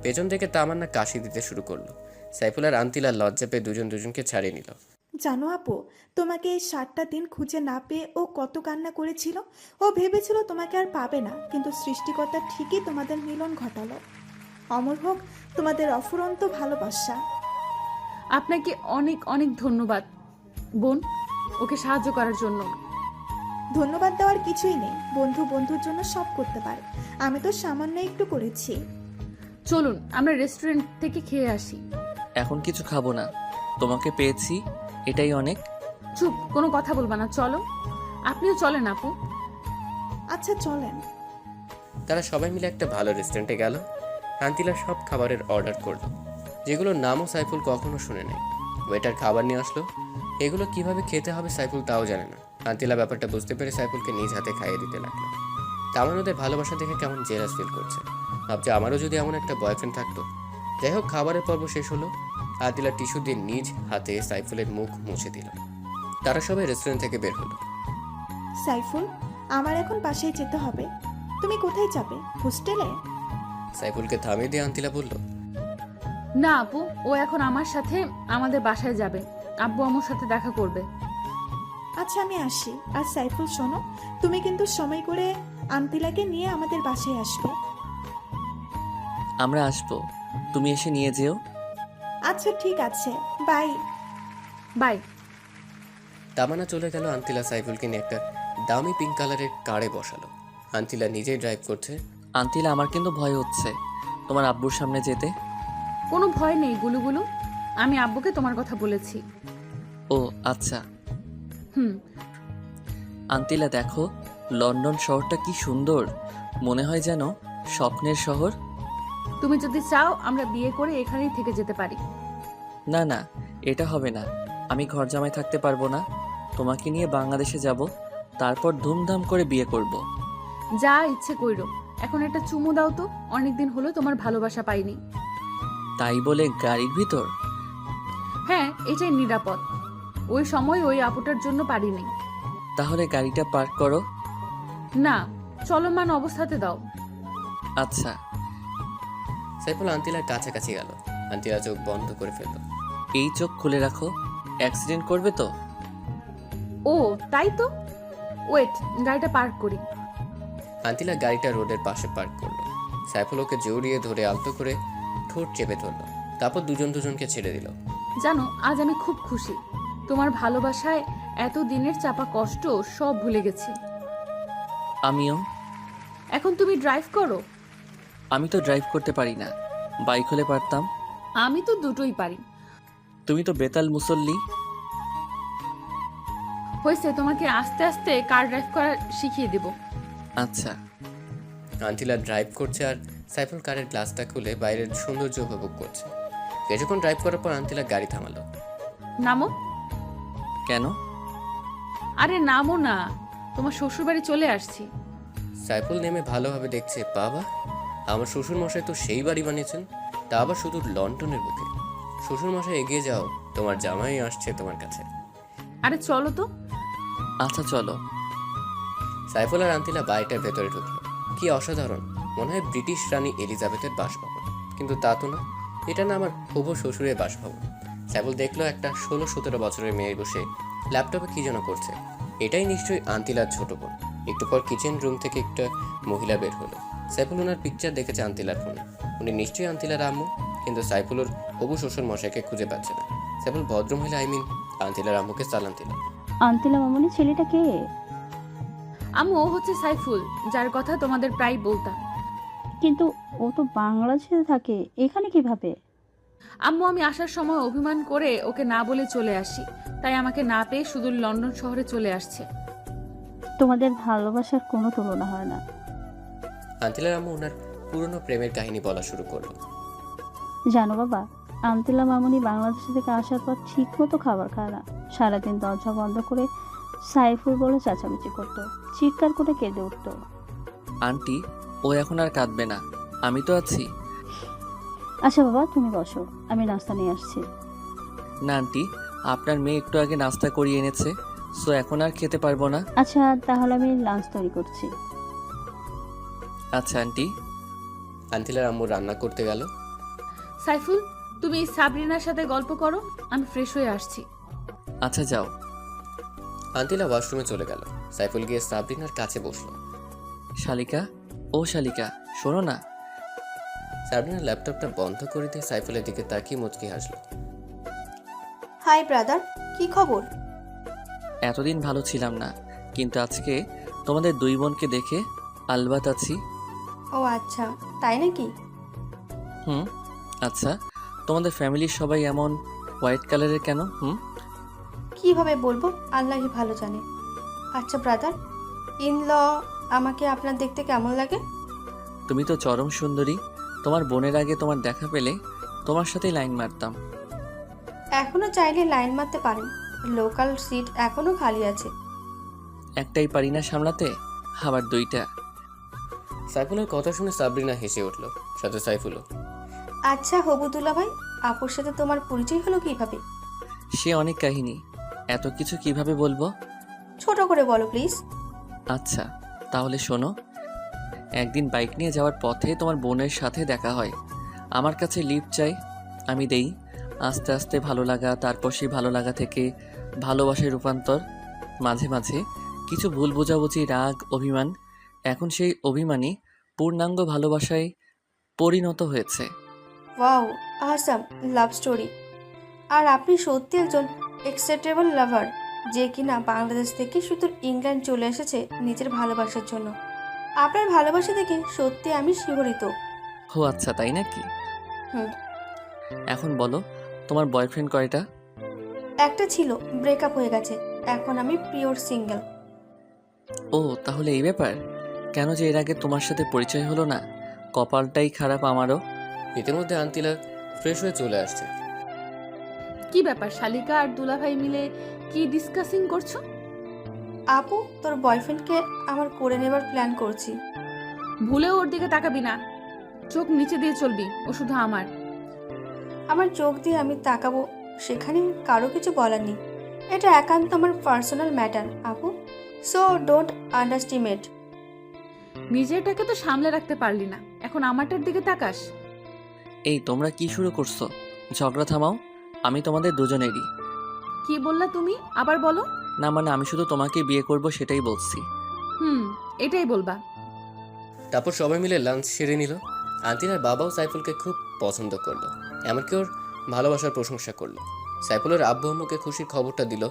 পেছন থেকে তামান্না কাশি দিতে শুরু করলো। সাইফুল আর আন্তিলা লজ্জা পেয়ে দুজন দুজনকে ছাড়িয়ে নিল। জানো আপু, তোমাকে এই 7টা দিন খুঁজে না পেয়ে ও কত কান্না করেছিল। ও ভেবেছিল তোমাকে আর পাবে না, কিন্তু সৃষ্টিকর্তা ঠিকই তোমাদের মিলন ঘটালো। অমর হোক তোমাদের অফুরন্ত ভালোবাসা। আপনাকে অনেক অনেক ধন্যবাদ বোন, ওকে সাহায্য করার জন্য। ধন্যবাদ দেওয়ার কিছুই নেই, বন্ধু বন্ধুর জন্য সব করতে পারে। আমি তো সামান্য একটু করেছি। চলুন আমরা রেস্টুরেন্ট থেকে খেয়ে আসি। এখন কিছু খাবো না, তোমাকে পেয়েছি, এটাই অনেক। চুপ, কোনো কথা বলবা না, চলো। আপনিও চলেন আপু। আচ্ছা চলেন। তারা সবাই মিলে একটা ভালো রেস্টুরেন্টে গেল। আন্তিলা সব খাবারের অর্ডার করলো, যেগুলোর নামও সাইফুল কখনো শুনে নাই। ওয়েটার খাবার নিয়ে আসলো। এগুলো কিভাবে খেতে হবে সাইফুল তাও জানে না। আন্তিলা ব্যাপারটা বুঝতে পেরে সাইফুলকে নিজ হাতে খাইয়ে দিতে লাগলো। তামান ওদের ভালোবাসা দেখে কেমন জেলাস ফিল করছে, ভাবছে আমারও যদি এমন একটা বয়ফ্রেন্ড থাকতো। যাই হোক, খাবারের পর্ব শেষ হলো। আদিলা টিস্যু দিয়ে নিজ হাতে সাইফুলের মুখ মুছে দিল। তারা সবাই রেস্টুরেন্ট থেকে বের হলো। সাইফুল, আমার এখন বাসায় যেতে হবে। তুমি কোথায় যাবে? হোস্টেলে? সাইফুলকে থামিয়ে দিয়ে আন্তিলা বলল, না আপু, ও এখন আমার সাথে আমাদের বাসায় যাবে। আব্বু আমার সাথে দেখা করবে। আচ্ছা আমি আসি। আর সাইফুল শোনো, তুমি কিন্তু সময় করে আন্তিলাকে নিয়ে আমাদের বাসায় আসবে। আমরা আসবো, তুমি এসে নিয়ে যেও। আচ্ছা ঠিক আছে, বাই। বাই। তামানা চলে গেল। আন্তিলা সাইফুলকে নিয়ে একটা দামি পিঙ্ক কালারের কারে বসালো। আন্তিলা নিজেই ড্রাইভ করছে। আন্তিলা, আমার কিন্তু ভয় হচ্ছে তোমার আব্বুর সামনে যেতে। কোনো ভয় নেই গুলুগুলু, আমি আব্বুকে তোমার কথা বলেছি। ও আচ্ছা। হুম। আন্তিলা দেখো, লন্ডন শহরটা কি সুন্দর, মনে হয় যেন স্বপ্নের শহর। তুমি যদি চাও আমরা বিয়ে করে এখানেই থেকে যেতে পারি। না না, এটা হবে না, আমি ঘর জামাই থাকতে পারবো না। তোমাকে নিয়ে বাংলাদেশে যাব, তারপর ধুমধাম করে বিয়ে করব। যা ইচ্ছে কইরো, এখন একটা চুমু দাও তো, অনেকদিন হলো তোমার ভালোবাসা পাইনি। তাই বলে গাড়ির ভিতর? হ্যাঁ, এটাই নিরাপদ। ওই সময় ওই আপুটার জন্য পারিনি। তাহলে গাড়িটা পার্ক করো। না, চলমান অবস্থাতে দাও। আচ্ছা। সাইফুল আন্তিলার কাছাকাছি গেল। আন্তিলা চোখ বন্ধ করে ফেলল। এই চোখ খুলে রাখো, অ্যাক্সিডেন্ট করবে তো। ও তাই তো, ওয়েট, গাড়িটা পার্ক করি। আন্তিলা গাড়িটা রোডের পাশে পার্ক করলো। সাইফুল ওকে জড়িয়ে ধরে আলতো করে ঠোঁট চেপে ধরলো। তারপর দুজন দুজনকে ছেড়ে দিল। জানো, আজ আমি খুব খুশি। তোমার ভালোবাসায় এত দিনের চাপা কষ্ট সব ভুলে গেছি। আমিও। এখন তুমি ড্রাইভ করো। আমি তো ড্রাইভ করতে পারি না, বাইক হলে পারতাম। আমি তো দুটোই পারি। তুমি তো বেতাল মুসল্লি। হয়েছে, তোমাকে আস্তে আস্তে কার ড্রাইভ করা শিখিয়ে দেব। আচ্ছা। আন্তিলা ড্রাইভ করছে আর সাইফুল কারের গ্লাসটা খুলে বাইরের সৌন্দর্য উপভোগ করছে। কিছুক্ষণ ড্রাইভ করার পর আন্তিলা গাড়ি থামালো। নামো। কেন? আরে নামো না, তোমার শ্বশুর বাড়ি চলে আসছি। সাইফুল নেমে ভালোভাবে দেখছে, বাবা, আমার শ্বশুর মশাই তো সেই বাড়ি বানিয়েছেন, তা আবার শুধু লন্ডনের বুকে। শ্বশুর মশাই এগিয়ে যাও, তোমার জামাই আসছে তোমার কাছে। আরে চলো তো। আচ্ছা চলো। সাইফুল আর আন্তিলা বাড়িটার ভেতরে ঢুকলো। কি অসাধারণ, মনে হয় ব্রিটিশ রানী এলিজাবেথের বাসভবন, কিন্তু তা তো না, এটা না আমার হবু শ্বশুরের বাসভবন। সাইফুল দেখলো একটা 16-17 বছরের মেয়ে বসে ল্যাপটপে কি যেন করছে। এটাই নিশ্চয়ই আন্তিলার ছোট বোন। একটু পর কিচেন রুম থেকে একটা মহিলা বের হলো। সাইফুল ওনার পিকচার দেখেছে আন্তিলার ফোনে। উনি নিশ্চয়ই আন্তিলার আম্মু, কিন্তু সাইফুল ওর হবু শ্বশুর মশাইকে খুঁজে পাচ্ছে না। সাইফুল ভদ্রমহিলা আন্তিলার আম্মুকে সালাম দিল। আন্তিলা মামনি, ছেলেটা কে? আম্মু, ও হচ্ছে সাইফুল, যার কথা তোমাদের প্রায় বলতাম। কিন্তু ও তো বাংলাদেশে থাকে, এখানে কিভাবে? আম্মু, আমি আসার সময় অভিমান করে ওকে না বলে চলে আসি, তাই আমাকে না পেয়ে সুদূর লন্ডন শহরে চলে আসছে। তোমাদের ভালোবাসার কোনো তুলনা হয় না। আন্তিলার আম্মু ওনার পুরনো প্রেমের কাহিনী বলা শুরু করলো। জানো বাবা, আন্তিলা মামনি বাংলাদেশ থেকে আসার পর ঠিক মতো খাবার খায় না। সারাদিন দরজা বন্ধ করে সাইফুল বলে চেঁচামেচি করতো, চিৎকার করে কেঁদে উঠতো। আন্টি, ও এখন আর কাঁদবে না, আমি তো আছি। আচ্ছা বাবা, তুমি বসো, আমি নাস্তা নিয়ে আসছি। না আন্টি, আপনার মেয়ে একটু আগে নাস্তা করিয়ে এনেছে, সো এখন আর খেতে পারবো না। আচ্ছা, তাহলে আমি লাঞ্চ তৈরি করছি। আচ্ছা আন্টি। আন্তিলার আম্মু রান্না করতে গেল। সাইফুল, তুমি সাবরিনার সাথে গল্প করো, আমি ফ্রেশ হয়ে আসছি। আচ্ছা যাও। আন্তিলা ওয়াশরুমে চলে গেল। সাইফুল গিয়ে সাবরিনার কাছে বসলো। শালিকা, ও শালিকা, শোনো না। সাবরিনা ল্যাপটপটা বন্ধ করে দিয়ে সাইফুলের দিকে তাকিয়ে মুচকি হাসলো। হাই ব্রাদার, কি খবর? এতদিন ভালো ছিলাম না, কিন্তু আজকে তোমাদের দুই বোনকে দেখে আলবাত আছি। ও আচ্ছা, তাই নাকি? আচ্ছা, তোমাদের ফ্যামিলির সবাই এমন হোয়াইট কালারের কেন? কিভাবে বলবো, আল্লাহই ভালো জানে। আচ্ছা ব্রাদার, ইন ল আমাকে আপনার দেখতে কেমন লাগে? তুমি তো চরম সুন্দরী। তোমার বোনের আগে তোমার দেখা পেলে তোমার সাথেই লাইন মারতাম। এখনো চাইলে লাইন মারতে পারেন, লোকাল সিট এখনো খালি আছে। একটাই পারি না সামলাতে, আবার দুইটা। সাইফুলের কথা শুনে সাবরিনা হেসে উঠল, সাথে সাইফুলও। আচ্ছা হবুদুল্লা ভাই, আপুর সাথে তোমার পরিচয় হলো কিভাবে? সে অনেক কাহিনী, এত কিছু কিভাবে বলবো? ছোট করে বলো প্লিজ। আচ্ছা তাহলে শোনো। একদিন বাইক নিয়ে যাওয়ার পথে তোমার বোনের সাথে দেখা হয়। আমার কাছে লিফট চাই, আমি দেই। আস্তে আস্তে ভালো লাগা, তারপর সেই ভালো লাগা থেকে ভালোবাসায় রূপান্তর। মাঝে মাঝে কিছু ভুল বোঝাবুঝি, রাগ, অভিমান। এখন সেই অভিমানই পূর্ণাঙ্গ ভালোবাসায় পরিণত হয়েছে। Wow, Assam love story. আর আপনি সত্যি একজন অ্যাকসেপ্টেবল লাভার, যে কিনা বাংলাদেশ থেকে শুধু ইংল্যান্ড চলে এসেছে নিজের ভালোবাসার জন্য। আপনার ভালোবাসা দেখে সত্যি আমি শিহরিত। ও আচ্ছা, তাই নাকি? হুম। এখন বলো, তোমার বয়ফ্রেন্ড কয়টা? একটা ছিল, ব্রেকআপ হয়ে গেছে, এখন আমি পিওর সিঙ্গেল। ও তাহলে এই ব্যাপার। কেন যে এর আগে তোমার সাথে পরিচয় হলো না, কপালটাই খারাপ আমারও। ইতিমধ্যে আন্তিলা ফ্রেশ হয়ে চলে আসছে। কি ব্যাপার, শালিকা আর দুলাভাই মিলে কি ডিসকাসিং করছো? আপু, তোর বয়ফ্রেন্ডকে আমার করে নেবার প্ল্যান করছি। ভুলেও ওর দিকে তাকাবি না, চোখ নিচে দিয়ে চলবি, ও শুধু আমার। আমার চোখ দিয়ে আমি তাকাবো, সেখানে কারো কিছু বলার নেই। এটা একান্ত আমার পার্সোনাল ম্যাটার আপু, সো ডোন্ট আন্ডারস্টিমেট। নিজেরটাকে তো সামলে রাখতে পারলি না, এখন আমারটার দিকে তাকাস? এই তোমরা কি শুরু করছো? ঝগড়া থামাও, আমি তোমাদের দুজনেরই। কি বললা তুমি, আবার বলো। না মানে আমি শুধু তোমাকে বিয়ে করব সেটাই বলছি। এটাই বলবা। তারপর সবাই মিলে লাঞ্চ সেরে নিল। আন্তিলার বাবাও সাইফুলকে খুব পছন্দ করলো, এমনকি ওর ভালোবাসার প্রশংসা করলো। সাইফুলের আব্বু আম্মুকে খুশির খবরটা দিল।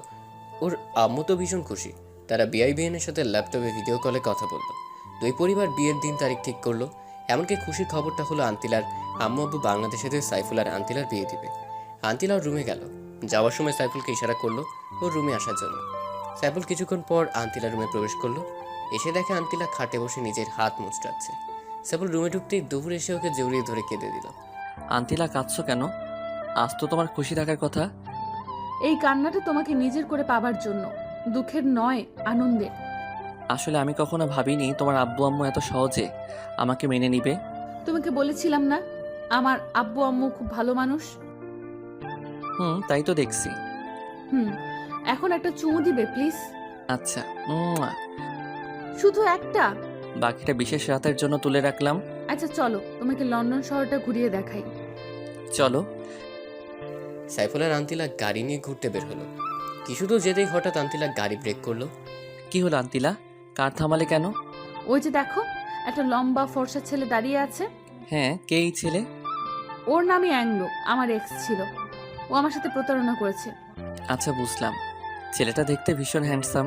ওর আম্মু তো ভীষণ খুশি। তারা বিআইবিএনের সাথে ল্যাপটপে ভিডিও কলে কথা বলল। দুই পরিবার বিয়ের দিন তারিখ ঠিক করলো। এমনকি খুশির খবরটা হলো আন্তিলার আম্মু আব্বু বাংলাদেশে সাইফুল আর আন্তিলার বিয়ে দিবে। আন্তিলা ওর রুমে গেল। যাওয়ার সময় সাইফুলকে ইশারা করলো ওর রুমে আসার জন্য। সাইফুল কিছুক্ষণ পর আন্তিলার রুমে প্রবেশ করলো। এসে দেখে আন্তিলা খাটে বসে নিজের হাত মুচড়াচ্ছে। সাইফুল রুমে ঢুকতেই দুপুরে এসে ওকে জড়িয়ে ধরে কেঁদে দিল। আন্তিলা, কাঁদছো কেন? আজ তো তোমার খুশি থাকার কথা। এই কান্নাটা তোমাকে নিজের করে পাবার জন্য, দুঃখের নয়, আনন্দের। আসলে আমি কখনো ভাবিনি তোমার আব্বু আম্মু এত সহজে আমাকে মেনে নিবে। তোমাকে বলেছিলাম না আমার আব্বু আম্মু খুব ভালো মানুষ? তাই তো দেখছি। এখন একটা চুমু দিবে প্লিজ? আচ্ছা, মুয়া। শুধু একটা? বাকিটা বিশেষ রাতের জন্য তুলে রাখলাম। আচ্ছা চলো, তোমাকে লন্ডন শহরটা ঘুরিয়ে দেখাই। চলো। সাইফুল আর আন্তিলা গাড়ি নিয়ে ঘুরতে বের হলো। কিছু দূর যেতেই হঠাৎ আন্তিলা গাড়ি ব্রেক করলো। কি হলো আন্তিলা, কার থামালে কেন? ওই যে দেখো, একটা লম্বা ফর্সা ছেলে দাঁড়িয়ে আছে। হ্যাঁ, কে এই ছেলে? ওর নামই অ্যাংলো, আমার এক্স ছিল। ও আমার সাথে প্রতারণা করেছে। আচ্ছা, বুঝলাম। ছেলেটা দেখতে ভীষণ হ্যান্ডসাম,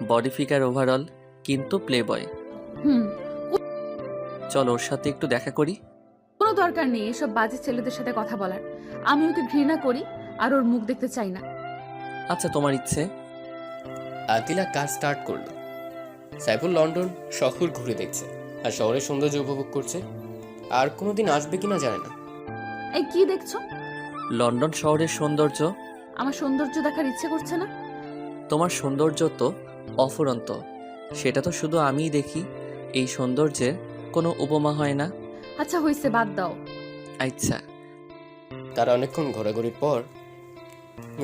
বডি ফিগার ওভারঅল, কিন্তু প্লে বয়। হুম। চলো ওর সাথে একটু দেখা করি। কোনো দরকার নেই এসব বাজে ছেলেদের সাথে কথা বলার। আমি ওকে ঘৃণা করি আর ওর মুখ দেখতে চাই না। আচ্ছা, তোমার ইচ্ছে। আন্তিলা কার স্টার্ট করলো। সাইফুল লন্ডন শহর ঘুরে দেখছে আর শহরের সৌন্দর্য উপভোগ করছে। আর কোনোদিন আসবে কিনা জানে না। এই কি দেখছো? লন্ডন শহরের সৌন্দর্য। আমার সৌন্দর্য দেখার ইচ্ছে করছে না? তোমার সৌন্দর্য তো অফুরন্ত, সেটা তো শুধু আমিই দেখি। এই সৌন্দর্যের কোনো উপমা হয় না। আচ্ছা হইছে, বাদ দাও। আচ্ছা। তারা অনেকক্ষণ ঘোরাঘুরির পর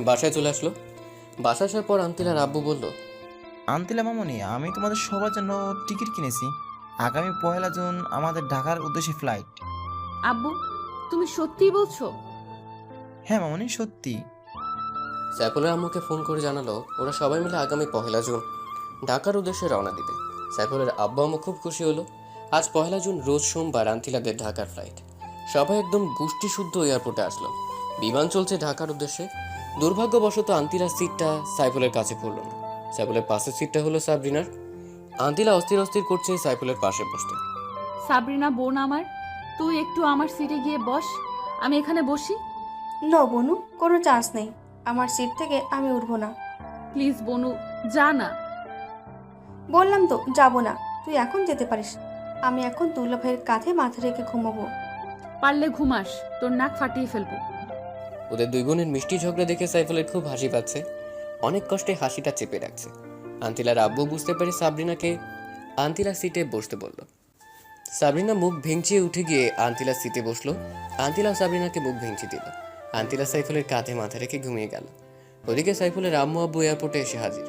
বাসায় চলে আসলো। বাসা আসার পর আন্তিলার আব্বু বলল, আন্তিলা মামনি, আমি তোমাদের সবার জন্য টিকিট কিনেছি। আগামী 1 জুন আমাদের ঢাকার উদ্দেশ্যে ফ্লাইট। আব্বু, তুমি সত্যিই বলছো? হ্যাঁ মামনি, সত্যি। সাইফুলের আম্মুকে ফোন করে জানালো ওরা সবাই মিলে আগামী 1 জুন ঢাকার উদ্দেশ্যে রওনা দিবে। সাইফুলের আব্বু আম্মু খুব খুশি হলো। আজ 1 জুন রোজ সোমবার আন্তিলাদের ঢাকার ফ্লাইট। সবাই একদম গোষ্ঠী শুদ্ধ এয়ারপোর্টে আসলো। বিমান চলছে ঢাকার উদ্দেশ্যে। দুর্ভাগ্যবশত আন্তিলার সিটটা সাইফুলের কাছে পড়ল না। সাইফুলের পাশের সিটটা হলো সাবরিনার। আন্তিলা অস্থির অস্থির করছে সাইফুলের পাশে বসতে। সাবরিনা বোন আমার, তুই একটু আমার সিটে গিয়ে বস, আমি এখানে বসি। নো বনু, কোনো চান্স নেই। আমার সিট থেকে আমি উঠবো না। প্লিজ বনু, যা না। বললাম তো যাব না। তুই এখন যেতে পারিস। আমি এখন দুলা ভাইয়ের কাঁধে মাথা রেখে ঘুমাবো। পারলে ঘুমাস, তোর নাক ফাটিয়ে ফেলবো। ওদের দুই বোনের মিষ্টি ঝগড়া দেখে সাইফুলের খুব হাসি পাচ্ছে। অনেক কষ্টে হাসিটা চেপে রাখছে। আন্তিলার আব্বু বুঝতে পারে সাবরিনাকে আন্তিলার সিটে বসতে বলল। সাবরিনা মুখ ভেঙচিয়ে উঠে গিয়ে আন্তিলার সিটে বসলো। আন্তিলা সাবরিনাকে মুখ ভেঙচি দিল। আন্তিলা সাইফুলের কাঁধে মাথা রেখে ঘুমিয়ে গেল। ওদিকে সাইফুলের আম্মু আব্বু এয়ারপোর্টে এসে হাজির।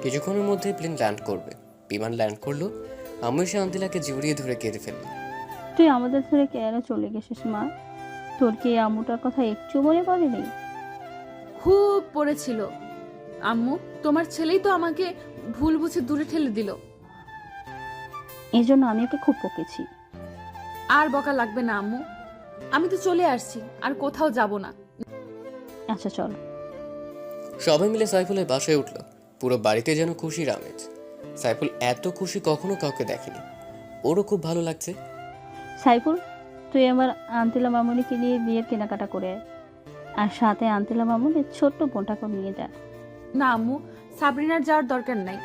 কিছুক্ষণের মধ্যেই প্লেন ল্যান্ড করবে। বিমান ল্যান্ড করলো। আম্মু এসে আন্তিলাকে জড়িয়ে ধরে কেঁদে ফেলল। তুই আমাদের ছেড়ে কেন চলে গেছিস মা? তোর কি এই আম্মুটার কথা একটু মনে পড়েনি? খুব পড়েছিল আম্মু, তোমার ছেলেই তো আমাকে ভুল বুঝে দূরে ঠেলে দিল। এই জন্য আমি ওকে খুব বকেছি। আর বকা লাগবে না আম্মু, আমি তো চলে আসছি, আর কোথাও যাব না। আচ্ছা চল। সবাই মিলে সাইফুলের বাসায় উঠল। পুরো বাড়িতে যেন খুশির আমেজ। সাইফুল এত খুশি কখনো কাউকে দেখেনি। ওরও খুব ভালো লাগছে। সাইফুল, তুই আমার আন্তিলা মামুনিকে নিয়ে বিয়ের কেনাকাটা করে আয়। আর সাথে আন্তিলা মামুনির ছোট্ট বোনটাকে নিয়ে যা। না আম্মু, সাবরিনার যাওয়ার দরকার নাই।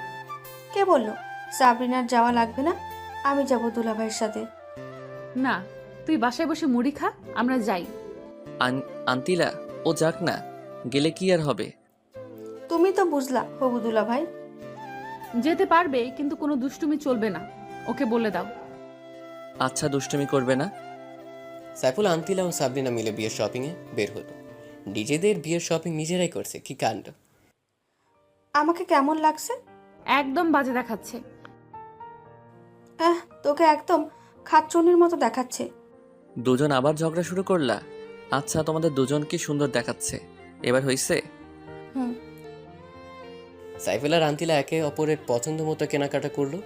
কে বললো সাবরিনার যাওয়া লাগবে না? আমি যাব দুলা ভাইয়ের সাথে। না, তুই বাসায় বসে মুড়ি খা, আমরা যাই। আন্তিলা, ও যাক না, গেলে কি আর হবে? তুমি তো বুঝলা হবু দুলা ভাই। যেতে পারবে, কিন্তু কোনো দুষ্টুমি চলবে না, ওকে বলে দাও। আচ্ছা, দুষ্টুমি করবে না। সাইফুল, আন্তিলা ও সাবরিনা মিলে বিয়ের শপিংয়ে বের হলো। নিজেদের বিয়ের শপিং নিজেরাই করছে, কি কাণ্ড। আমাকে কেমন লাগছে? একদম বাজে দেখাচ্ছে। তোকে একদম খাচ্চনির মতো দেখাচ্ছে। দুজন আবার ঝগড়া শুরু করলা? আচ্ছা, তোমাদের দুজনকে সুন্দর দেখাচ্ছে, এবার হইছে? হুম। সাইফুল আর আন্তিলা একে অপরের পছন্দ মতো কেনাকাটা করলো।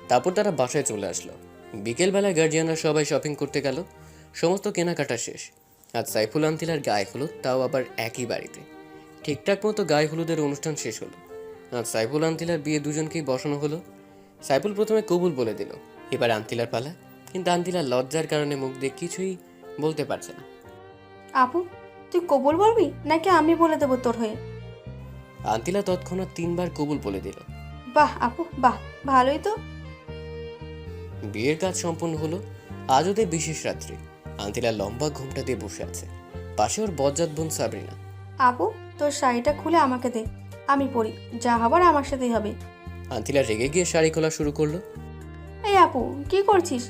তারপর তারা বাসায় চলে আসলো। বিকেলবেলায় গার্জিয়ানরা সবাই শপিং করতে গেল। সমস্ত কেনাকাটা শেষ। আজ সাইফুল আন্তিলার গায়ে হলুদ, তাও আবার একই বাড়িতে। ঠিকঠাক মতো গায়ে হলুদের অনুষ্ঠান শেষ হলো। আজ সাইফুল আন্তিলার বিয়ে দুজনকেই বসানো হলো। সাইফুল প্রথমে কবুল বলে দিল। এবার আন্তিলার পালা। কিন্তু আন্তিলার লজ্জার কারণে মুখ দিয়ে কিছুই বলতে পারছে না। আপু, তুই কবুল বলবি নাকি আমি বলে দেবো তোর হয়ে? আন্তিলা তৎক্ষণাৎ 3 বার কবুল বলে দিল। বাহ আপু, বাহ, ভালোই তো। বিয়ের কাজ সম্পন্ন হলো। আজ ওদের বিশেষ রাত্রি। আন্তিলা লম্বা ঘুমটা দিয়ে বসে আছে। পাশে ওর বজ্জাত বোন সাবরিনা। আপু, তোর শাড়িটা খুলে আমাকে দে, আমি পরি। যা হবার আমার সাথেই হবে। আন্তিলা রেগে গিয়ে শাড়ি খোলা শুরু করলো। এই আপু, কি করছিস?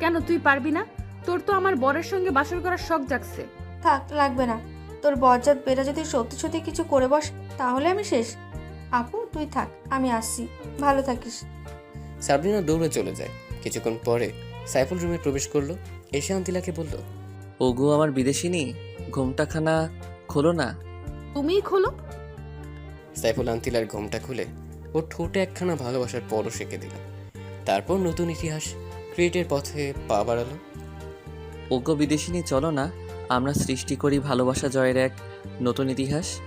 কেন, তুই পারবি না? তোর তো আমার বরের সঙ্গে বাসর করার শখ জাগছে। থাক, লাগবে না। তোর বজ্জাত বেটা যদি সত্যি সত্যি কিছু করে বস, তাহলে আমি শেষ। আপু তুই থাক, আমি আসছি, ভালো থাকিস। সাবরিনা দৌড়ে চলে যায়। কিছুক্ষণ পরে সাইফুল রুমে প্রবেশ করলো। এসে আন্তিলাকে বলল, ওগো আমার বিদেশিনী, ঘুমটাখানা খোলো না। তুমিই খোলো। সাইফুল আন্তিলার ঘোমটা খুলে ওর ঠোঁটে একখানা ভালোবাসার পরশ এঁকে দিল। তারপর নতুন ইতিহাস ক্রিয়েটের পথে পা বাড়ালো। ওগো বিদেশিনী, চলো না আমরা সৃষ্টি করি ভালোবাসা জয়ের এক নতুন ইতিহাস।